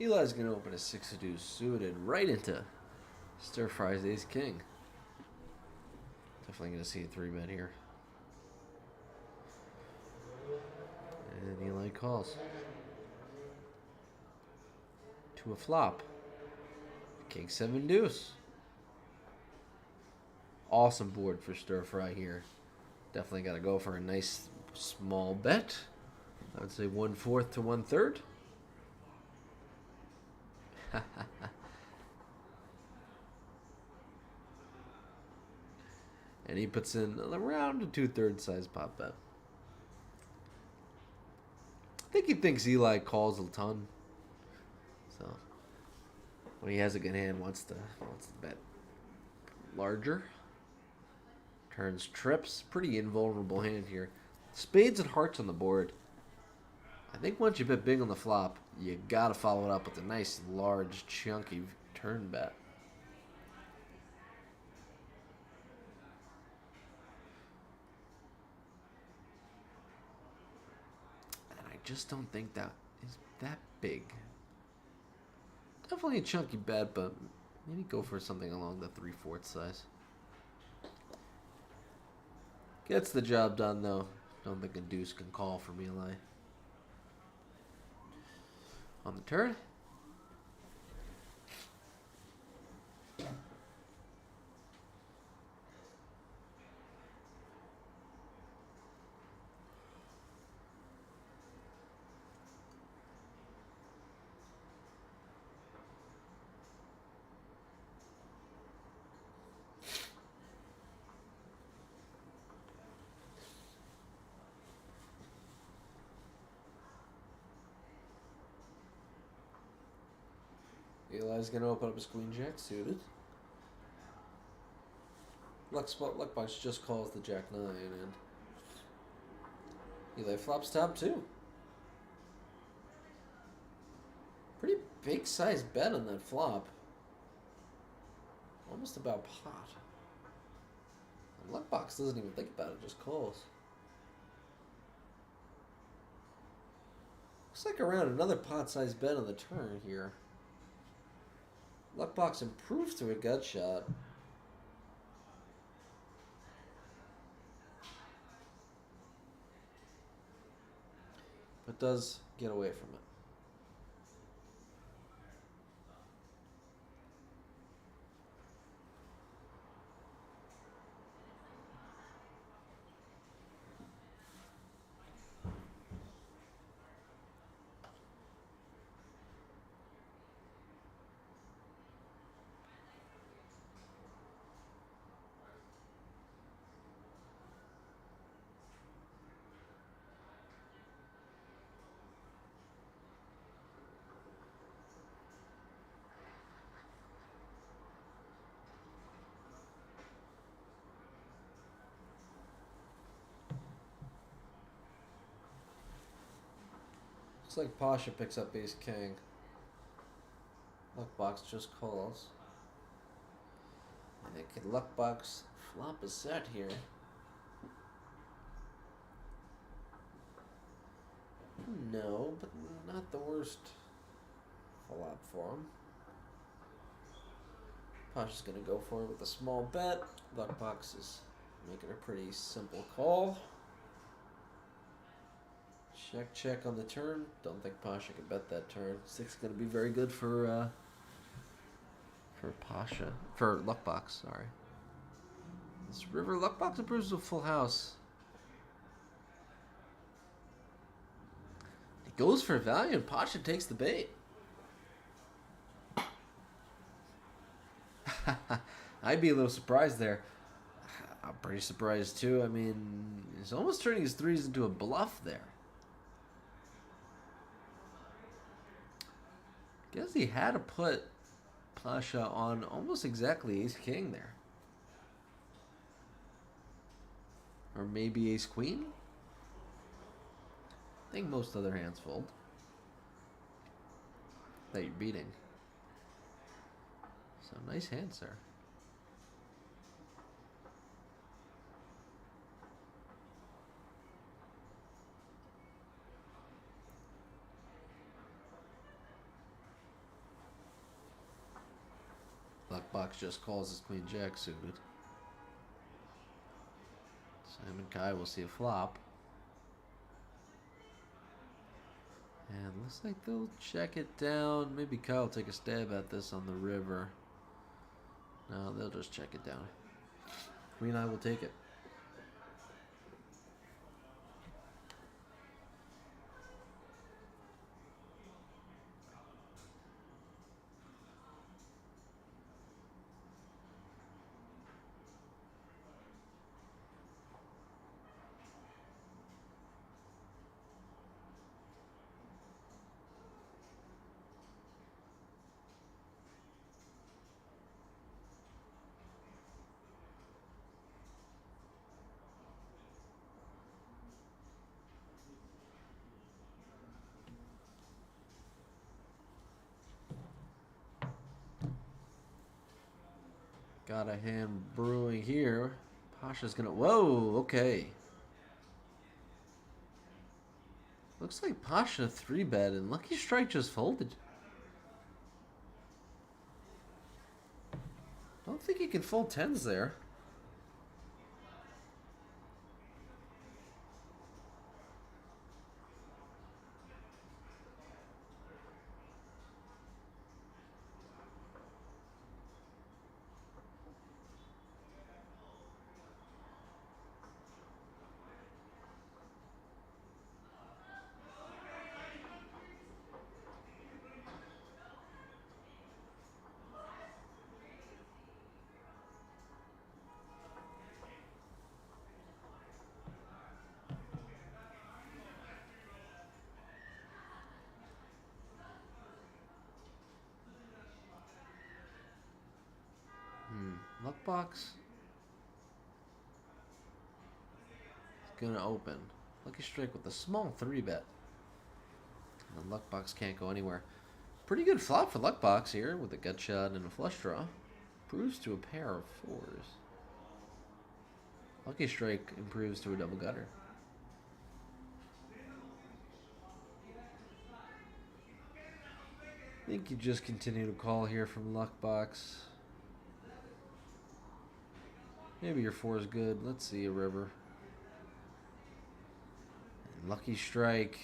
[SPEAKER 1] Eli's going to open a 6-deuce suited right into stir fries ace king. Definitely going to see a 3-bet here. And Eli calls. To a flop. King 7-deuce. Awesome board for stir fry here. Definitely got to go for a nice small bet. I would say 1/4 to 1/3. And he puts in around a 2/3 size pot bet. I think he thinks Eli calls a ton. So when he has a good hand, wants to bet larger. Turns trips. Pretty invulnerable hand here. Spades and hearts on the board. I think once you bet big on the flop, you gotta follow it up with a nice, large, chunky turn bet. And I just don't think that is that big. Definitely a chunky bet, but maybe go for something along the 3/4 size. Gets the job done, though. Don't think a deuce can call from Eli. On the turn. Eli's gonna open up his queen jack suited. Luck box just calls the jack 9, and Eli flops top 2. Pretty big size bet on that flop. Almost about pot. And luck box doesn't even think about it, just calls. Looks like around another pot size bet on the turn here. Luckbox improves to a gut shot. But does get away from it. Looks like Pasha picks up ace king. Luckbox just calls. And it could luckbox flop a set here. No, but not the worst flop for him. Pasha's gonna go for it with a small bet. Luckbox is making a pretty simple call. Check, check on the turn. Don't think Pasha can bet that turn. 6 is gonna be very good for Pasha, for Luckbox. Sorry. This river Luckbox improves to a full house. He goes for value, and Pasha takes the bait. I'd be a little surprised there. I'm pretty surprised too. I mean, he's almost turning his threes into a bluff there. Guess he had to put Pasha on almost exactly ace king there. Or maybe ace queen? I think most other hands fold that you're beating. So nice hand, sir. Luckbox just calls his queen jack suited. Simon Kai will see a flop. And looks like they'll check it down. Maybe Kyle will take a stab at this on the river. No, they'll just check it down. Queen Eye will take it. Got a hand brewing here. Pasha's gonna. Whoa, okay. Looks like Pasha 3-bet and Lucky Strike just folded. Don't think he can fold 10s there. Luckbox is gonna open. Lucky Strike with a small 3-bet. And Luckbox can't go anywhere. Pretty good flop for Luckbox here with a gut shot and a flush draw. Proves to a pair of 4s. Lucky Strike improves to a double gutter. I think you just continue to call here from Luckbox. Maybe your 4 is good. Let's see a river. And Lucky Strike.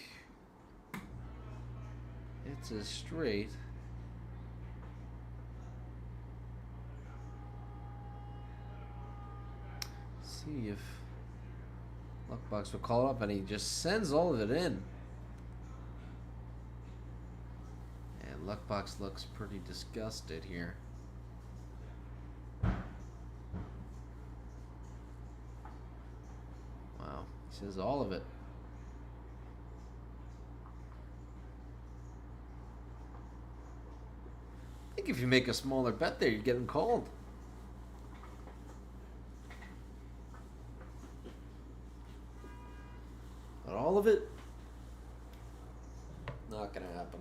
[SPEAKER 1] It's a straight. See if Luckbox will call it up, and he just sends all of it in. And Luckbox looks pretty disgusted here. He says all of it. I think if you make a smaller bet there, you're getting called. But all of it? Not gonna happen.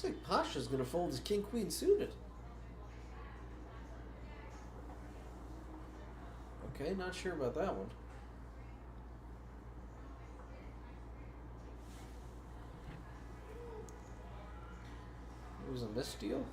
[SPEAKER 1] Looks like Pasha's gonna fold his king queen suited. Okay, not sure about that one. It was a misdeal.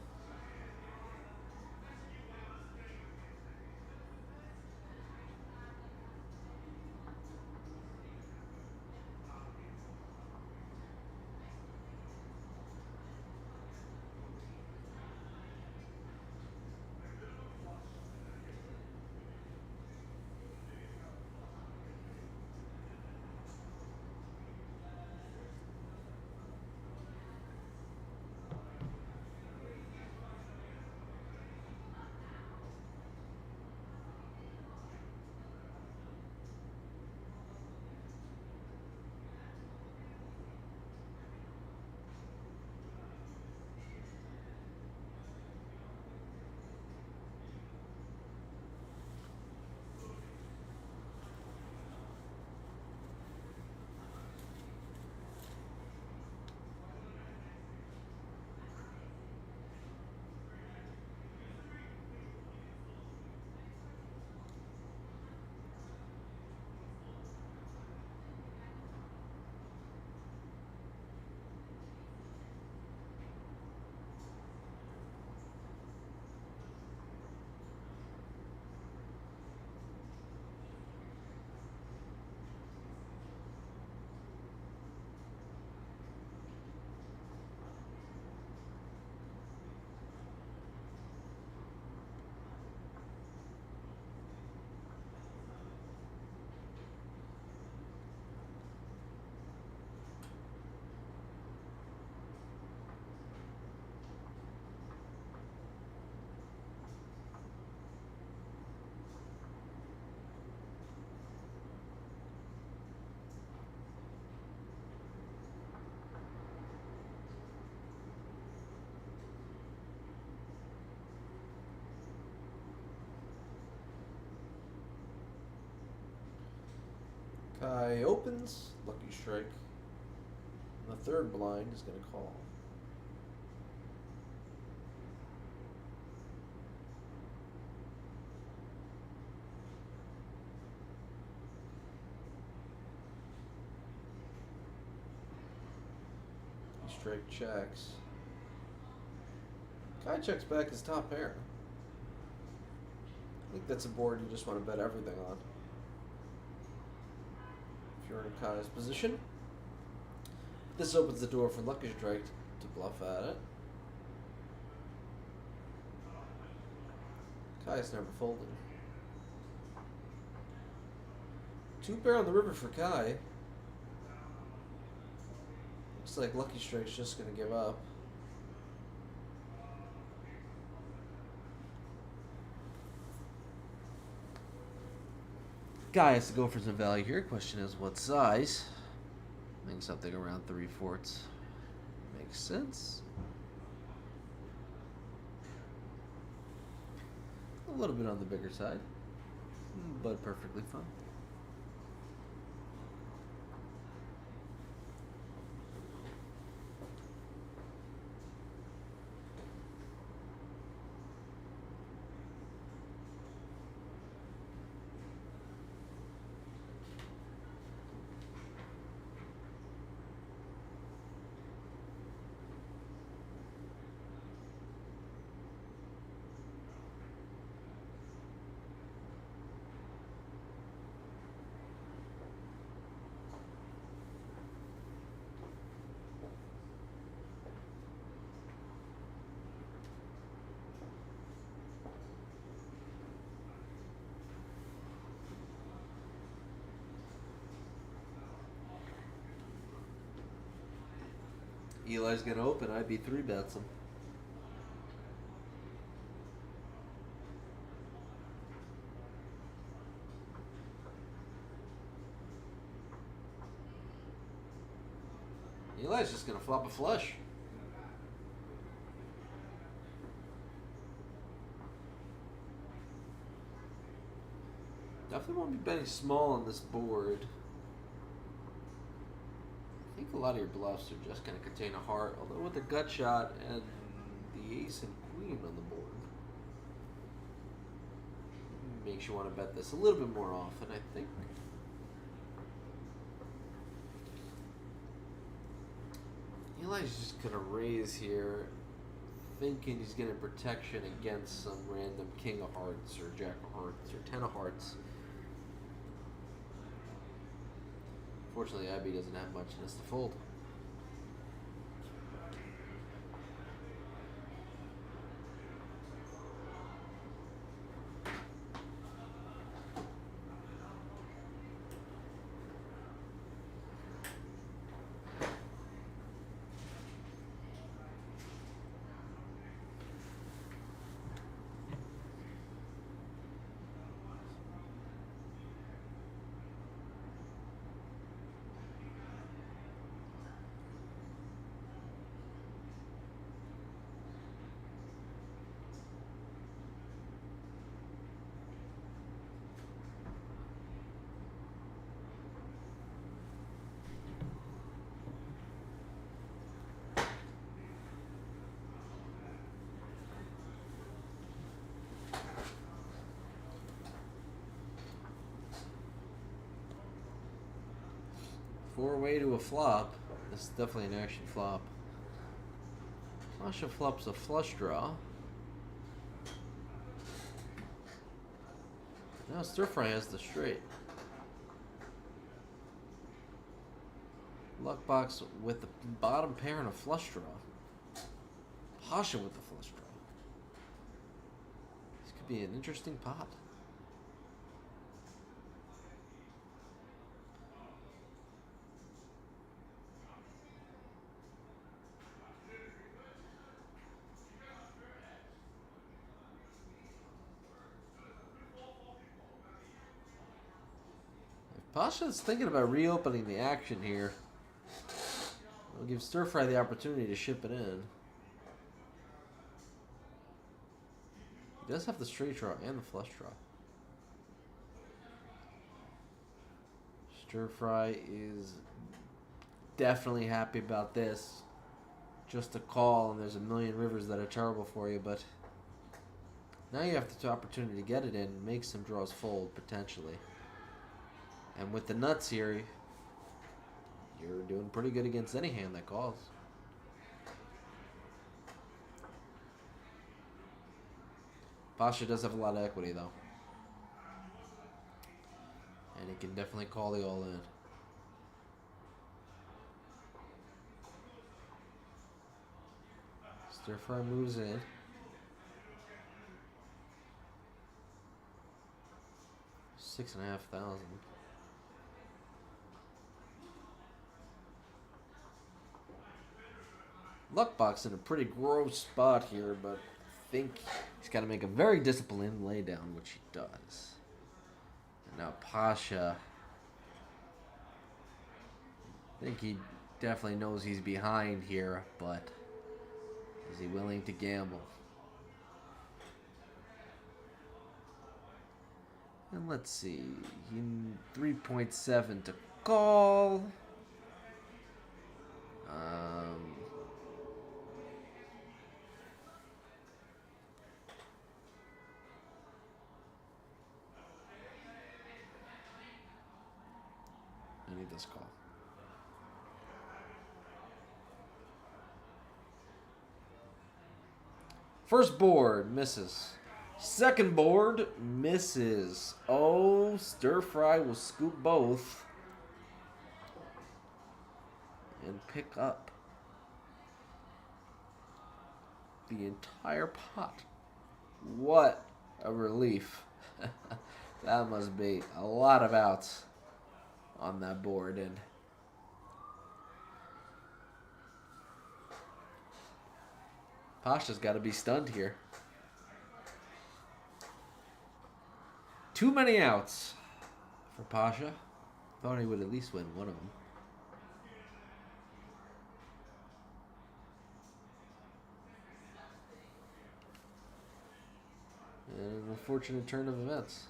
[SPEAKER 1] Kai opens, lucky strike. And the third blind is going to call. Strike checks. Kai checks back his top pair. I think that's a board you just want to bet everything on. If you're in Kai's position. This opens the door for Lucky Strike to bluff at it. Kai's never folded. Two pair on the river for Kai. Looks like Lucky Strike's just going to give up. Guy has to go for some value here. Question is what size? I think something around 3/4 makes sense. A little bit on the bigger side, but perfectly fine. Eli's gonna open. I'd be 3-bets him. Eli's just gonna flop a flush. Definitely won't be betting small on this board. I think a lot of your bluffs are just going to contain a heart, although with the gut shot and the ace and queen on the board, makes you want to bet this a little bit more often, I think. Eli's just going to raise here, thinking he's getting protection against some random king of hearts or jack of hearts or 10 of hearts. Fortunately, Abby doesn't have much in this to fold. Four-way to a flop. This is definitely an action flop. Pasha flops a flush draw. Now Stir Fry has the straight. Luck box with the bottom pair and a flush draw. Pasha with the flush draw. This could be an interesting pot. Pasha's thinking about reopening the action here. It'll give Stir Fry the opportunity to ship it in. He does have the straight draw and the flush draw. Stir Fry is definitely happy about this. Just a call, and there's a million rivers that are terrible for you, but now you have the opportunity to get it in and make some draws fold, potentially. And with the nuts here, you're doing pretty good against any hand that calls. Pasha does have a lot of equity, though. And he can definitely call the all-in. Stir Fry moves in. $6,500. Luckbox in a pretty gross spot here, but I think he's got to make a very disciplined laydown, which he does. And now Pasha, I think he definitely knows he's behind here, but is he willing to gamble? And let's see, 3.7 to call. And he does call. First board misses. Second board misses. Oh, Stir Fry will scoop both and pick up the entire pot. What a relief. That must be a lot of outs on that board, and Pasha's got to be stunned here. Too many outs for Pasha. Thought he would at least win one of them. And an unfortunate turn of events.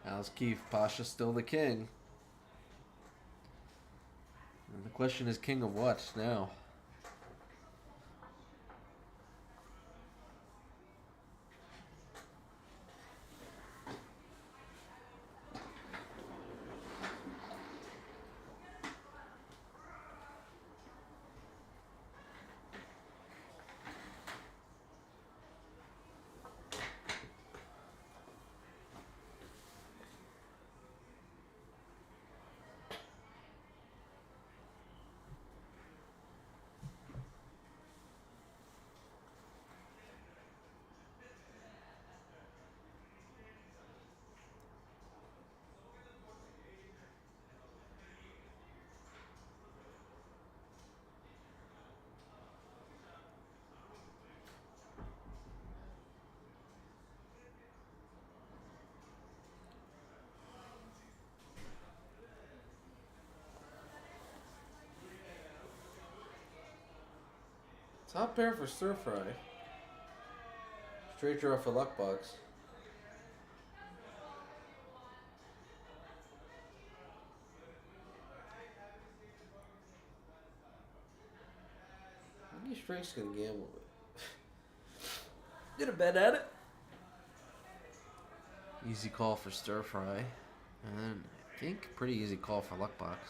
[SPEAKER 1] How's Keith? Pasha still the king. And the question is, king of what now? Top pair for stir fry. Straight draw for luck box. I think straight's gonna gamble with. Did a bet at it. Easy call for stir fry. And I think pretty easy call for luck box.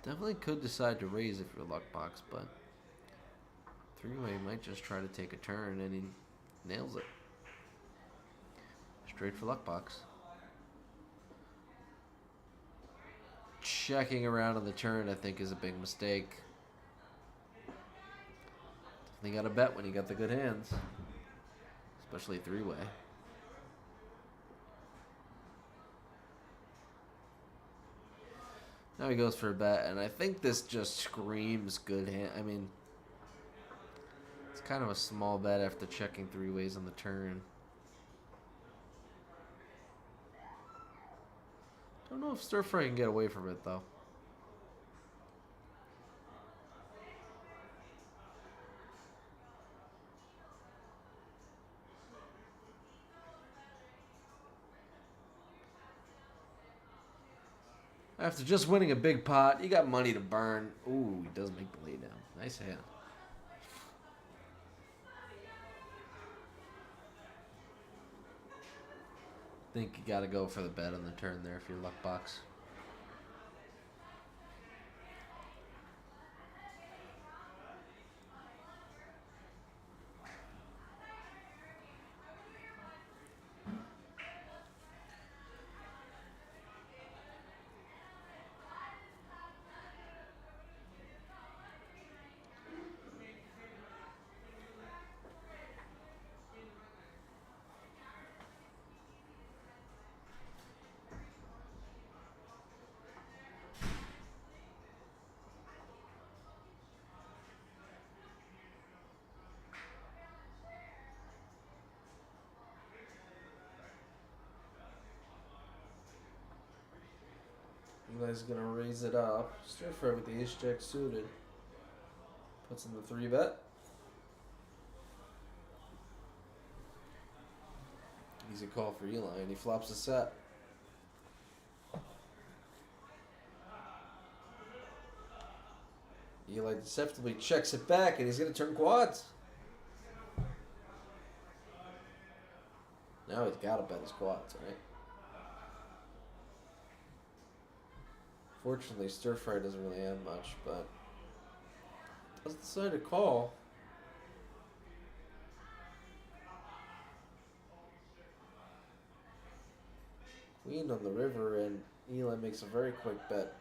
[SPEAKER 1] Definitely could decide to raise it for luck box, but three-way might just try to take a turn, and he nails it. Straight for luck box. Checking around on the turn, I think, is a big mistake. Definitely got to bet when you got the good hands, especially three-way. Now he goes for a bet, and I think this just screams good hand. I mean, it's kind of a small bet after checking three ways on the turn. Don't know if stir fry can get away from it though. After just winning a big pot, you got money to burn. Ooh, he does make the lay down. Nice hand. Think you gotta go for the bet on the turn there if you're luck box. Eli's gonna raise it up. Stir fry with the ace jack suited. Puts in the 3-bet. Easy call for Eli, and he flops a set. Eli deceptively checks it back, and he's gonna turn quads. Now he's gotta bet his quads, right? Fortunately, stir fry doesn't really have much, but Let's decide to call. Queen on the river, and Eli makes a very quick bet.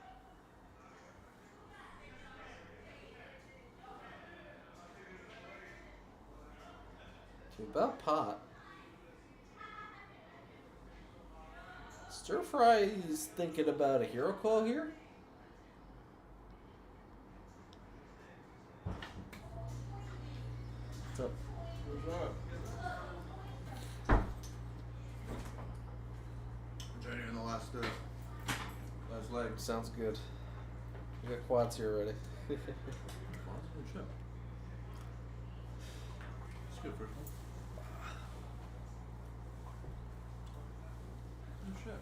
[SPEAKER 1] To about pot. Stir Fry is thinking about a hero call here. What's up?
[SPEAKER 3] Joining in the last leg.
[SPEAKER 1] Sounds good. We got quads here already.
[SPEAKER 3] Good shit. It's good first one. Oh shit.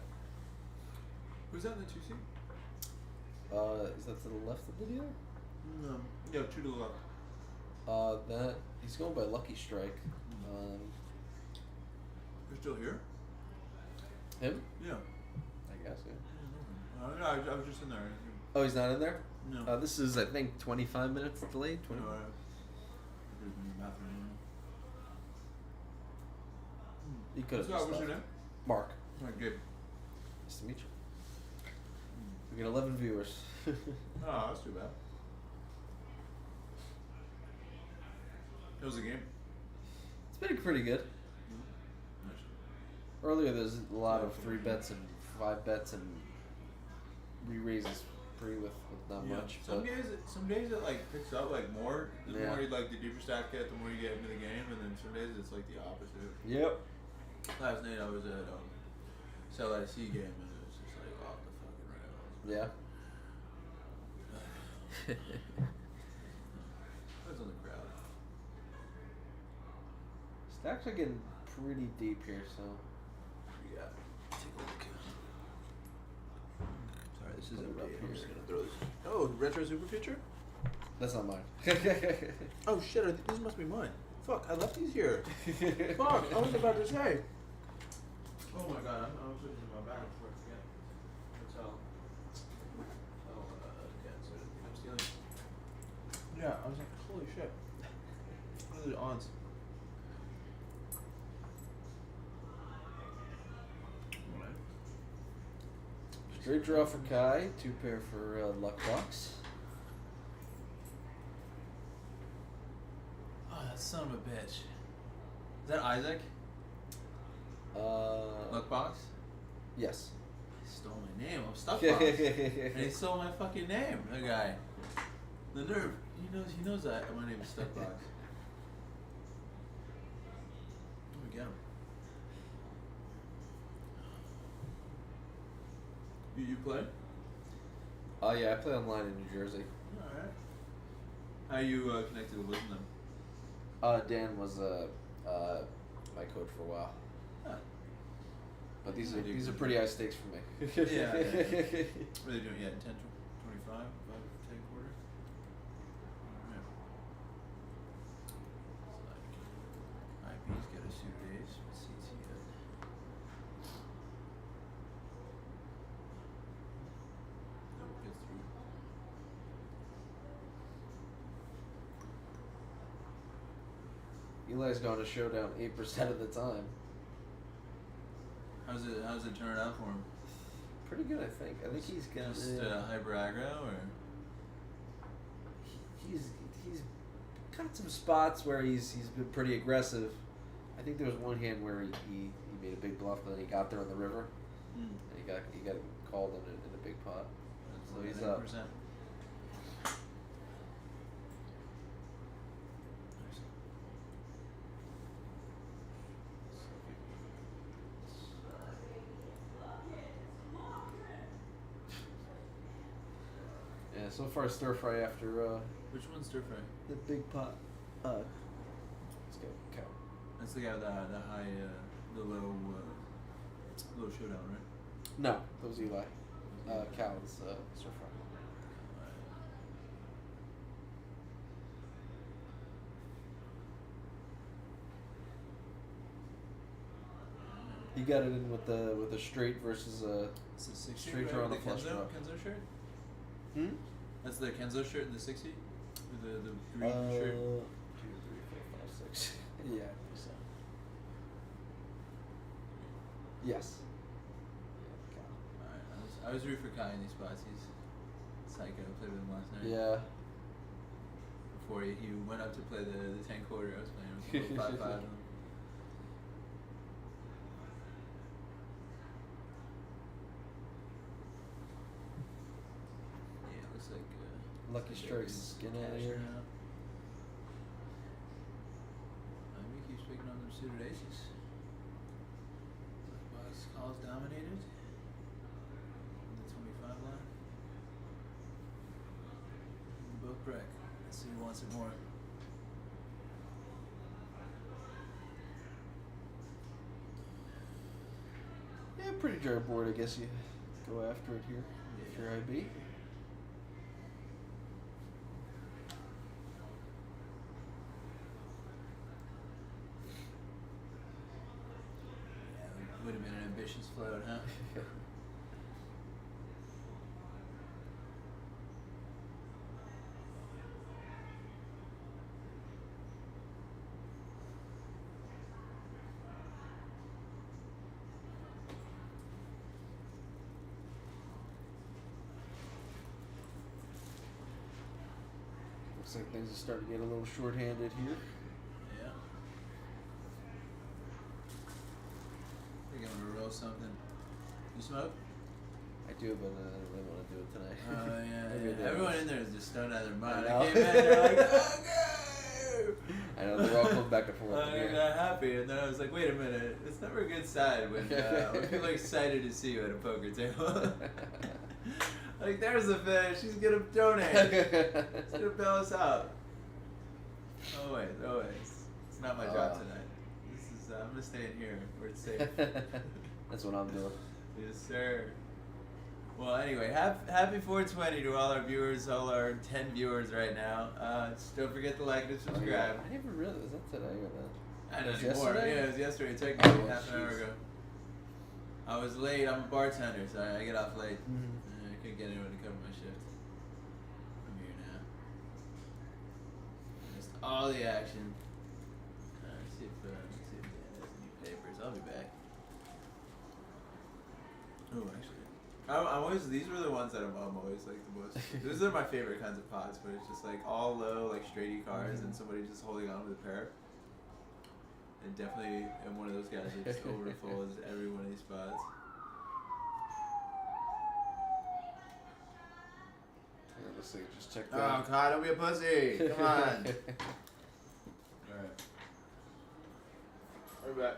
[SPEAKER 3] Who's that in the 2 seat?
[SPEAKER 1] Is that to the left of the dealer?
[SPEAKER 3] No. Yeah, 2 to the left.
[SPEAKER 1] That he's going by Lucky Strike.
[SPEAKER 3] You're still here?
[SPEAKER 1] Him?
[SPEAKER 3] Yeah.
[SPEAKER 1] I guess. Yeah.
[SPEAKER 3] No, I was just in there.
[SPEAKER 1] Oh, he's not in there.
[SPEAKER 3] No.
[SPEAKER 1] This is I think 25 minutes delayed. 20.
[SPEAKER 3] No, I could've been in the bathroom.
[SPEAKER 1] He could have.
[SPEAKER 3] What's your name?
[SPEAKER 1] Mark.
[SPEAKER 3] Alright, Gabe.
[SPEAKER 1] Nice to meet you. We got 11 viewers.
[SPEAKER 3] Oh, that's too bad. It was a game.
[SPEAKER 1] It's been pretty good.
[SPEAKER 3] Nice.
[SPEAKER 1] Earlier, there's a lot of 3 bets and 5 bets and re-raises free with not much.
[SPEAKER 3] Some
[SPEAKER 1] But
[SPEAKER 3] days it like picks up like more. The
[SPEAKER 1] Yeah.
[SPEAKER 3] more you like the deeper stack get, the more you get into the game, and then some days it's like the opposite.
[SPEAKER 1] yep.
[SPEAKER 3] Last night I was at Cell IC game and it was just like off the fucking rails.
[SPEAKER 1] Yeah.
[SPEAKER 3] Depends on the crowd.
[SPEAKER 1] Stacks are getting pretty deep here, so.
[SPEAKER 3] Yeah. Take a look. Sorry, this is
[SPEAKER 1] Put it
[SPEAKER 3] empty.
[SPEAKER 1] up
[SPEAKER 3] I'm
[SPEAKER 1] here.
[SPEAKER 3] just gonna throw this. Oh, retro super feature?
[SPEAKER 1] That's not mine.
[SPEAKER 3] Oh shit! I think these must be mine. Fuck! I left these here. Fuck! I was about to say. Oh my god! I was looking in my bag before I forget. That's how. Yeah. So I'm stealing. Yeah, I was like, holy shit. What are the odds?
[SPEAKER 1] Straight draw for Kai, 2 pair for Luck Box.
[SPEAKER 3] Oh, that son of a bitch. Is that Isaac? Luckbox?
[SPEAKER 1] Yes.
[SPEAKER 3] He stole my name. I'm Stuckbox. And he stole my fucking name, that guy. The nerve. He knows that my name is Stuckbox. Let me get him. You play?
[SPEAKER 1] Oh yeah, I play online in New Jersey.
[SPEAKER 3] Alright. How are you connected with them?
[SPEAKER 1] Dan was my coach for a while.
[SPEAKER 3] Huh.
[SPEAKER 1] But these are pretty high stakes for me.
[SPEAKER 3] Yeah. What are they doing? Yeah, 10, 25, 5, 10 quarter? Yeah. It's like IP's got a suit days. Let's see, Nope, gets through.
[SPEAKER 1] Eli's going to Showdown 8% of the time.
[SPEAKER 3] How's it turn out for him?
[SPEAKER 1] Pretty good, I think. I think he's got.
[SPEAKER 3] Just hyper aggro, or
[SPEAKER 1] He's got some spots where he's been pretty aggressive. I think there was one hand where he made a big bluff, but then he got there on the river, and he got called in a big pot. So he's up.
[SPEAKER 3] 9%.
[SPEAKER 1] Yeah, so far stir fry after
[SPEAKER 3] Which one's stir fry?
[SPEAKER 1] the big pot. Let's go count.
[SPEAKER 3] That's the guy with the high, the low showdown, right?
[SPEAKER 1] No, that was Eli. Cal's stir fry. You got it in with the straight versus
[SPEAKER 3] It's the 60
[SPEAKER 1] straight draw on
[SPEAKER 3] the
[SPEAKER 1] the flush draw.
[SPEAKER 3] Kenzo shirt?
[SPEAKER 1] Hmm?
[SPEAKER 3] That's the Kenzo shirt in the 60?
[SPEAKER 7] The green shirt.
[SPEAKER 1] 2, 3, 4, 5, 6. Yeah, I think so. Yes.
[SPEAKER 7] Alright, I was rooting for Kai in these spots. He's psycho. I played with him last night.
[SPEAKER 1] Yeah.
[SPEAKER 7] Before he went up to play the 10 quarter, I was playing with 5-5. Yeah, looks like
[SPEAKER 1] Lucky Strike's skin out of here.
[SPEAKER 7] He keeps picking on them suited aces. Box calls dominated. The 25 line. Both break. Let's see who wants it more.
[SPEAKER 1] Yeah, pretty dry board, I guess you go after it here. If you're IB.
[SPEAKER 7] Yeah, would have been an ambitious float, huh?
[SPEAKER 1] Looks like things are starting to get a little short-handed here.
[SPEAKER 7] Yeah. Think I'm gonna roll something. You smoke?
[SPEAKER 1] I do, but I don't really want to do it tonight.
[SPEAKER 7] Oh yeah,
[SPEAKER 1] Maybe I do.
[SPEAKER 7] Everyone in there is just stoned out of their mind.
[SPEAKER 1] I know.
[SPEAKER 7] I came in, they're like, okay!
[SPEAKER 1] I know, they're all coming back and forth.
[SPEAKER 7] I
[SPEAKER 1] here.
[SPEAKER 7] got happy, and then I was like, wait a minute, it's never a good sign when people are excited to see you at a poker table. Like, there's the fish, she's gonna donate. She's gonna bail us out. Always. It's not my job tonight. This is, I'm gonna stay in here where it's safe.
[SPEAKER 1] That's what I'm doing.
[SPEAKER 7] Yes, sir. Well, anyway, happy 420 to all our viewers, all our 10 viewers right now. Just don't forget to like and subscribe.
[SPEAKER 1] Oh, yeah. I never realized, was that today or that?
[SPEAKER 7] I don't
[SPEAKER 1] Was
[SPEAKER 7] anymore.
[SPEAKER 1] yesterday?
[SPEAKER 7] Yeah, it was yesterday. Technically,
[SPEAKER 1] Oh,
[SPEAKER 7] half an hour
[SPEAKER 1] jeez.
[SPEAKER 7] ago. I was late. I'm a bartender, so I get off late.
[SPEAKER 1] Mhm.
[SPEAKER 7] I couldn't get anyone to cover my shift. I'm here now. Missed all the action. Let's see if Dan has any papers. I'll be back. Oh, actually. I'm always, these were the ones that I'm always like the most. These are my favorite kinds of pots, but it's just like all low, like straighty cards, and somebody just holding on with a pair. And definitely am one of those guys that just overfolds every one of these spots.
[SPEAKER 1] Yeah, looks like it just checked
[SPEAKER 7] Oh,
[SPEAKER 1] out.
[SPEAKER 7] God, don't be a pussy. Come on. Alright. We're back.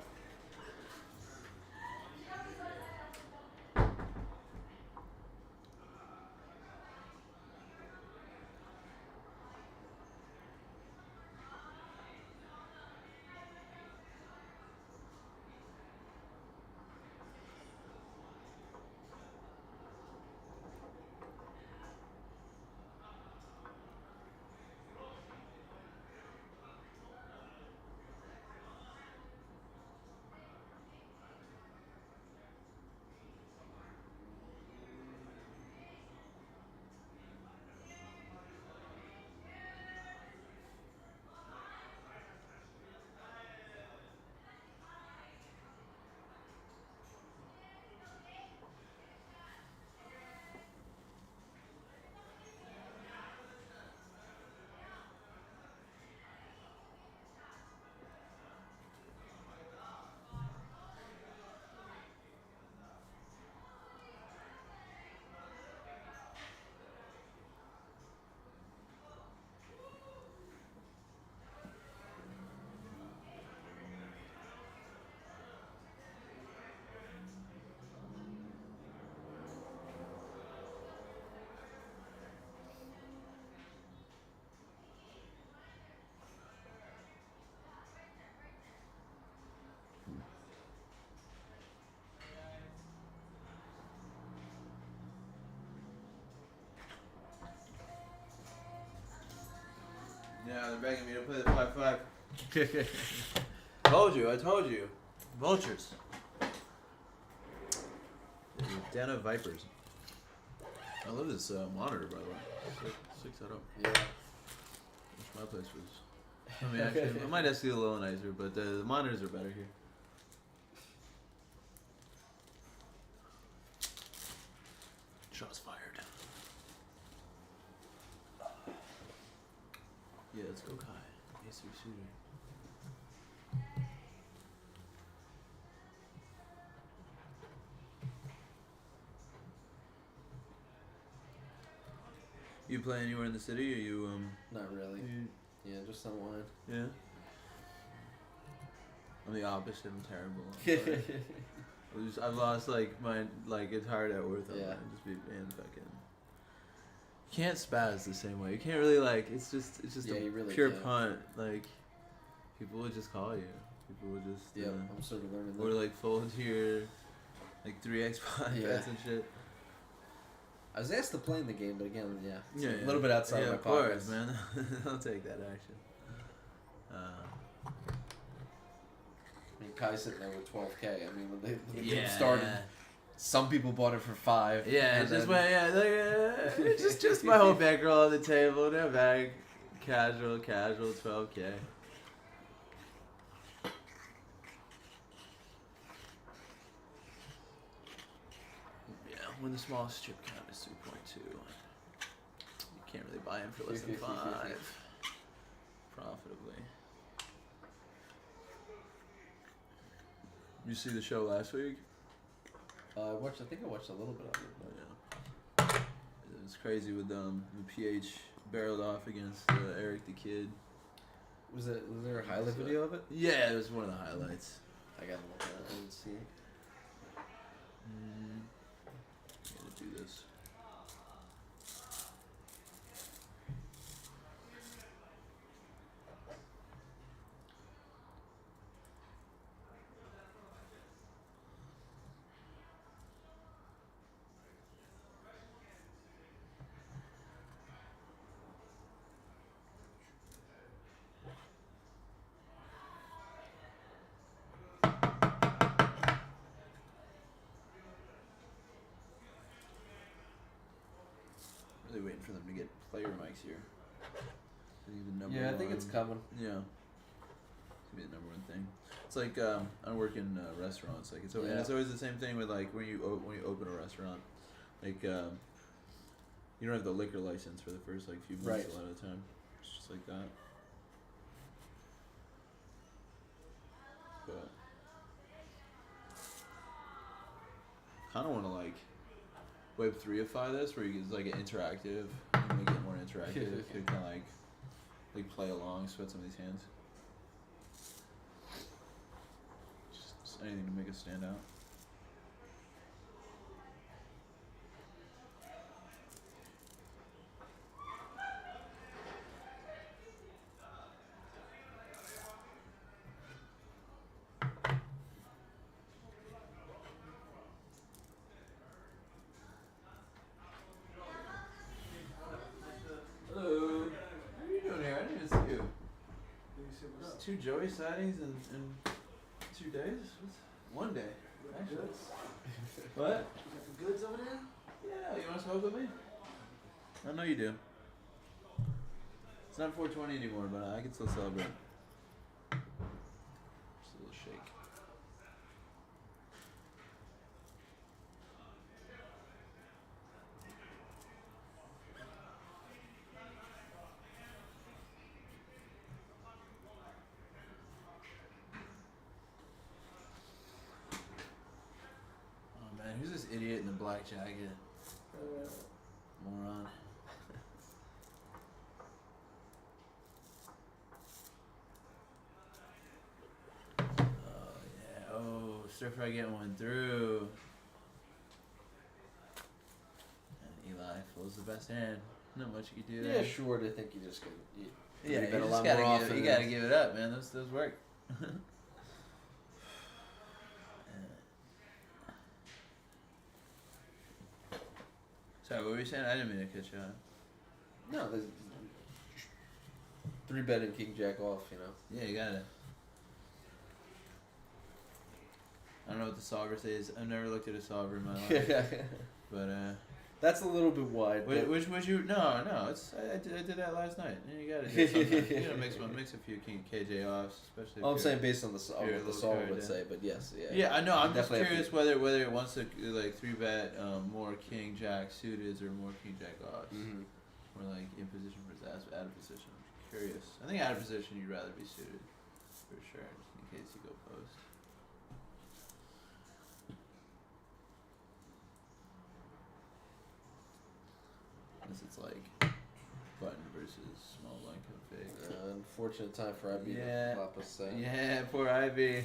[SPEAKER 7] Yeah, they're begging me to play the 5-5. I told you. Vultures. Dana Vipers. I love this monitor, by the way. Sick setup.
[SPEAKER 1] Yeah.
[SPEAKER 7] My place was. I mean, actually, my desk is a little nicer, but the monitors are better here. Shots fired. Yeah, let's go, Kai. Ace shooter. You play anywhere in the city, or you
[SPEAKER 1] Not really. Yeah, just online.
[SPEAKER 7] Yeah. I'm the opposite. I'm terrible. I've lost like it's hard at work.
[SPEAKER 1] Yeah.
[SPEAKER 7] Just be man fucking. You can't spaz the same way. You can't really like. It's just
[SPEAKER 1] Yeah,
[SPEAKER 7] a
[SPEAKER 1] you really
[SPEAKER 7] pure
[SPEAKER 1] can't.
[SPEAKER 7] punt. Like people would just call you. People would just.
[SPEAKER 1] Yeah, I'm sort of learning
[SPEAKER 7] Or
[SPEAKER 1] that.
[SPEAKER 7] like fold your like 3x pot
[SPEAKER 1] Yeah.
[SPEAKER 7] bets and shit.
[SPEAKER 1] I was asked to play in the game, but again, yeah, it's
[SPEAKER 7] Yeah,
[SPEAKER 1] a little bit outside
[SPEAKER 7] yeah,
[SPEAKER 1] of my
[SPEAKER 7] of course,
[SPEAKER 1] pockets.
[SPEAKER 7] man. I'll take that action.
[SPEAKER 1] I mean, Kai's sitting there with 12K. I mean, when the game
[SPEAKER 7] Yeah.
[SPEAKER 1] started, some people bought it for 5.
[SPEAKER 7] Yeah,
[SPEAKER 1] and
[SPEAKER 7] it's just
[SPEAKER 1] then-
[SPEAKER 7] my just my whole bankroll on the table, no bag, casual, 12K. Yeah, when the smallest chip count is 3.2, you can't really buy in for less than 5 profitably. You see the show last week?
[SPEAKER 1] I think I watched a little bit of it. But
[SPEAKER 7] Yeah. It was crazy with the PH barreled off against Eric the Kid.
[SPEAKER 1] was there a highlight video of it?
[SPEAKER 7] Yeah, it was one of the highlights.
[SPEAKER 1] I gotta look at it. I didn't see it.
[SPEAKER 7] Gotta do this. Really waiting for them to get player mics here. I think the number
[SPEAKER 1] Yeah, I think it's
[SPEAKER 7] one-
[SPEAKER 1] coming.
[SPEAKER 7] Yeah. It's gonna be the number one thing. It's like I work in restaurants. Like and it's always the same thing with like when you open a restaurant, like you don't have the liquor license for the first like few months
[SPEAKER 1] Right.
[SPEAKER 7] a lot of the time. It's just like that. But kind of want to like Web3ify this, where you can like get interactive, and make it more interactive. You can like play along, sweat some of these hands. Just anything to make us stand out. Hello. What are you doing here? I didn't even see you. It's 2 Joey sightings in 2 days? What's 1 day? Actually. What?
[SPEAKER 2] You got the goods over there?
[SPEAKER 7] Yeah, you want to smoke with me? I know you do. It's not 420 anymore, but I can still celebrate. Just a little shake. Oh man, who's this idiot in the black jacket? Moron. Oh yeah. Oh, stir fry getting one through. And Eli pulls the best hand. Not much you can do there.
[SPEAKER 1] Yeah, sure. I think you just could.
[SPEAKER 7] Yeah,
[SPEAKER 1] bet
[SPEAKER 7] you
[SPEAKER 1] a
[SPEAKER 7] just
[SPEAKER 1] lot
[SPEAKER 7] gotta
[SPEAKER 1] more
[SPEAKER 7] give,
[SPEAKER 1] often
[SPEAKER 7] you
[SPEAKER 1] than-
[SPEAKER 7] gotta give it up, man. Those work. Sorry, what were you saying? I didn't mean to cut you off.
[SPEAKER 1] No, there's 3 bet and king jack off. You know.
[SPEAKER 7] Yeah, you gotta. I don't know what the solver says. I've never looked at a solver in my life, but
[SPEAKER 1] That's a little bit wide. but-
[SPEAKER 7] Which would you? No. It's I did that last night. You gotta do something. You gotta mix a few king KJ offs, especially. if
[SPEAKER 1] I'm
[SPEAKER 7] you're-
[SPEAKER 1] saying based on the
[SPEAKER 7] you're a
[SPEAKER 1] the
[SPEAKER 7] little
[SPEAKER 1] solve
[SPEAKER 7] card,
[SPEAKER 1] would
[SPEAKER 7] yeah.
[SPEAKER 1] say, but yes, yeah.
[SPEAKER 7] Yeah, I know. I'm just
[SPEAKER 1] Definitely have
[SPEAKER 7] curious whether it wants to like 3-bet more king jack suited or more king jack offs,
[SPEAKER 1] Mm-hmm.
[SPEAKER 7] or like in position versus out of position. I'm curious. I think out of position you'd rather be suited for sure, just in case you go post. Unless it's like button versus small blind config.
[SPEAKER 1] Unfortunate time for IB
[SPEAKER 7] Yeah.
[SPEAKER 1] to flop us.
[SPEAKER 7] Yeah, poor IB.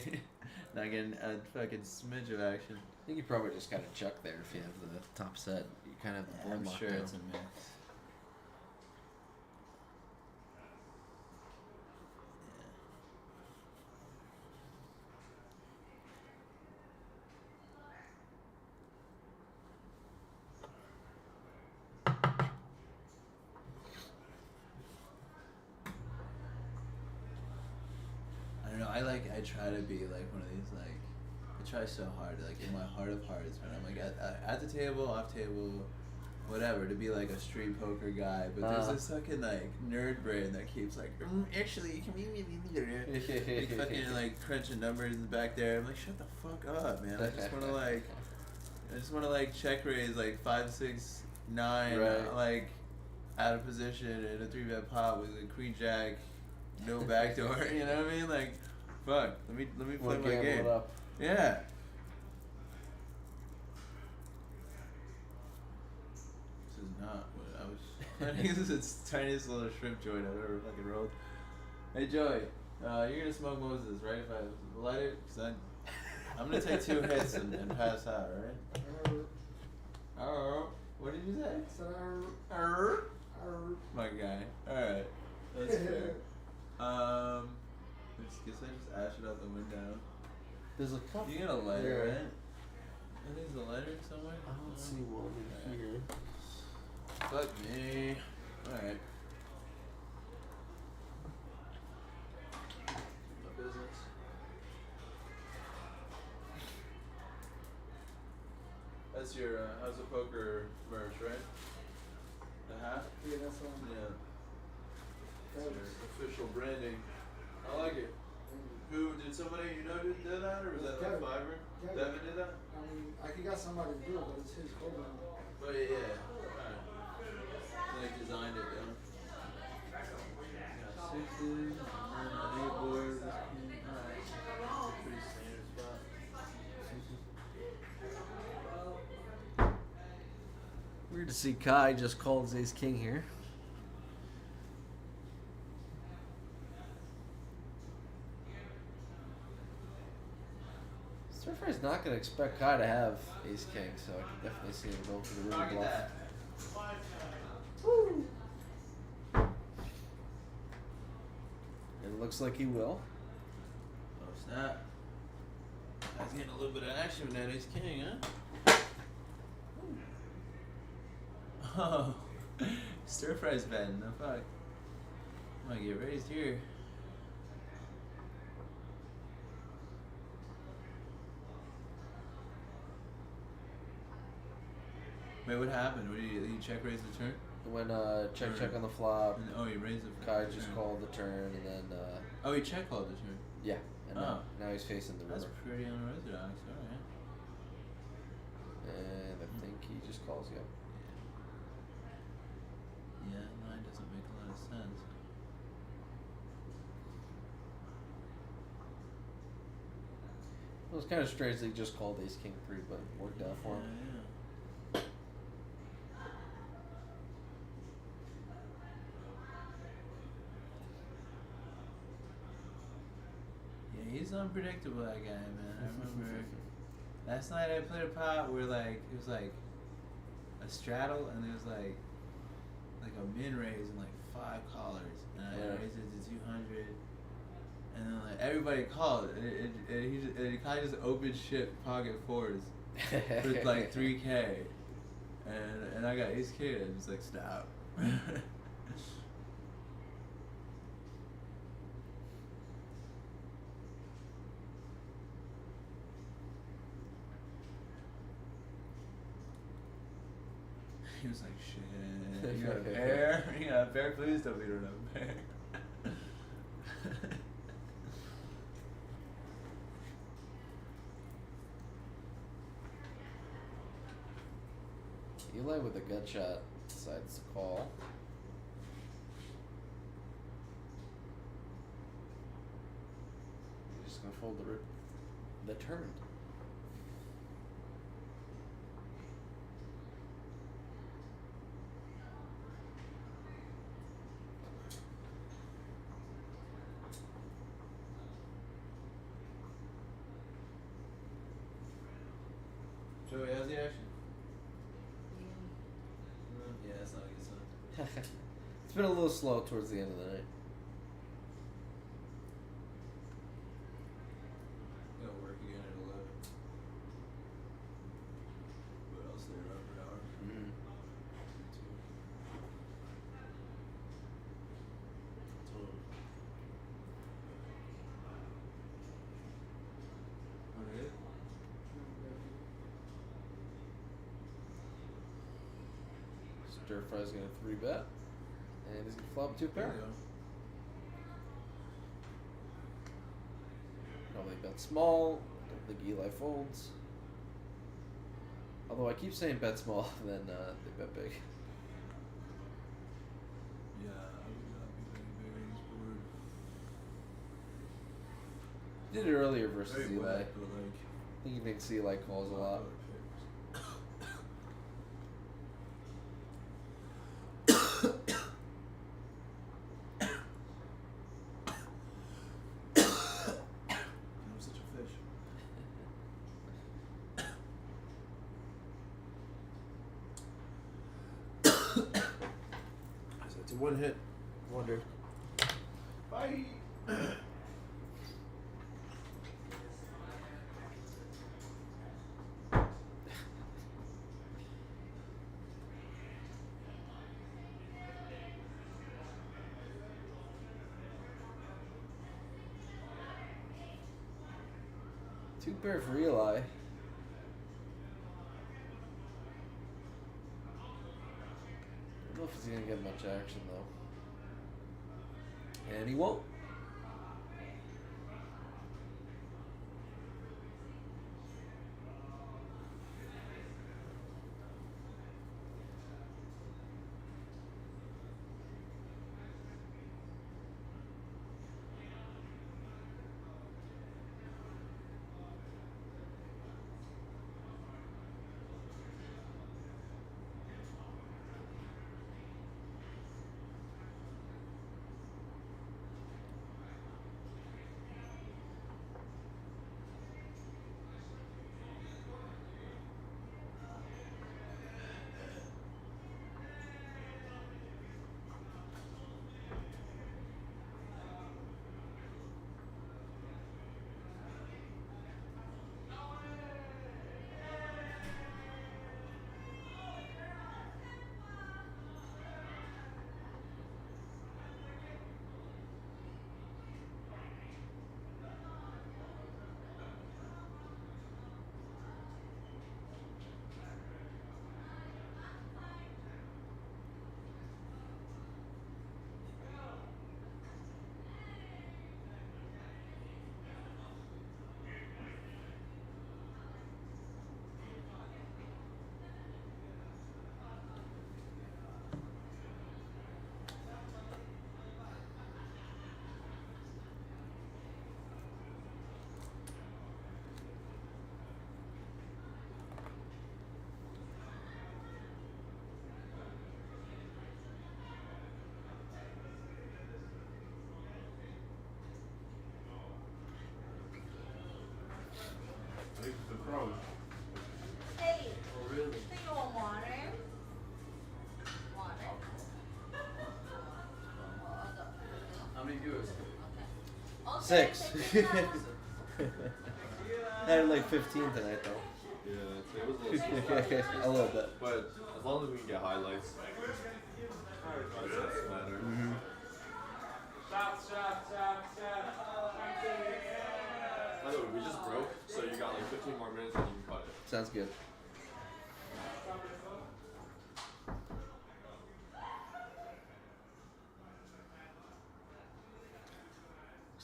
[SPEAKER 7] Not getting a fucking smidge of action.
[SPEAKER 1] I think you probably just got to chuck there if you have the top set. You kind of have the board
[SPEAKER 7] I'm
[SPEAKER 1] locked
[SPEAKER 7] sure
[SPEAKER 1] down.
[SPEAKER 7] it's a mix. I don't know. I try to be like one of these like. I try so hard, like in my heart of hearts, when I'm like at the table, off table, whatever, to be like a street poker guy. But there's this fucking like nerd brain that keeps like, actually, can we like fucking like crunching numbers in the back there. I'm like, shut the fuck up, man. I just wanna like check raise like 5, 6, 9,
[SPEAKER 1] Right.
[SPEAKER 7] like out of position in a 3-bet pot with a queen jack, no backdoor. You know what I mean? Like, fuck. Let me play
[SPEAKER 1] Wanna
[SPEAKER 7] my
[SPEAKER 1] gamble
[SPEAKER 7] game.
[SPEAKER 1] it up.
[SPEAKER 7] Yeah. This is not what I was. I think this is the tiniest little shrimp joint I've ever fucking rolled. Hey Joey, you're gonna smoke Moses, right? If I light it, cause I'm gonna take 2 hits and pass out, right? Oh, what did you say? My guy. All right, that's fair. I guess I just ash it out the window.
[SPEAKER 1] There's a cup.
[SPEAKER 7] You got a lighter,
[SPEAKER 1] there.
[SPEAKER 7] right? I think there's a lighter somewhere.
[SPEAKER 1] I don't see one in here.
[SPEAKER 7] Fuck me. Alright. No business. That's your House of Poker merch, right? The hat?
[SPEAKER 2] Yeah, that's one.
[SPEAKER 7] Yeah. That's your official branding. I like it. Who did somebody you know did that, or was that like
[SPEAKER 2] Kevin.
[SPEAKER 7] Fiverr?
[SPEAKER 2] Kevin.
[SPEAKER 7] Devin did that?
[SPEAKER 2] I mean, I could got somebody to do it, but it's his clothing.
[SPEAKER 7] Oh yeah. Alright. Like designed it, yeah. Got 6s, and then 8 boards. Alright. Pretty standard spot.
[SPEAKER 1] Weird to see Kai just called ace king here. Surfer's not going to expect Kai to have ace king, so I can definitely see him going for the room
[SPEAKER 7] Look at
[SPEAKER 1] bluff.
[SPEAKER 7] that.
[SPEAKER 1] It looks like he will.
[SPEAKER 7] Oh snap. I was getting a little bit of action with that ace king, huh? Oh. Stir fry's betting, no fuck. Might get raised here. Wait, what happened? What did you check raise the turn?
[SPEAKER 1] When check on the flop,
[SPEAKER 7] And, oh, he raised it.
[SPEAKER 1] Kai just called the turn, and then
[SPEAKER 7] Oh, he check called the turn.
[SPEAKER 1] yeah, and now he's facing the
[SPEAKER 7] That's
[SPEAKER 1] river,
[SPEAKER 7] pretty unorthodox. All right.
[SPEAKER 1] and I think he just calls you.
[SPEAKER 7] Yeah, line doesn't make a lot of sense.
[SPEAKER 1] It was kind of strange that he just called ace king 3, but it worked out for him.
[SPEAKER 7] Yeah. Yeah, he's unpredictable, that guy, man. I remember last night I played a pot where like it was like a straddle and it was like a min raise and like 5 callers and I
[SPEAKER 1] Yeah.
[SPEAKER 7] raised it to 200 and then like everybody called and he kind of just opened shit pocket fours for like 3K and I got ace king and I just like stop. He was like, shit. You got a bear? You got a bear? Please tell me you don't have a bear.
[SPEAKER 1] Eli with a gut shot decides to call. He's just gonna fold the turn.
[SPEAKER 7] Joey, how's the action? Yeah, that's not a good sign.
[SPEAKER 1] It's been a little slow towards the end of the night.
[SPEAKER 7] Gotta work again at 11. What else they around for an hour?
[SPEAKER 1] Mm-hmm.
[SPEAKER 7] Alright.
[SPEAKER 1] Stir Fry's gonna 3-bet. And he's gonna flop 2 pair. Probably bet small. Don't think Eli folds. Although I keep saying bet small, then they bet big.
[SPEAKER 7] Yeah, I would not be betting big on this board.
[SPEAKER 1] Did it earlier versus
[SPEAKER 7] Very
[SPEAKER 1] Eli.
[SPEAKER 7] wet, but like.
[SPEAKER 1] I think he thinks Eli calls a lot.
[SPEAKER 7] I'm such a fish.
[SPEAKER 1] It's a one hit wonder.
[SPEAKER 4] Bye.
[SPEAKER 1] Two pair for Eli. I don't know if he's gonna get much action though. And he won't.
[SPEAKER 3] The crow.
[SPEAKER 8] Hey,
[SPEAKER 7] Oh, really?
[SPEAKER 8] do you want water? Water.
[SPEAKER 7] How many viewers?
[SPEAKER 8] Okay.
[SPEAKER 1] 6.
[SPEAKER 8] Take it out.
[SPEAKER 1] I had like 15 tonight though.
[SPEAKER 4] Yeah, it was a little slow.
[SPEAKER 1] A little bit.
[SPEAKER 4] But as long as we can get highlights, it doesn't matter.
[SPEAKER 1] Mm-hmm.
[SPEAKER 4] By the way, we just broke, so you got like 15 more minutes and you can cut it.
[SPEAKER 1] Sounds good.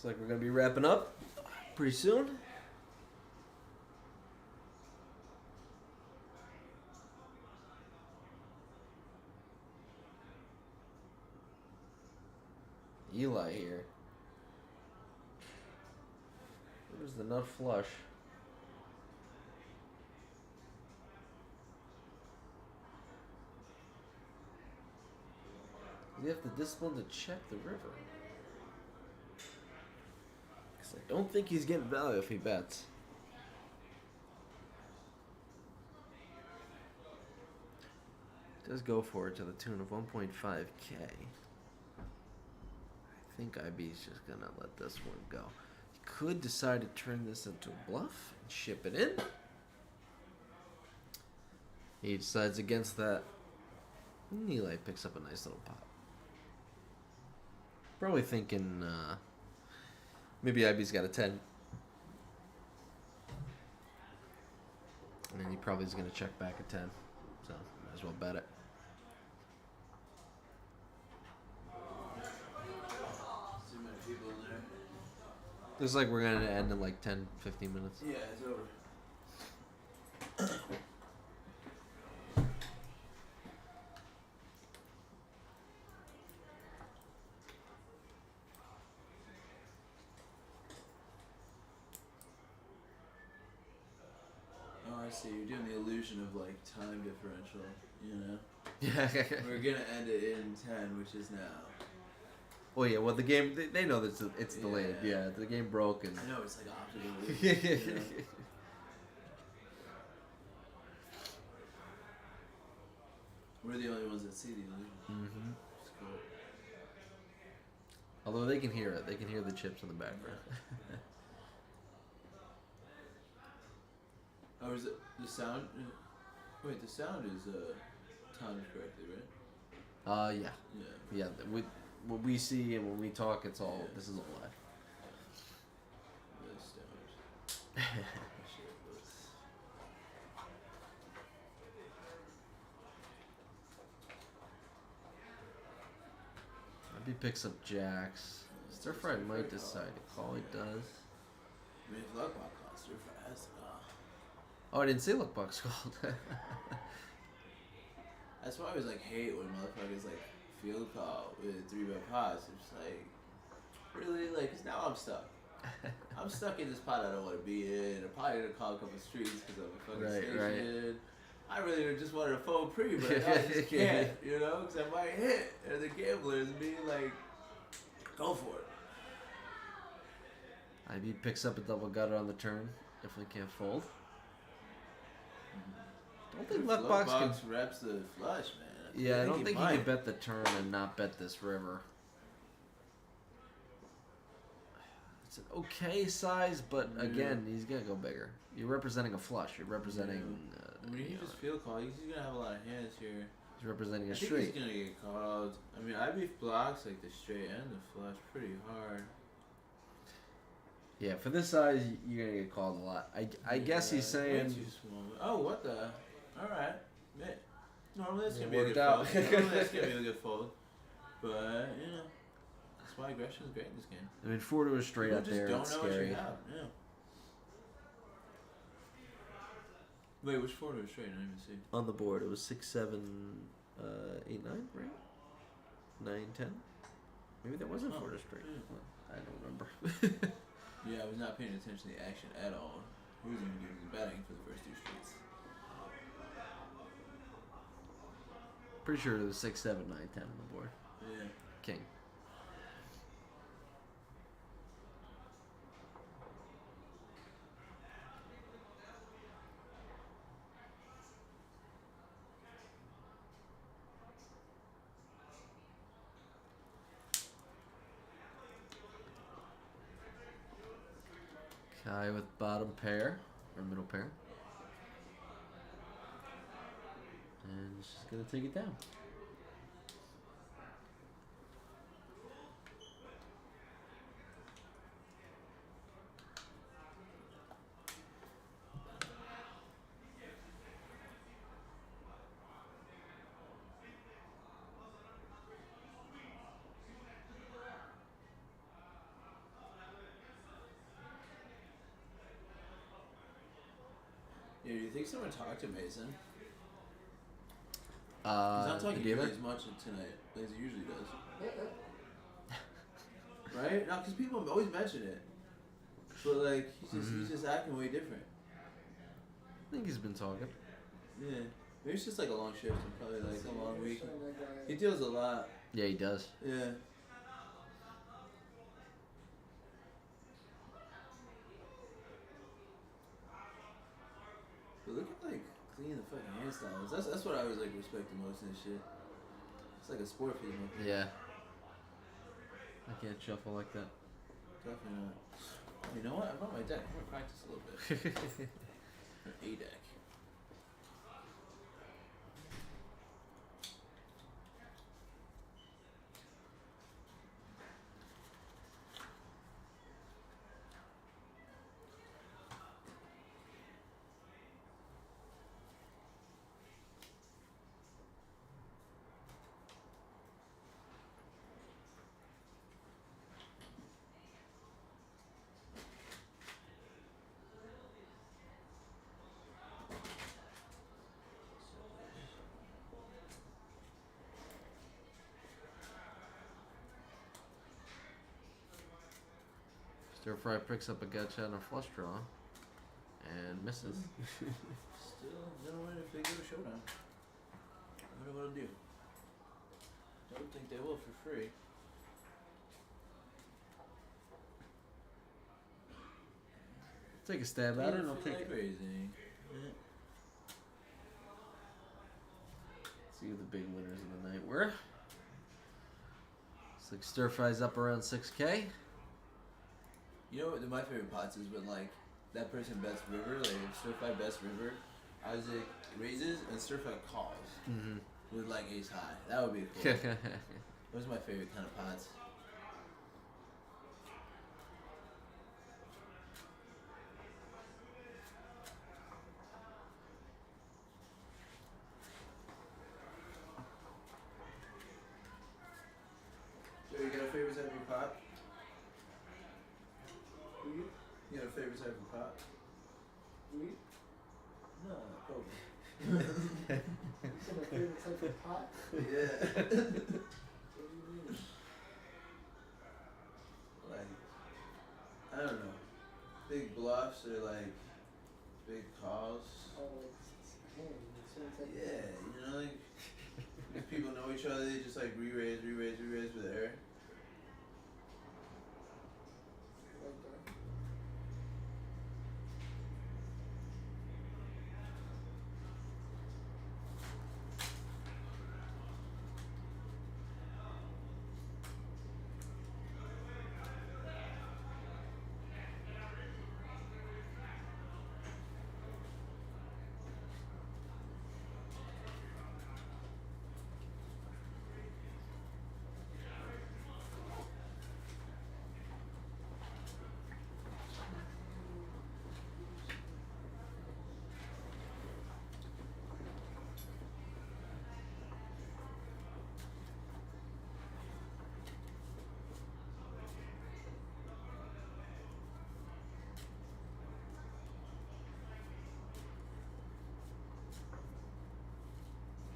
[SPEAKER 1] Looks like we're gonna be wrapping up pretty soon. Eli here. Where's the nut flush? You have the discipline to check the river. Because I don't think he's getting value if he bets. Does go for it to the tune of 1.5k. I think IB's just gonna let this one go. He could decide to turn this into a bluff and ship it in. He decides against that. And Eli picks up a nice little pot. Probably thinking maybe IB's got a 10. And then he probably is going to check back a 10. So might as well bet it.
[SPEAKER 7] Too many people in there.
[SPEAKER 1] Looks like we're going to end in like 10, 15 minutes.
[SPEAKER 7] Yeah, it's over. Oh, I see. You're doing the illusion of like time differential, you know?
[SPEAKER 1] Yeah.
[SPEAKER 7] We're gonna end it in 10, which is now.
[SPEAKER 1] Well, yeah. Well, the game they know that it's delayed.
[SPEAKER 7] Yeah.
[SPEAKER 1] Yeah, the game broke and.
[SPEAKER 7] I know it's like optical illusion. You know? We're the only ones that see the illusion.
[SPEAKER 1] Mm-hmm.
[SPEAKER 7] It's cool.
[SPEAKER 1] Although they can hear it, they can hear the chips in the background.
[SPEAKER 7] Oh, is it the sound? Wait, the sound is timed correctly, right?
[SPEAKER 1] Yeah.
[SPEAKER 7] Yeah.
[SPEAKER 1] Yeah. What we see and when we talk, it's all. This is all live.
[SPEAKER 7] The stoners. Shit, let's-
[SPEAKER 1] Maybe picks up jacks. Stir fry might decide to call. He does.
[SPEAKER 7] I mean, if Luckbot calls through fast,
[SPEAKER 1] Oh, I didn't see look box called.
[SPEAKER 7] that's why I always like hate when motherfuckers like field call with 3-bet pots. It's just like, really? Like, 'cause now I'm stuck. I'm stuck in this pot I don't want to be in. I'm probably gonna call a couple streets because I'm a fucking station. I really just wanted a full pre, but I just can't, you know, because I might hit. And the gamblers being like, go for it.
[SPEAKER 1] IB picks up a double gutter on the turn. Definitely can't fold. Don't think luck box can.
[SPEAKER 7] Reps the flush, man.
[SPEAKER 1] Yeah, I don't think he
[SPEAKER 7] might.
[SPEAKER 1] can bet the turn and not bet this river. It's an okay size, but again, he's gonna go bigger. You're representing a flush. You're representing.
[SPEAKER 7] I mean, he just field call. He's gonna have a lot of hands here.
[SPEAKER 1] He's representing a
[SPEAKER 7] I think
[SPEAKER 1] straight.
[SPEAKER 7] he's gonna get called. I mean, IB blocks like the straight and the flush pretty hard.
[SPEAKER 1] Yeah, for this size, you're gonna get called a lot. I guess he's
[SPEAKER 7] Way
[SPEAKER 1] saying.
[SPEAKER 7] too small. Oh, what the? All right. Man. Normally that's
[SPEAKER 1] Yeah,
[SPEAKER 7] gonna be a
[SPEAKER 1] worked
[SPEAKER 7] good
[SPEAKER 1] out.
[SPEAKER 7] fold. Normally that's gonna be a good fold. But you know, that's why aggression is great in this game.
[SPEAKER 1] I mean, 4 to a straight
[SPEAKER 7] People
[SPEAKER 1] out
[SPEAKER 7] just
[SPEAKER 1] there.
[SPEAKER 7] don't
[SPEAKER 1] It's
[SPEAKER 7] know what
[SPEAKER 1] scary.
[SPEAKER 7] you have. Yeah. Wait, which 4 to a straight? I didn't even see.
[SPEAKER 1] On the board, it was 6, 7, 8, 9, right? 9, 10. Maybe that wasn't 4 to straight.
[SPEAKER 7] Yeah.
[SPEAKER 1] Well, I don't remember.
[SPEAKER 7] Yeah, I was not paying attention to the action at all. He wasn't even doing the betting for the first 2 streets.
[SPEAKER 1] Pretty sure it was 6, 7, 9, 10 on the board.
[SPEAKER 7] Yeah.
[SPEAKER 1] King. Kai with bottom pair, or middle pair. And she's gonna take it down.
[SPEAKER 7] Hey, do you think someone talked to Mason? He's
[SPEAKER 1] Uh,
[SPEAKER 7] not talking
[SPEAKER 1] the dealer?
[SPEAKER 7] nearly as much tonight as he usually does. Right? No, because people always mention it. But like, he's just acting way different.
[SPEAKER 1] I think he's been talking.
[SPEAKER 7] Yeah. Maybe it's just like a long shift and probably like a long week. He deals a lot.
[SPEAKER 1] Yeah, he does.
[SPEAKER 7] Yeah. But look at like clean the fucking hairstyles. That's what I always like respect the most in this shit. It's like a sport for you.
[SPEAKER 1] Yeah. I can't shuffle like that.
[SPEAKER 7] Definitely not. You know what? I brought my deck. I'm gonna practice a little bit. A deck.
[SPEAKER 1] Stir fry picks up a gotcha on a flush draw. And misses.
[SPEAKER 7] Still, never mind if they go to Showdown. I wonder what I'll do. Don't think they will for free.
[SPEAKER 1] Take a stab at it and I'll take it.
[SPEAKER 7] Raising. Yeah.
[SPEAKER 1] See who the big winners of the night were. Looks like stir fries up around 6K.
[SPEAKER 7] You know what my favorite pots is when like that person bets river, like stir fry bets river, Isaac raises and stir fry calls with like ace high. That would be cool. Those are my favorite kind of pots. So you got a favorite type of pot? You got a favorite type of pot?
[SPEAKER 2] Weed?
[SPEAKER 7] No, Kobe.
[SPEAKER 2] You said my favorite type of pot?
[SPEAKER 7] Yeah.
[SPEAKER 2] What do you mean?
[SPEAKER 7] Like, I don't know. Big bluffs or like big calls.
[SPEAKER 2] Oh, like, man, certain type of
[SPEAKER 7] Yeah, you know, like if people know each other, they just like re-raise with air.
[SPEAKER 2] like that.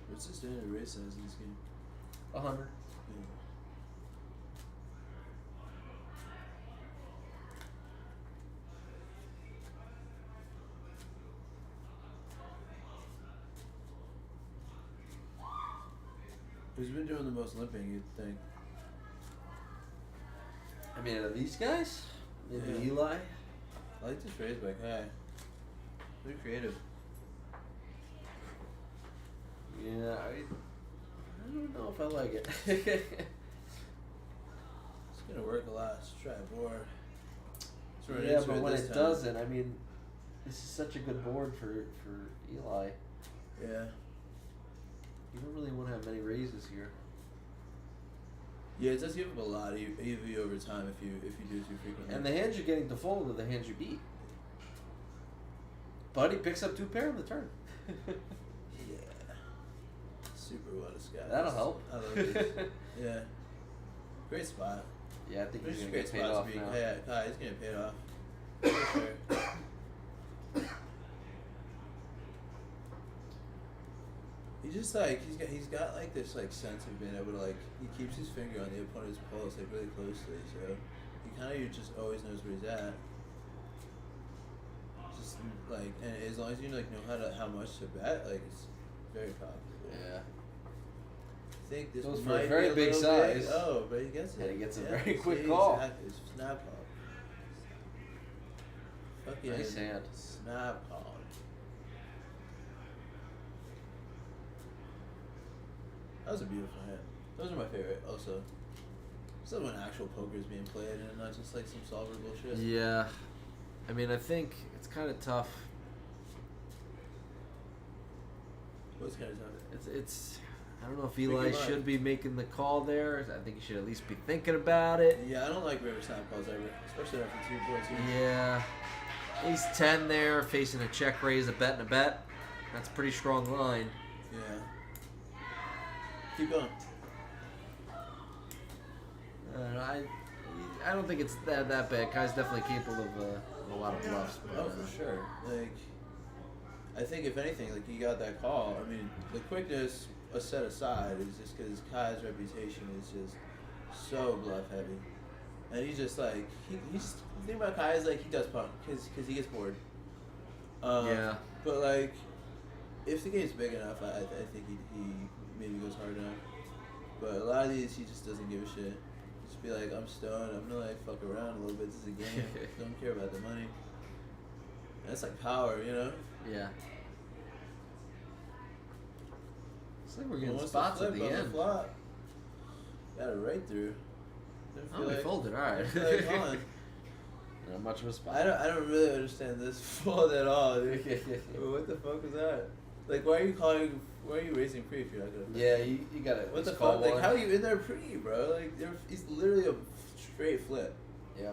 [SPEAKER 7] What's the standard race size in this game?
[SPEAKER 1] 100.
[SPEAKER 7] Yeah. Who's been doing the most limping, you'd think?
[SPEAKER 1] I mean, are these guys? Maybe
[SPEAKER 7] Yeah.
[SPEAKER 1] Eli?
[SPEAKER 7] I like this raise back high. They're creative.
[SPEAKER 1] Yeah, I don't know if I like it.
[SPEAKER 7] It's gonna work a lot. Let's try a board. Let's run
[SPEAKER 1] Yeah,
[SPEAKER 7] into
[SPEAKER 1] but when
[SPEAKER 7] this
[SPEAKER 1] it
[SPEAKER 7] time.
[SPEAKER 1] doesn't, I mean, this is such a good board for Eli.
[SPEAKER 7] Yeah.
[SPEAKER 1] You don't really want to have many raises here.
[SPEAKER 7] Yeah, it does give up a lot of EV over time if you do too frequently.
[SPEAKER 1] And the hands you're getting to fold are the hands you beat. Buddy picks up 2 pair on the turn.
[SPEAKER 7] yeah. Super well disguised.
[SPEAKER 1] That'll help.
[SPEAKER 7] I love this. Yeah. Great spot.
[SPEAKER 1] Yeah, I think
[SPEAKER 7] It's
[SPEAKER 1] he's
[SPEAKER 7] a
[SPEAKER 1] gonna
[SPEAKER 7] great
[SPEAKER 1] get paid
[SPEAKER 7] spot
[SPEAKER 1] off
[SPEAKER 7] to be.
[SPEAKER 1] now.
[SPEAKER 7] Yeah, he's getting paid off. For sure. just like he's got like this like sense of being able to like he keeps his finger on the opponent's pulse like really closely, so he kind of just always knows where he's at. Just like, and as long as you like know how much to bet, like it's very profitable.
[SPEAKER 1] Yeah.
[SPEAKER 7] I think this
[SPEAKER 1] Goes for
[SPEAKER 7] might
[SPEAKER 1] a very
[SPEAKER 7] be a
[SPEAKER 1] big
[SPEAKER 7] little big.
[SPEAKER 1] size.
[SPEAKER 7] Oh, but he gets it.
[SPEAKER 1] And he gets a
[SPEAKER 7] Yeah,
[SPEAKER 1] very quick
[SPEAKER 7] see,
[SPEAKER 1] call.
[SPEAKER 7] Exactly. It's snap call. Fucking
[SPEAKER 1] Nice hand.
[SPEAKER 7] snap call. That was a beautiful hand. Those are my favorite. Also, it's like when actual poker is being played and not just like some solver bullshit.
[SPEAKER 1] Yeah. I mean, I think it's kind of tough.
[SPEAKER 7] What's kind of tough?
[SPEAKER 1] It's. I don't know if
[SPEAKER 7] Make
[SPEAKER 1] Eli
[SPEAKER 7] your mind.
[SPEAKER 1] should be making the call there. I think he should at least be thinking about it.
[SPEAKER 7] Yeah, I don't like river snap calls ever, especially after 2 points.
[SPEAKER 1] Yeah. Ace 10 there, facing a check raise, a bet and a bet. That's a pretty strong line.
[SPEAKER 7] Yeah. Keep going.
[SPEAKER 1] I don't think it's that bad. Kai's definitely capable of a lot of bluffs. But,
[SPEAKER 7] Oh, for sure. Like, I think if anything, like you got that call. I mean, the quickness set aside is just because Kai's reputation is just so bluff heavy, and he's just like he's the thing about Kai is like he does punt because he gets bored.
[SPEAKER 1] Yeah.
[SPEAKER 7] But like, if the game's big enough, I think he maybe goes hard enough. But a lot of these he just doesn't give a shit. Just be like, I'm stoned. I'm gonna like fuck around a little bit. This is a game. Don't care about the money. And that's like power, you know.
[SPEAKER 1] Yeah. Looks like we're getting
[SPEAKER 7] Wants to
[SPEAKER 1] spots at
[SPEAKER 7] flip
[SPEAKER 1] the
[SPEAKER 7] on
[SPEAKER 1] end.
[SPEAKER 7] flop. Got it right through. Didn't
[SPEAKER 1] Oh,
[SPEAKER 7] feel
[SPEAKER 1] we
[SPEAKER 7] like-
[SPEAKER 1] folded. All right.
[SPEAKER 7] didn't feel like calling.
[SPEAKER 1] Not much of a spot.
[SPEAKER 7] I don't really understand this fold at all, dude. What the fuck was that? Like, why are you calling? Why are you raising pre if you're not gonna?
[SPEAKER 1] Yeah, you got it.
[SPEAKER 7] What the fuck? Like, how are you in there pre, bro? Like, he's literally a straight flip,
[SPEAKER 1] Yeah.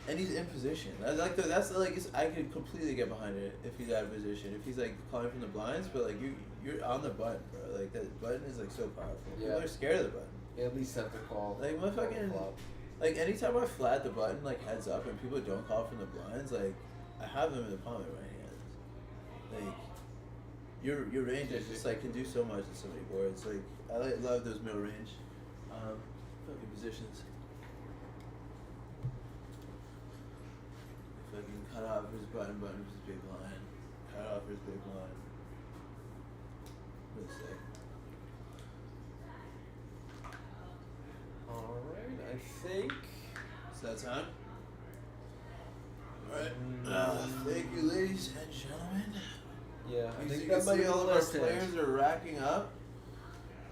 [SPEAKER 7] and he's in position. That's I could completely get behind it if he's out of position. If he's like calling from the blinds, but like you're on the button, bro. Like that button is like so powerful.
[SPEAKER 1] Yeah.
[SPEAKER 7] People are scared of the button.
[SPEAKER 1] Yeah, at least have to call.
[SPEAKER 7] Like my fucking.
[SPEAKER 1] flop.
[SPEAKER 7] Like anytime I flat the button like heads up and people don't call from the blinds, like I have them in the palm of my hand. Like your range is just like can do so much in so many boards. Like I love those middle range fucking positions. Fucking cut off his button his big line. Cut off his big line. Really sick.
[SPEAKER 1] Alright, I think.
[SPEAKER 7] Is that time? Alright. Thank you, ladies and gentlemen.
[SPEAKER 1] Yeah, I
[SPEAKER 7] As
[SPEAKER 1] think
[SPEAKER 7] you
[SPEAKER 1] that
[SPEAKER 7] can
[SPEAKER 1] might
[SPEAKER 7] see,
[SPEAKER 1] be
[SPEAKER 7] all
[SPEAKER 1] the
[SPEAKER 7] of our
[SPEAKER 1] last hand.
[SPEAKER 7] players are racking up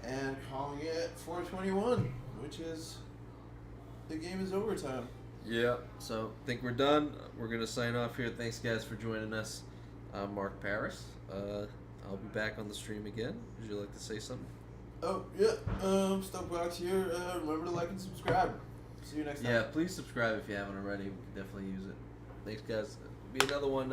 [SPEAKER 7] and calling it 421, which is the game is overtime.
[SPEAKER 1] Yeah, so I think we're done. We're going to sign off here. Thanks, guys, for joining us. I'm Mark Paris. I'll be back on the stream again. Would you like to say something?
[SPEAKER 7] Oh yeah, Stokebox here. Remember to like and subscribe. See you next time.
[SPEAKER 1] Yeah, please subscribe if you haven't already. We can definitely use it. Thanks, guys. Be another one.